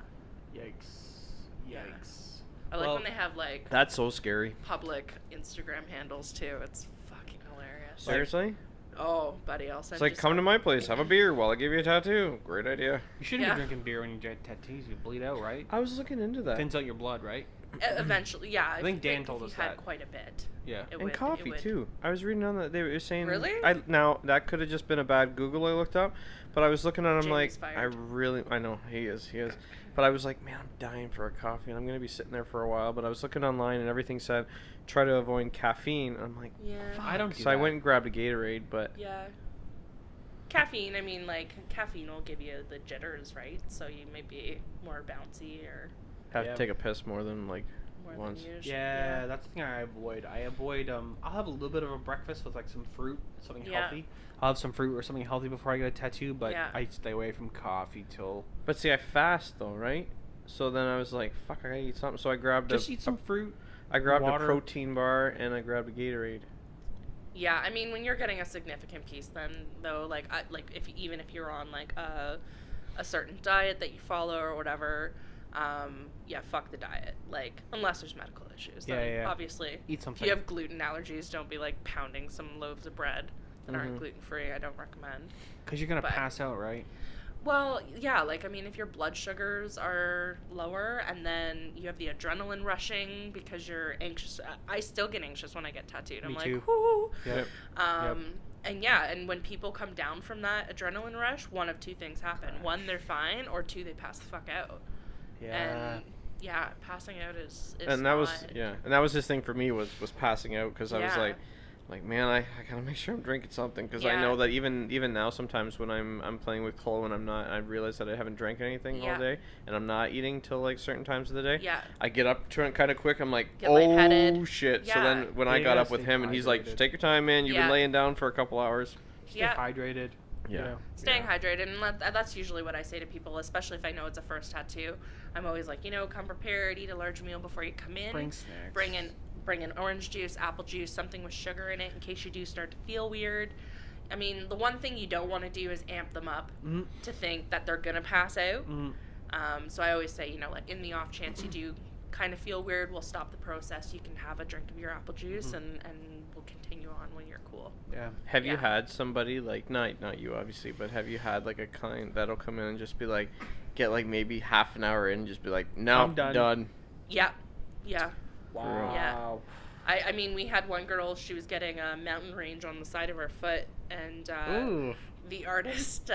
Yikes. I like when they have, like, That's so scary. public Instagram handles, too. It's fucking hilarious. Seriously? Oh, buddy, I'll send It's like, come to my place, have a beer while I give you a tattoo. Great idea. You shouldn't be drinking beer when you get tattoos. You bleed out, right? I was looking into that. Thins out your blood, right? Eventually, yeah. I think Dan told us if you had that. quite a bit. Yeah. And coffee too. I was reading on that they were saying. Really? Now that could have just been a bad Google I looked up, but I was looking at him Jamie's like fired. I know he is, but I was like, man, I'm dying for a coffee and I'm gonna be sitting there for a while. But I was looking online and everything said try to avoid caffeine. I'm like, Yeah. I don't do so I that. went and grabbed a Gatorade, but Yeah. Caffeine, I mean, like, caffeine will give you the jitters, right? So you may be more bouncy or have to take a piss more than like more once. than usual. Yeah, that's the thing I avoid. I'll have a little bit of a breakfast with like some fruit, something healthy. I'll have some fruit or something healthy before I get a tattoo, but I stay away from coffee till. But see, I fast though, right? So then I was like, fuck, I gotta eat something. So I grabbed eat some fruit. I grabbed water. a protein bar and I grabbed a Gatorade. Yeah, I mean, when you're getting a significant piece, then though, like, even if you're on like a certain diet that you follow or whatever, fuck the diet. Like, unless there's medical issues. Then obviously, eat something. If you have gluten allergies, don't be like pounding some loaves of bread that aren't gluten free. I don't recommend. Because you're gonna pass out, right? Well, yeah, like, I mean, if your blood sugars are lower and then you have the adrenaline rushing because you're anxious. I still get anxious when I get tattooed. I'm Me like, too. whoo. Yep. And when people come down from that adrenaline rush, one of two things happen. One, they're fine, or two, they pass the fuck out. Yeah. And yeah, passing out is and that was and that was his thing for me was passing out because I was like, man, I gotta make sure I'm drinking something because I know that even now sometimes when I'm playing with Chloe and I realize that I haven't drank anything all day and I'm not eating till like certain times of the day. Yeah. I get up kind of quick. I'm like, Get lightheaded. Oh shit! Yeah. So then when I got up with him and he's like, just take your time, man. You've been laying down for a couple hours. Stay hydrated. Yeah. Staying hydrated, and that's usually what I say to people, especially if I know it's a first tattoo. I'm always like, come prepared, eat a large meal before you come in. Bring snacks. Bring in orange juice, apple juice, something with sugar in it in case you do start to feel weird. I mean, the one thing you don't want to do is amp them up to think that they're going to pass out. So I always say, like, in the off chance you do kind of feel weird, we'll stop the process. You can have a drink of your apple juice, and we'll continue on when you're cool. Yeah. Have you had somebody, like, not you obviously, but have you had like a client that'll come in and just be like, get like maybe half an hour in and just be like, no, I'm done. Yeah. Wow. Yeah. I mean, we had one girl, she was getting a mountain range on the side of her foot, and the artist,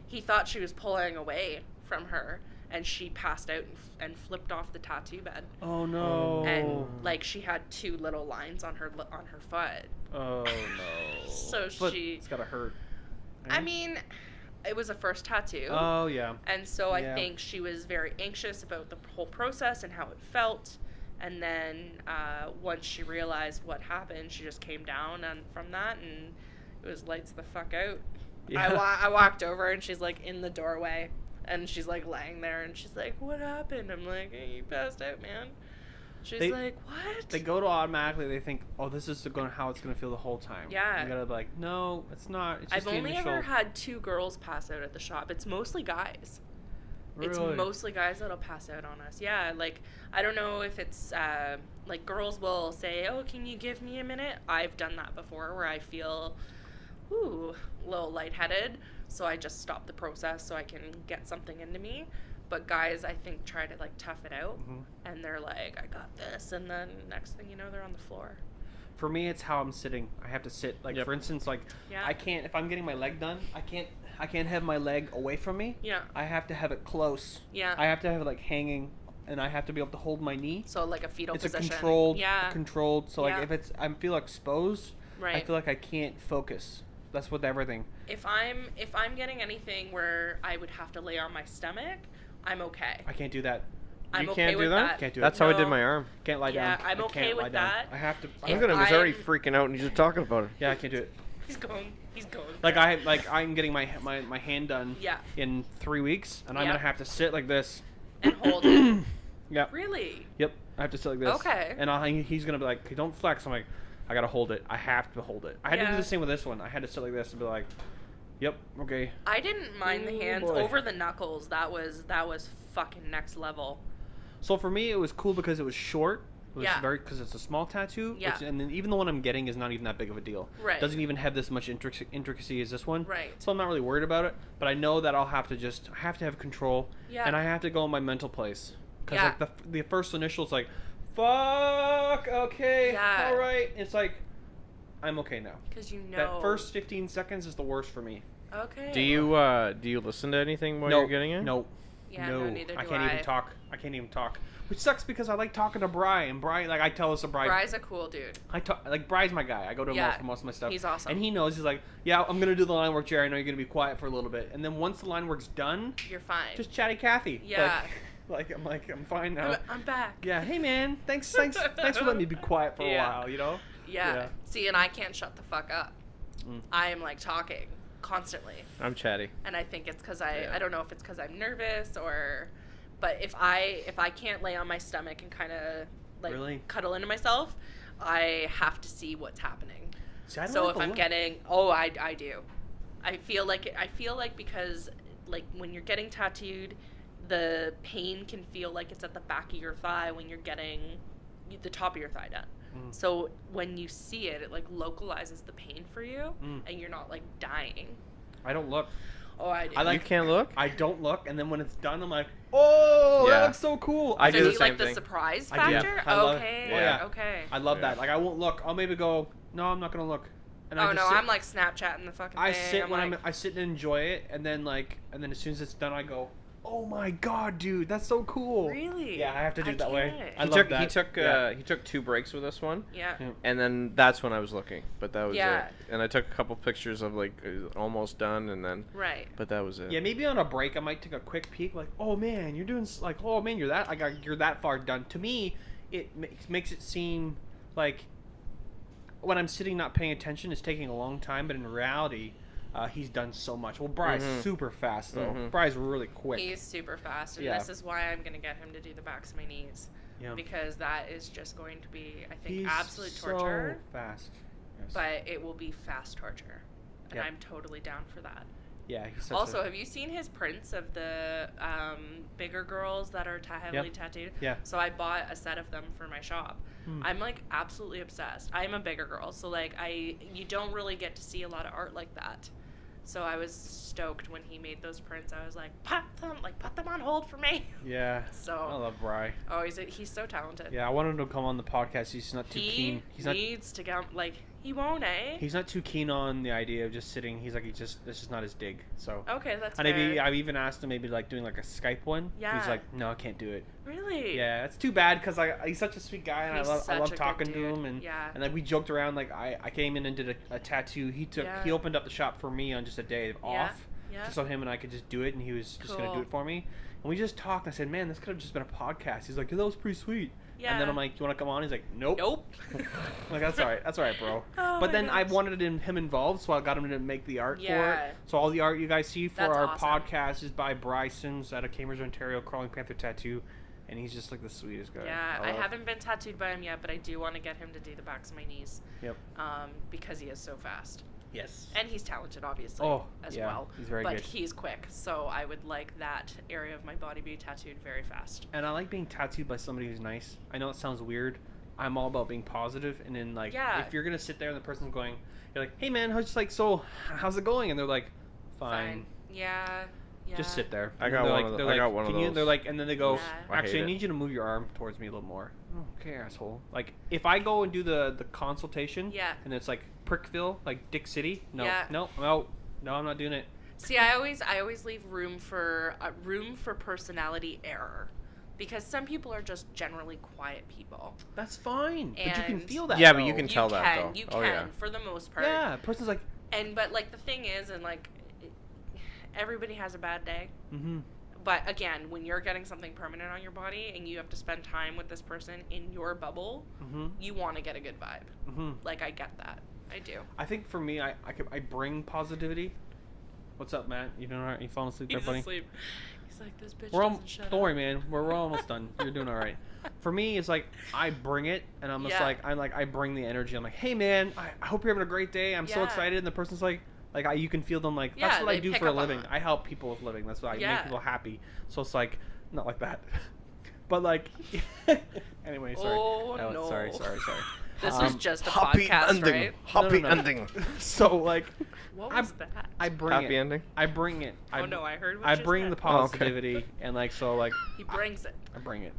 he thought she was pulling away from her, and she passed out and flipped off the tattoo bed. Oh no. And like she had 2 little lines on her foot. Oh no. So it's gotta hurt. Right? I mean, it was a first tattoo. Oh yeah. And so I think she was very anxious about the whole process and how it felt. And then once she realized what happened, she just came down from that, and it was lights the fuck out. Yeah. I walked over, and she's like in the doorway, and she's like laying there, and she's like, "What happened?" I'm like, "Hey, you passed out, man." She's like, "What?" They go to automatically. They think, "Oh, this is how it's gonna feel the whole time." Yeah. You gotta be like, "No, it's not." It's just I've only ever had 2 girls pass out at the shop. It's mostly guys. Really? It's mostly guys that'll pass out on us. Yeah, like, I don't know if it's, like, girls will say, "Oh, can you give me a minute?" I've done that before where I feel, a little lightheaded, so I just stop the process so I can get something into me. But guys, I think, try to, like, tough it out, and they're like, "I got this," and then next thing you know, they're on the floor. For me, it's how I'm sitting. I have to sit, like, for instance, like, I can't, if I'm getting my leg done, I can't have my leg away from me. Yeah. I have to have it close. Yeah. I have to have it, like, hanging, and I have to be able to hold my knee. So, like, a fetal position. It's controlled. So, like, if it's, I feel exposed, I feel like I can't focus. That's with everything. If I'm getting anything where I would have to lay on my stomach, I'm okay. I can't do that. I'm okay with that. Can't do That's it. how I did my arm. Can't lie down. Yeah, I'm okay with that. I have to. Look at him. He's already freaking out, and he's just talking about it. Yeah, I can't do it. He's going. Like I'm getting my hand done. In 3 weeks, and I'm gonna have to sit like this. And hold it. Yep. Really? Yep. I have to sit like this. Okay. And he's gonna be like, "Hey, don't flex." I'm like, I gotta hold it. I have to hold it. I had to do the same with this one. I had to sit like this and be like, "Yep, okay." I didn't mind the hands over the knuckles. That was fucking next level. So for me, it was cool because it was short. It was Yeah. because it's a small tattoo. Yeah. And then even the one I'm getting is not even that big of a deal. Right. Doesn't even have this much intricacy as this one. Right. So I'm not really worried about it. But I know that I have to have control. Yeah. And I have to go in my mental place. Because Yeah. like the first initial is like, fuck, okay, Yeah. all right. It's like, I'm okay now. Because you know. That first 15 seconds is the worst for me. Okay. Do you listen to anything while you're getting it? No. Yeah, no, neither do I can't even talk. I can't even talk. Which sucks because I like talking to Bri, and Bri, like, I tell us to Bri. Bri's a cool dude. Bri's my guy. I go to him for most of my stuff. He's awesome. And he knows. He's like, yeah, I'm gonna do the line work, Jerry. I know you're gonna be quiet for a little bit. And then once the line work's done, you're fine. Just chatty Cathy. Yeah. I'm fine now. I'm back. Yeah. Hey man, thanks for letting me be quiet for a while. You know. Yeah. See, and I can't shut the fuck up. I am like talking constantly. I'm chatty. And I think it's because I don't know if it's because I'm nervous but if I can't lay on my stomach and kind of like cuddle into myself, I have to see what's happening. See, I don't so like if I'm getting, I do. I feel like because like when you're getting tattooed, the pain can feel like it's at the back of your thigh when you're getting the top of your thigh done. So when you see it, it like localizes the pain for you, and you're not like dying. I don't look. Oh, I do. You can't look? I don't look, and then when it's done, I'm like, oh, that looks so cool. I do the same like thing. The surprise factor? Okay. I love that. Like, I won't look. I'll maybe go, no, I'm not gonna look. And I'm like Snapchatting the fucking thing. I sit and enjoy it, and then as soon as it's done, I go, oh my god, dude, that's so cool. Really? Yeah, I have to do it that way. He took 2 breaks with this one. Yeah. And then that's when I was looking, but that was it. And I took a couple pictures of like almost done, and then. Right. But that was it. Yeah, maybe on a break I might take a quick peek, like, oh man, you're doing you're that far done. To me, it makes it seem like when I'm sitting not paying attention, it's taking a long time, but in reality. He's done so much. Well, Bry's super fast, though. Bry's really quick. He's super fast, and this is why I'm going to get him to do the backs of my knees. Yeah. Because that is just going to be, I think, absolute torture. So fast. Yes. But it will be fast torture. And I'm totally down for that. Yeah, he's such Also, have you seen his prints of the bigger girls that are heavily tattooed? Yeah. So I bought a set of them for my shop. I'm like absolutely obsessed. I'm a bigger girl, so like you don't really get to see a lot of art like that. So I was stoked when he made those prints. I was like, put them on hold for me. Yeah. So I love Bri. Oh, he's so talented. Yeah, I wanted him to come on the podcast. He's not too keen. He needs to get he won't, eh? He's not too keen on the idea of just sitting. He's like, this is not his dig. So. Okay, that's and fair. I've even asked him maybe like doing like a Skype one. Yeah. He's like, no, I can't do it. Really? Yeah, it's too bad because he's such a sweet guy and I love talking to him and like we joked around like I came in and did a tattoo. He opened up the shop for me on just a day off, just so him and I could just do it and he was just gonna do it for me. And we just talked. I said, man, this could have just been a podcast. He's like, yeah, that was pretty sweet. Yeah. And then I'm like, do you want to come on? He's like, nope. I'm like, that's all right, bro. But then I wanted him involved, so I got him to make the art for it. So all the art you guys see for our podcast is by Bryson's out of Cambridge, Ontario, Crawling Panther Tattoo. And he's just like the sweetest guy. Yeah, I haven't been tattooed by him yet, but I do want to get him to do the backs of my knees. Yep. Because he is so fast. Yes. And he's talented, obviously, as well. He's very good. But he's quick, so I would like that area of my body be tattooed very fast. And I like being tattooed by somebody who's nice. I know it sounds weird. I'm all about being positive, and then like if you're gonna sit there and the person's going, you're like, hey man, how's it going? And they're like, fine. Yeah. Just sit there. I got one of those. They're like, and then they go, Yeah. actually, I need you to move your arm towards me a little more. Oh, okay, asshole. Like, if I go and do the consultation, and it's like Prickville, like Dick City, no, I'm out. No, I'm not doing it. See, I always leave room for personality error. Because some people are just generally quiet people. That's fine. But you can feel that. Yeah, but you can tell that, though. You can, for the most part. Yeah, a person's like... But, like, the thing is, and, like, everybody has a bad day. Mm-hmm. But, again, when you're getting something permanent on your body and you have to spend time with this person in your bubble, you want to get a good vibe. Mm-hmm. Like, I get that. I do. I think for me, I bring positivity. What's up, Matt? You doing all right? You falling asleep there, buddy? He's asleep. He's like, this bitch doesn't shut up. Don't worry, man. We're almost done. You're doing all right. For me, it's like I bring it, and I'm just like I bring the energy. I'm like, hey, man, I hope you're having a great day. I'm so excited. And the person's like you can feel them like that's what I do for a living. I help people with living. That's what I make people happy. So it's like not like that, but like anyway. Sorry. Oh no. Sorry. This was just a podcast, right? Happy ending. So like, what was that? I bring happy ending. I bring it. Oh no, I heard. What I you bring said. the positivity and like so like. He brings it. I bring it.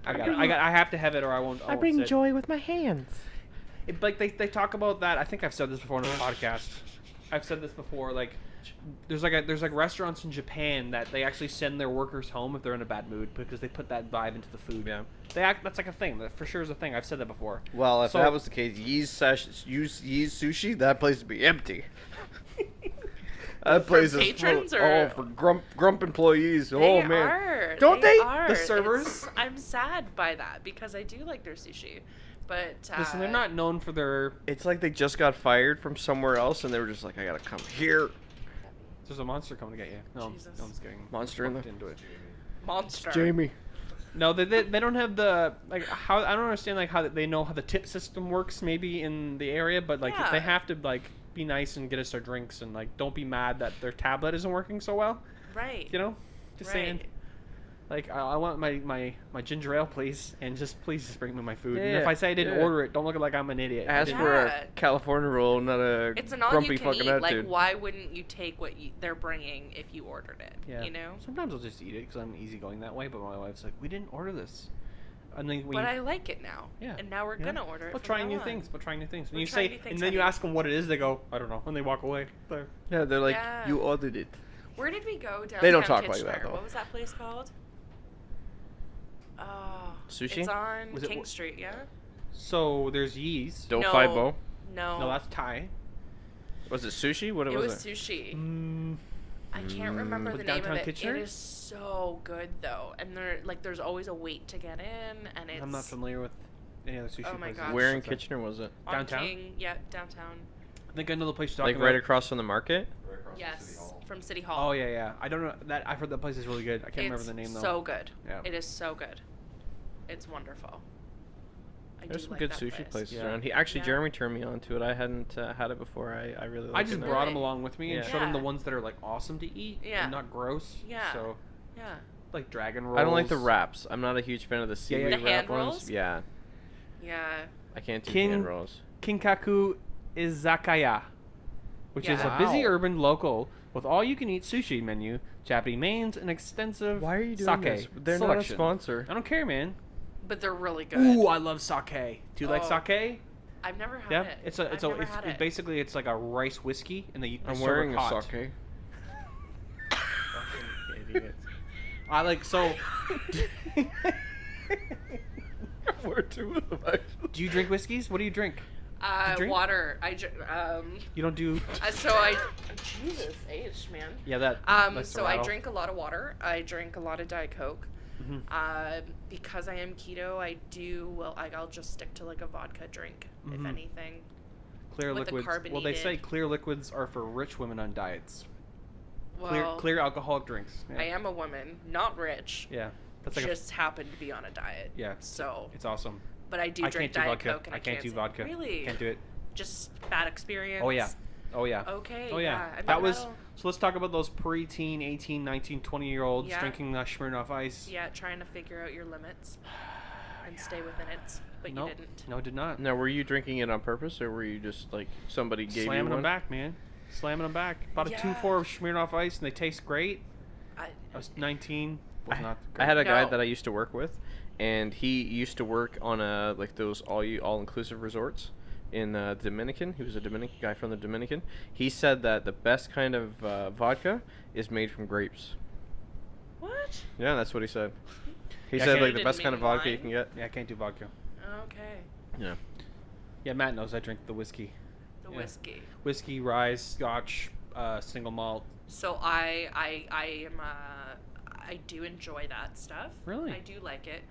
I have to have it or I won't. I bring joy with my hands. Like they talk about that. I think I've said this before on the podcast. I've said this before. Like, there's restaurants in Japan that they actually send their workers home if they're in a bad mood because they put that vibe into the food. Yeah, that's like a thing. That for sure is a thing. I've said that before. Well, if that was the case, Yee's Sushi, that place would be empty. That place is patrons full, or for grump employees. They oh man, are. Don't they? Are. The servers. I'm sad by that because I do like their sushi. But listen, they're not known for their. It's like they just got fired from somewhere else, and they were just like, "I gotta come here." There's a monster coming to get you. No, I'm just kidding. Monster in the into it. Monster. It's Jamie. No, they don't have the how I don't understand how they know how the tip system works maybe in the area, but they have to be nice and get us our drinks and don't be mad that their tablet isn't working so well. Right. You know, just saying. I want my ginger ale, please, and please just bring me my food. And if I say I didn't order it, don't look like I'm an idiot. Ask for a California roll, not a grumpy fucking attitude. Like, why wouldn't you take what they're bringing if you ordered it? Yeah. You know. Sometimes I'll just eat it because I'm easygoing that way. But my wife's like, "We didn't order this." And then but I like it now. Yeah. And now we're gonna order it. But trying new things. And you say, things, and then you ask them what it is. They go, "I don't know," and they walk away. Yeah, they're like, "You ordered it." Where did we go down? They don't talk like that though. What was that place called? Sushi? It's on King Street, yeah? So there's Yee's. Do Fi Bo? No. No, that's Thai. Was it sushi? What was it? It was sushi. I can't remember the name of it. Kitchener? It is so good though, and there's always a wait to get in, and it's. I'm not familiar with any other sushi places. Oh my gosh. Where in Kitchener was it? Downtown? King, yeah, downtown. I think I know the place you're talking about. Like right across from the market? Right across Yes, from City Hall. Oh yeah. I don't know that. I've heard that place is really good. I can't remember the name though. It's so good. Yeah. It is so good. It's wonderful. I There's do some like good that sushi place. places Yeah. around. Yeah. Jeremy turned me on to it. I hadn't had it before. I really like I it. just now. brought Really? him along with me and Yeah. showed him the Yeah. ones that are like awesome to eat Yeah. and not gross. Yeah. So Yeah. like dragon rolls. I don't like the wraps. I'm not a huge fan of the Yeah, yeah. seaweed The wrap hand ones. rolls? Yeah, Yeah. I can't do King- hand rolls. Kinkaku Izakaya, which is a Yeah. busy Wow. urban local with all-you-can-eat sushi menu, Japanese mains, and extensive Why are you doing sake this? They're selection. not a sponsor. I don't care, man. But they're really good. Ooh, I love sake. Do you like Oh. sake? I've never had Yeah, it. it's a I've never had it. basically it's like a rice whiskey, and they I'm serve wearing it a hot. sake. Fucking idiot. I like so. We're two of them. Actually. Do you drink whiskeys? What do you drink? drink? Water. You don't do. So I. Jesus H, man. Yeah, that. likes to So I rattle. drink a lot of water. I drink a lot of Diet Coke. Mhm. Because I am keto, I'll just stick to like a vodka drink, if Mhm. anything. Clear with the liquids. Well, they say carbonated- clear liquids are for rich women on diets. Well, Clear alcoholic drinks. Yeah. I am a woman, not rich. Yeah, that's like Just happen to be on a diet. Yeah. So, it's awesome. but I do I drink can't do Diet vodka. Coke, and I can't do say- vodka. Really? Can't do it. Just bad experience. Oh yeah. Oh yeah. Okay. Oh yeah. I mean, That was. that'll- So let's talk about those preteen, 18, 19, 20-year-olds Yeah. drinking Smirnoff Ice. Yeah, trying to figure out your limits and stay within it, but Nope. you didn't. No, did not. Now, were you drinking it on purpose, or were you just like somebody gave Slamming you them one? back, man. Slamming them back. Bought a Yeah. 2-4 of Smirnoff Ice, and they taste great. I, I was 19. Was not I great. had a guy No. that I used to work with, and he used to work on like those all-inclusive resorts in Dominican. He was a Dominican guy from the Dominican. He said that the best kind of vodka is made from grapes. what? Yeah, that's what he said. He Yeah, said I like can't- the best kind of vodka you wine? can get. Yeah, I can't do vodka. Okay. Yeah. Yeah, Matt knows I drink the whiskey. The Yeah. whiskey. Whiskey, rye, scotch, single malt. So I am I do enjoy that stuff. Really? I do like it.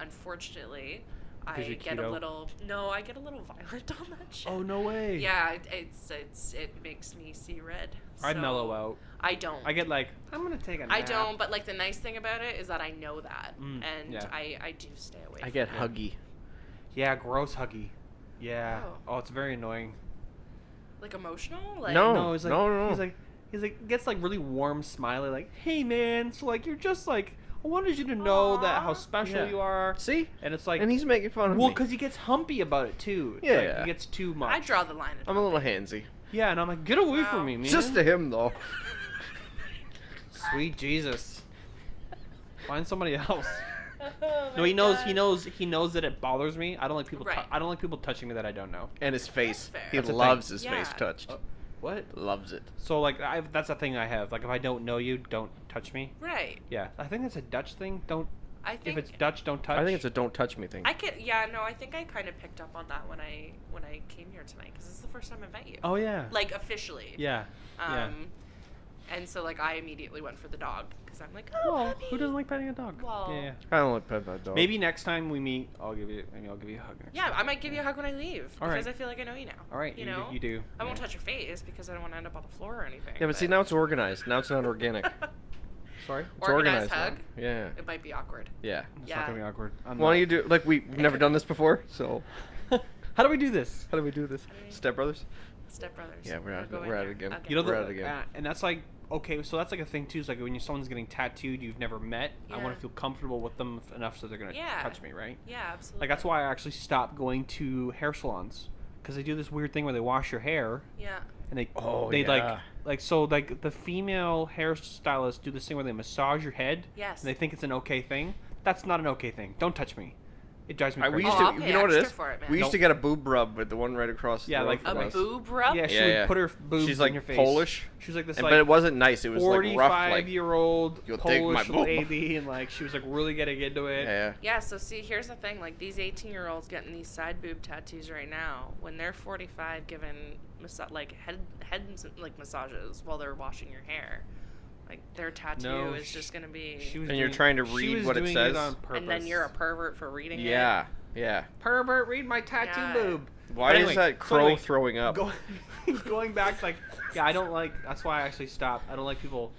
Unfortunately, I you're get keto? a little I get a little violent on that shit. Oh, no way. Yeah, it makes me see red. I So mellow out. I don't. I get like, I'm going to take a nap. I don't, but like the nice thing about it is that I know that, Mm, and yeah. I do stay away. I from get it. huggy. Yeah, gross huggy. Yeah. Oh. Oh, it's very annoying. Like emotional, like No. He's like, no. He's like, gets like really warm, smiley, like, hey man, so like, you're just like, I wanted you to know that how Aw. special Yeah. you are. See? And it's like, And he's making fun of well, me. because he gets humpy about it too. It's Yeah, like, yeah. he gets too much. I draw the line. At I'm a little handsy. Yeah, and I'm like, get away Wow. from me, man. Just to him though. Sweet Jesus. Find somebody else. Oh No, my he knows. God. He knows that it bothers me. I don't like people. Right. I don't like people touching me that I don't know. And his face. fair. He That's a thing. loves his face Yeah. touched. What? Loves it. So like, that's a thing I have. Like, if I don't know you, don't touch me. Right. Yeah, I think that's a Dutch thing. Don't. I think If it's Dutch, don't touch. I think it's a don't touch me thing. I could. Yeah. No. I think I kind of picked up on that when I came here tonight because this is the first time I met you. Oh yeah. Like officially. Yeah. Yeah. And so like I immediately went for the dog because I'm like, oh, Well, puppy. who doesn't like petting a dog? Well, yeah. I don't like pet that dog. Maybe next time we meet, I'll give you a hug. Next Yeah, time. I might give you a hug when I leave All because right. I feel like I know you now. All right. You know. You do. I won't yeah. touch your face because I don't want to end up on the floor or anything. Yeah, but see now it's organized. Now it's not organic. Sorry. It's Organized now. hug? Yeah. It might be awkward. Yeah. It's Yeah. not gonna be awkward. I'm Why not- don't you do like we've never done this before, so How do we do this? how do we do this? Step Brothers? Step brothers. Yeah, we're at it there. again. Okay. You know, We're at it again. and that's like okay. So that's like a thing too. Is like when someone's getting tattooed, you've never met. I Yeah. want to feel comfortable with them enough so they're gonna Yeah. touch me, right? Yeah, absolutely. Like that's why I actually stopped going to hair salons because they do this weird thing where they wash your hair Yeah. and they Oh, they yeah. like so like the female hairstylists do this thing where they massage your head. Yes. And they think it's an okay thing. That's not an okay thing. Don't touch me. It drives me We crazy. used Oh, I'll to, pay you know what it extra is? for it, man. We used Nope. to get a boob rub with the one right across. Yeah, the like road A from us. boob rub? Yeah, she Yeah, would yeah. put her boobs She's in like your face. Polish. She was like this And, like but it wasn't nice. It was like rough, like 45-year-old "You'll take my Polish boob." lady, and like she was like really getting into it. yeah. Yeah, so see, here's the thing. Like, these 18-year-olds getting these side boob tattoos right now, when they're 45 giving, head like, massages while they're washing your hair, like, their tattoo No, is just going to be... She was And you're doing- trying to she read was what it doing says? on purpose. and then you're a pervert for reading it. Yeah. Yeah. pervert. Read my tattoo Yeah. boob. Why But is anyway, that so crow anyway, throwing up? Going back, like, yeah, I don't like. That's why I actually stopped. I don't like people.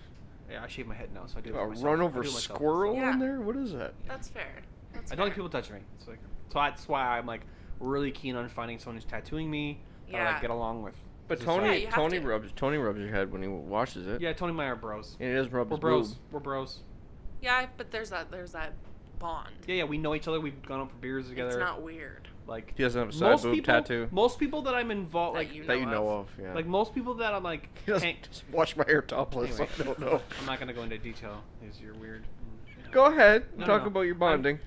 Yeah, I shave my head now, so I do. it A myself. run I over do it myself. squirrel Yeah. in there? What is that? That's fair. That's I don't like fair. people touching me. It's like So that's why I'm like really keen on finding someone who's tattooing me that I like get along with. But Tony rubs your head when he washes it. Yeah, Tony and I are bros. And he does rub his bros. boob. We're bros. Yeah, but there's that bond. Yeah, we know each other. We've gone out for beers together. It's not weird. Like he doesn't have a side boob tattoo. Most people that I'm involved that you know of, yeah. Like most people that I'm like, he doesn't just wash my hair topless. Anyway, I don't know. I'm not gonna go into detail because you're weird. Go ahead. Talk about your bonding.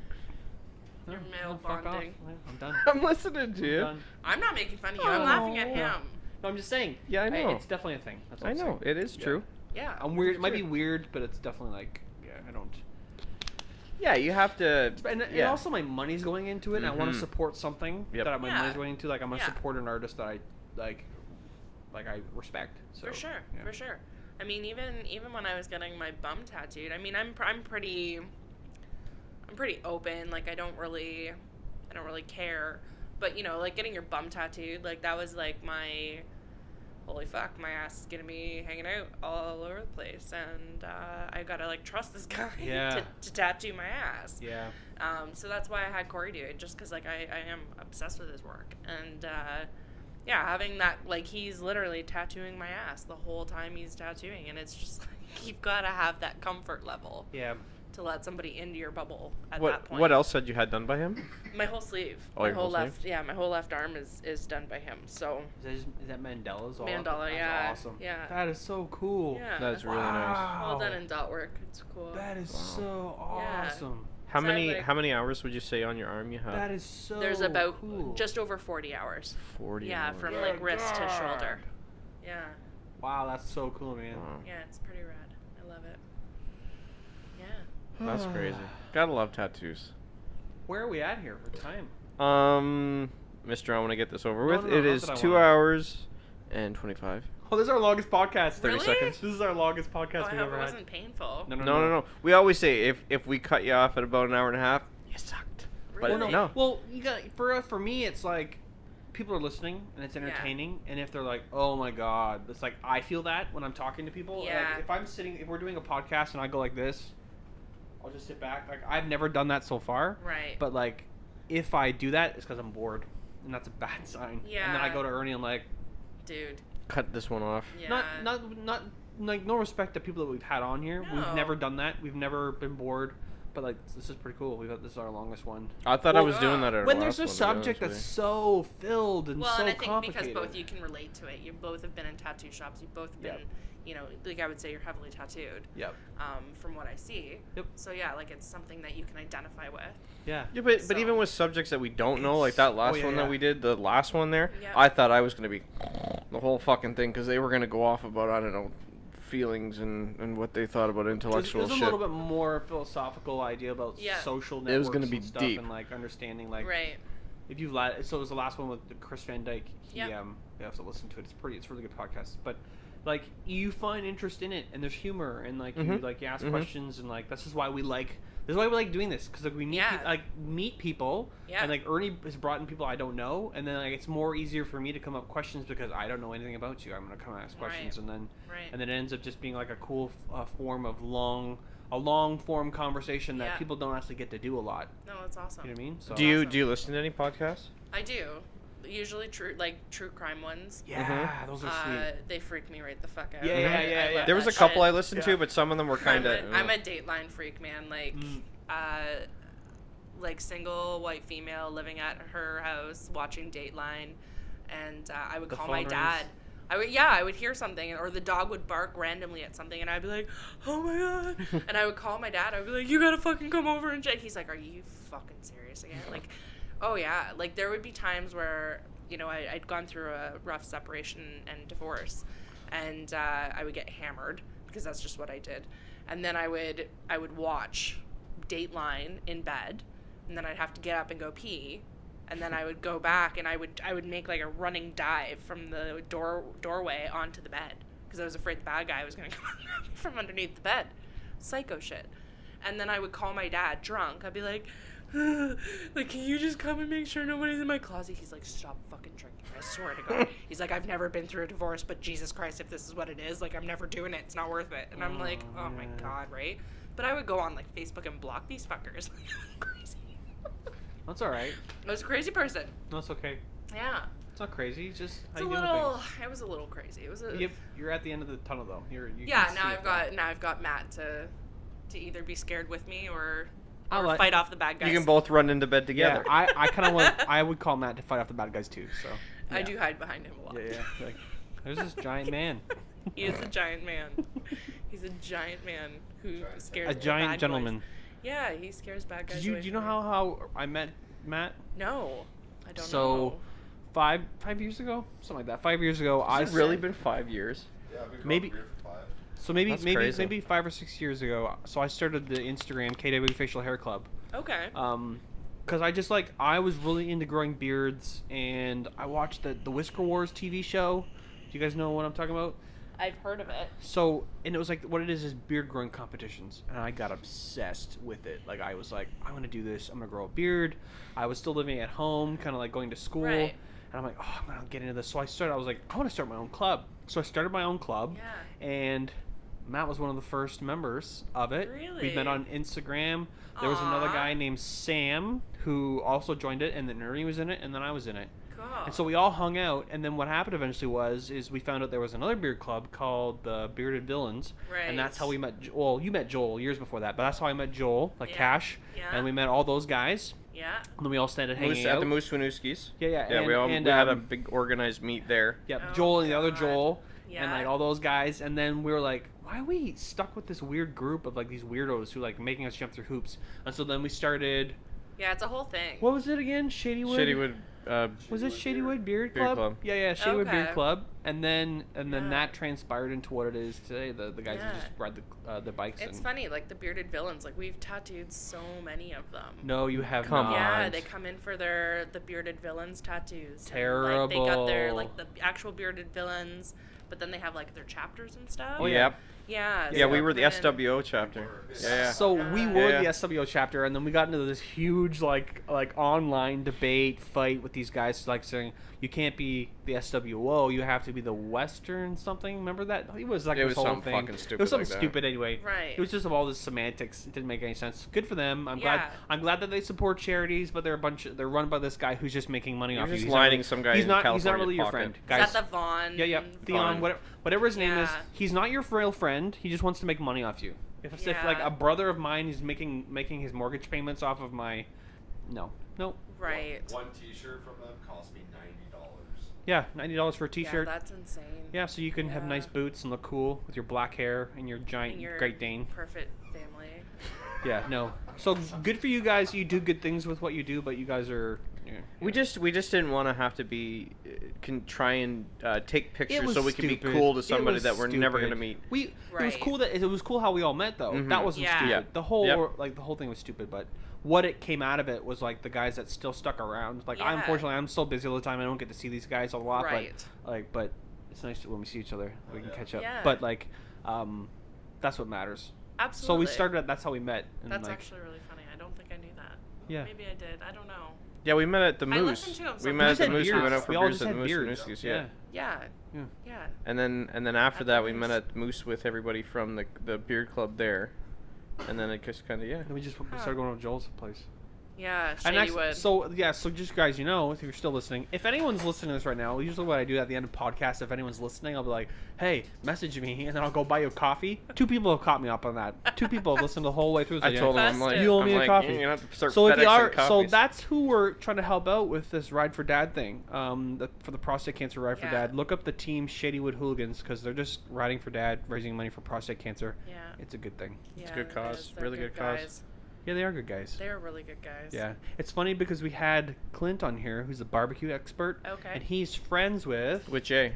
Your male bonding. I'm done. I'm listening to you. I'm not making fun of you. I'm laughing at him. No, I'm just saying. Yeah, I know. It's definitely a thing. That's what I know. It is true. Yeah. I'm weird. It might be weird, but it's definitely like, I don't. Yeah, you have to. And also, my money's going into it. And I want to support something that my money's going into. Like, I'm gonna support an artist that I like I respect. So, for sure. I mean, even when I was getting my bum tattooed, I mean, I'm pretty open. Like, I don't really care. But you know, like getting your bum tattooed, like that was like my holy fuck, my ass is gonna be hanging out all over the place, and I gotta like trust this guy to tattoo my ass. Yeah. So that's why I had Corey do it, just because like I am obsessed with his work, and having that, like, he's literally tattooing my ass the whole time he's tattooing, and it's just like you've got to have that comfort level. Yeah. To let somebody into your bubble at what, that point. What else had you had done by him? My whole sleeve. Oh, my whole left. Yeah, my whole left arm is done by him. So. Is that Mandela's? Mandela, yeah. That's awesome. Yeah. That is so cool. Yeah. That's really nice. All done in dot work. It's cool. That is so awesome. How many hours would you say on your arm you have? That is so. There's about cool. just over 40 hours. 40. Yeah, hours. from like wrist to shoulder. Yeah. Wow, that's so cool, man. Wow. Yeah, it's pretty rad. I love it. Yeah. That's crazy. Gotta love tattoos. Where are we at here for time? Mister, I want to get this over with. No, it is 2 hours and 25. Oh, this is our longest podcast. 30 Really? seconds. This is our longest podcast I we've hope ever it had. wasn't painful. No. We always say if we cut you off at about an hour and a half, you sucked. Really? But no. Well, you got for me, it's like people are listening and it's entertaining, and if they're like, "Oh my god," it's like I feel that when I'm talking to people. Yeah. Like, if we're doing a podcast and I go like this, I'll just sit back. Like I've never done that so far. Right. But like, if I do that, it's because I'm bored, and that's a bad sign. Yeah. And then I go to Ernie and I'm like, dude. Cut this one off. Yeah. Not like no respect to people that we've had on here. No. We've never done that. We've never been bored. But like this is pretty cool. This is our longest one. I thought I was doing that at when our there's a last subject one, that's so filled and so and I think complicated. because both you can relate to it. You both have been in tattoo shops. You've both been, you know, like I would say you're heavily tattooed. Yep. From what I see. Yep. So yeah, like it's something that you can identify with. Yeah. Yeah, but even with subjects that we don't know, like that last one that we did, the last one there, Yep. I thought I was gonna be the whole fucking thing because they were gonna go off about, I don't know, feelings and what they thought about intellectual There's shit. a little bit more philosophical idea about social networks. It was gonna be and stuff deep. and like understanding like Right. if you've so it was the last one with Chris Van Dyke. You have to listen to it. It's a really good podcast. But like you find interest in it and there's humor and like you ask questions and like this is why we like doing this because like we meet people and like Ernie has brought in people I don't know and then like it's more easier for me to come up with questions because I don't know anything about you. I'm gonna come ask questions and then it ends up just being like a cool form of long form conversation that people don't actually get to do a lot. No, that's awesome. You know what I mean? So Do you listen to any podcasts? I do. Usually true crime ones. Yeah, those are sweet. They freak me right the fuck out. Yeah. There was a couple I listened to, but some of them were kind of. I'm a Dateline freak, man. Like single white female living at her house watching Dateline, and I would call my dad. I would hear something, or the dog would bark randomly at something, and I'd be like, "Oh my god!" And I would call my dad. I'd be like, "You gotta fucking come over and check." He's like, "Are you fucking serious again?" Like, oh yeah. Like there would be times where I'd gone through a rough separation and divorce, and I would get hammered because that's just what I did, and then I would watch Dateline in bed, and then I'd have to get up and go pee. And then I would go back and I would make like a running dive from the doorway onto the bed because I was afraid the bad guy was going to come from underneath the bed. Psycho shit. And then I would call my dad drunk. I'd be like, can you just come and make sure nobody's in my closet? He's like, stop fucking drinking. I swear to God. He's like, I've never been through a divorce, but Jesus Christ, if this is what it is, like I'm never doing it. It's not worth it. And I'm like, oh my God, right? But I would go on like Facebook and block these fuckers. Crazy. That's all right. I was a crazy person. That's okay. Yeah. It's not crazy. It's just It's how a you little. do things. It was a little crazy. It was a. You're at the end of the tunnel though. You Yeah. can Now see I've it got. Now I've got Matt to either be scared with me or I like- fight off the bad guys. You can both run into bed together. Yeah, I kind of want. I would call Matt to fight off the bad guys too. So. I yeah. do hide behind him a lot. Yeah. Like, there's this giant man. He is a giant man. He's a giant man who scares A the giant bad gentleman. boys. Yeah, he scares bad guys. Do you know how I met Matt? No, I don't So, know. 5 years ago, something like that. 5 years ago, Has it really been 5 years? Yeah, I've been Maybe- growing beard for 5. So maybe That's crazy. maybe 5 or 6 years ago. So I started the Instagram KW Facial Hair Club. Okay. Because I just I was really into growing beards, and I watched the Whisker Wars TV show. Do you guys know what I'm talking about? I've heard of it. So, and it was like, what it is beard growing competitions. And I got obsessed with it. Like, I was like, I'm going to do this. I'm going to grow a beard. I was still living at home, kind of like going to school. Right. And I'm like, oh, I'm going to get into this. So I was like, I want to start my own club. So I started my own club. Yeah. And Matt was one of the first members of it. Really? We met on Instagram. There was another Aw. guy named Sam who also joined it. And then Ernie was in it. And then I was in it. Cool. And so we all hung out, and then what happened eventually is we found out there was another beard club called the Bearded Villains, Right. and that's how we met. Well, you met Joel years before that, but that's how I met Joel, like Yeah. Cash, Yeah. and we met all those guys, Yeah. and then we all started hanging Moose, out. at the Moose Winooski's. Yeah. Yeah, and, we and, had a um, big organized meet there. Yep, Oh, Joel and the other God. Joel, Yeah. and like all those guys, and then we were like, why are we stuck with this weird group of like these weirdos who like making us jump through hoops? And so then we started. Yeah, it's a whole thing. What was it again? Shadywood. Shadywood. Was it Shadywood Beard Beard Club? Club. Yeah, Shadywood Okay. Beard Club, and then Yeah. that transpired into what it is today. The guys Yeah. that just ride the bikes. It's and funny, like the bearded villains. Like we've tattooed so many of them. No, you have Come not. Yeah, on. they come in for the bearded villains tattoos. And, Terrible. like, they got their like the actual bearded villains, but then they have like their chapters and stuff. Oh, yeah. Yep. Yeah. Yeah, so we were the then- SWO chapter. Yeah. So we were Yeah. the SWO chapter, and then we got into this huge like online debate fight with these guys, like saying you can't be the SWO, you have to be the Western something. Remember that? It was like It this was whole something thing. fucking It stupid was something like that. stupid anyway. Right. It was just of all this semantics. It didn't make any sense. Good for them. I'm Yeah. glad that they support charities, but they're they're run by this guy who's just making money You're off just you. He's not lining really- some guy He's in not. He's not California's really your pocket. friend, Is guys. that the Vaughn? Yeah, Theon, whatever his name is, Yeah. he's not your real friend. He just wants to make money off you. If like Yeah. a brother of mine is making his mortgage payments off of my, no. Right. One T-shirt from them cost me $90. Yeah, $90 for a Yeah, T-shirt. that's insane. Yeah, so you can have Yeah. nice boots and look cool with your black hair and your giant And your Great Dane. perfect family. Yeah, no. So good for you guys. You do good things with what you do, but you guys are. Yeah, We just didn't want to have to be can try and take pictures was so we can be stupid. cool to It somebody was that we're never stupid. gonna meet. It was Right. cool that it was cool how we all met though. Mhm. That wasn't Yeah. stupid. Yeah. The whole Yep. the whole thing was stupid, but what it came out of it was like the guys that still stuck around. Like Yeah. unfortunately I'm so busy all the time I don't get to see these guys a lot, Right. but it's nice when we see each other. We can catch up. Yeah. But like that's what matters. Absolutely. So we started that's how we met. And That's like, actually really funny. I don't think I knew that. yeah. Maybe I did. I don't know. Yeah, we met at the I Moose. listened to him We met at sometimes. the had Moose. We beards. went out for We all beers just at the had Moose beards. Winooski's, Yeah. Yeah. Yeah. Yeah. And then after At that the we met Moose. at Moose with everybody from the beard club there, and then it just kind of Then we just Huh. started going to Joel's place. Yeah. And Shadywood. so just guys, if you're still listening, if anyone's listening to this right now, usually what I do at the end of podcasts, if anyone's listening, I'll be like, hey, message me, and then I'll go buy you a coffee. 2 people have caught me up on that. 2 people have listened the whole way through. I told him I'm Festive. like You owe I'm me a like, coffee. You're gonna have to start So if you FedExing are, so coffees. that's who we're trying to help out with this Ride for Dad thing. For the prostate cancer Ride for Yeah. Dad. Look up the team Shadywood Hooligans because they're just riding for Dad, raising money for prostate cancer. Yeah. It's a good thing. Yeah, a good it cause. is. They're Really good cause. guys. Yeah, they are good guys. They're really good guys. Yeah, it's funny because we had Clint on here, who's a barbecue expert. Okay. And he's friends with. with Jay.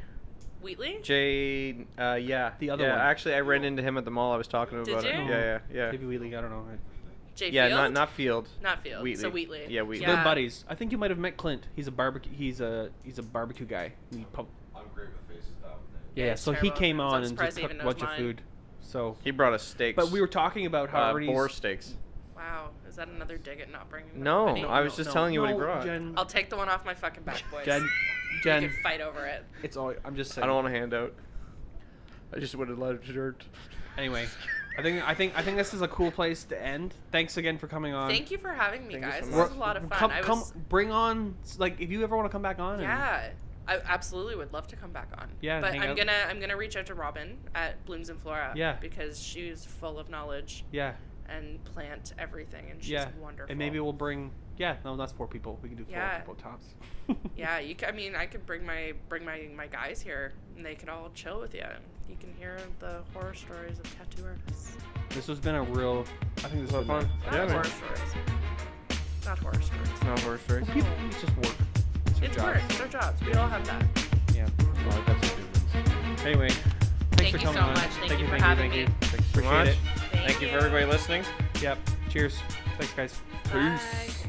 Wheatley? Jay, yeah. The other yeah, one. Actually, I ran into him at the mall. I was talking Did about it. you? Yeah. Maybe Wheatley, I don't know. J. Yeah, Field? not Field. Not Field. Wheatley. So Wheatley. Yeah, Wheatley. They're buddies. I think you might have met Clint. He's a barbecue. He's a barbecue guy. I'm great with faces down with Yeah, it's so he terrible. came I'm on and surprised just he cooked even a knows bunch of mine. food. So, He brought us steaks. but we were talking about how already boar steaks. Wow. Is that another dig at not bringing No, any? I was just telling you what he brought. Jen, I'll take the one off my fucking back, boys. Jen, We Jen, can fight over it. it's all. I'm just saying. I don't want a handout. I just wanted a lot of dirt. Anyway, I think this is a cool place to end. Thanks again for coming on. Thank you for having me, guys. so This was a lot of fun. Bring on, like, if you ever want to come back on. Yeah. I absolutely would love to come back on. Yeah, but I'm gonna reach out to Robin at Blooms and Flora. Yeah. Because she's full of knowledge. Yeah. And plant everything, and she's wonderful. And maybe we'll bring. Yeah, no, that's 4 people. We can do 4 people tops. Yeah, I mean, I could bring my guys here, and they could all chill with you. You can hear the horror stories of tattoo artists. This has been a real. I think this was fun. Not horror stories. Not horror stories. Not horror stories. People, it's just work. It's work. It's our jobs. We all have that. Yeah. Well, that's a anyway. Thank you so much. Thank you for having me. Thanks so much. Thank you for everybody listening. Yep. Cheers. Thanks, guys. Bye. Peace.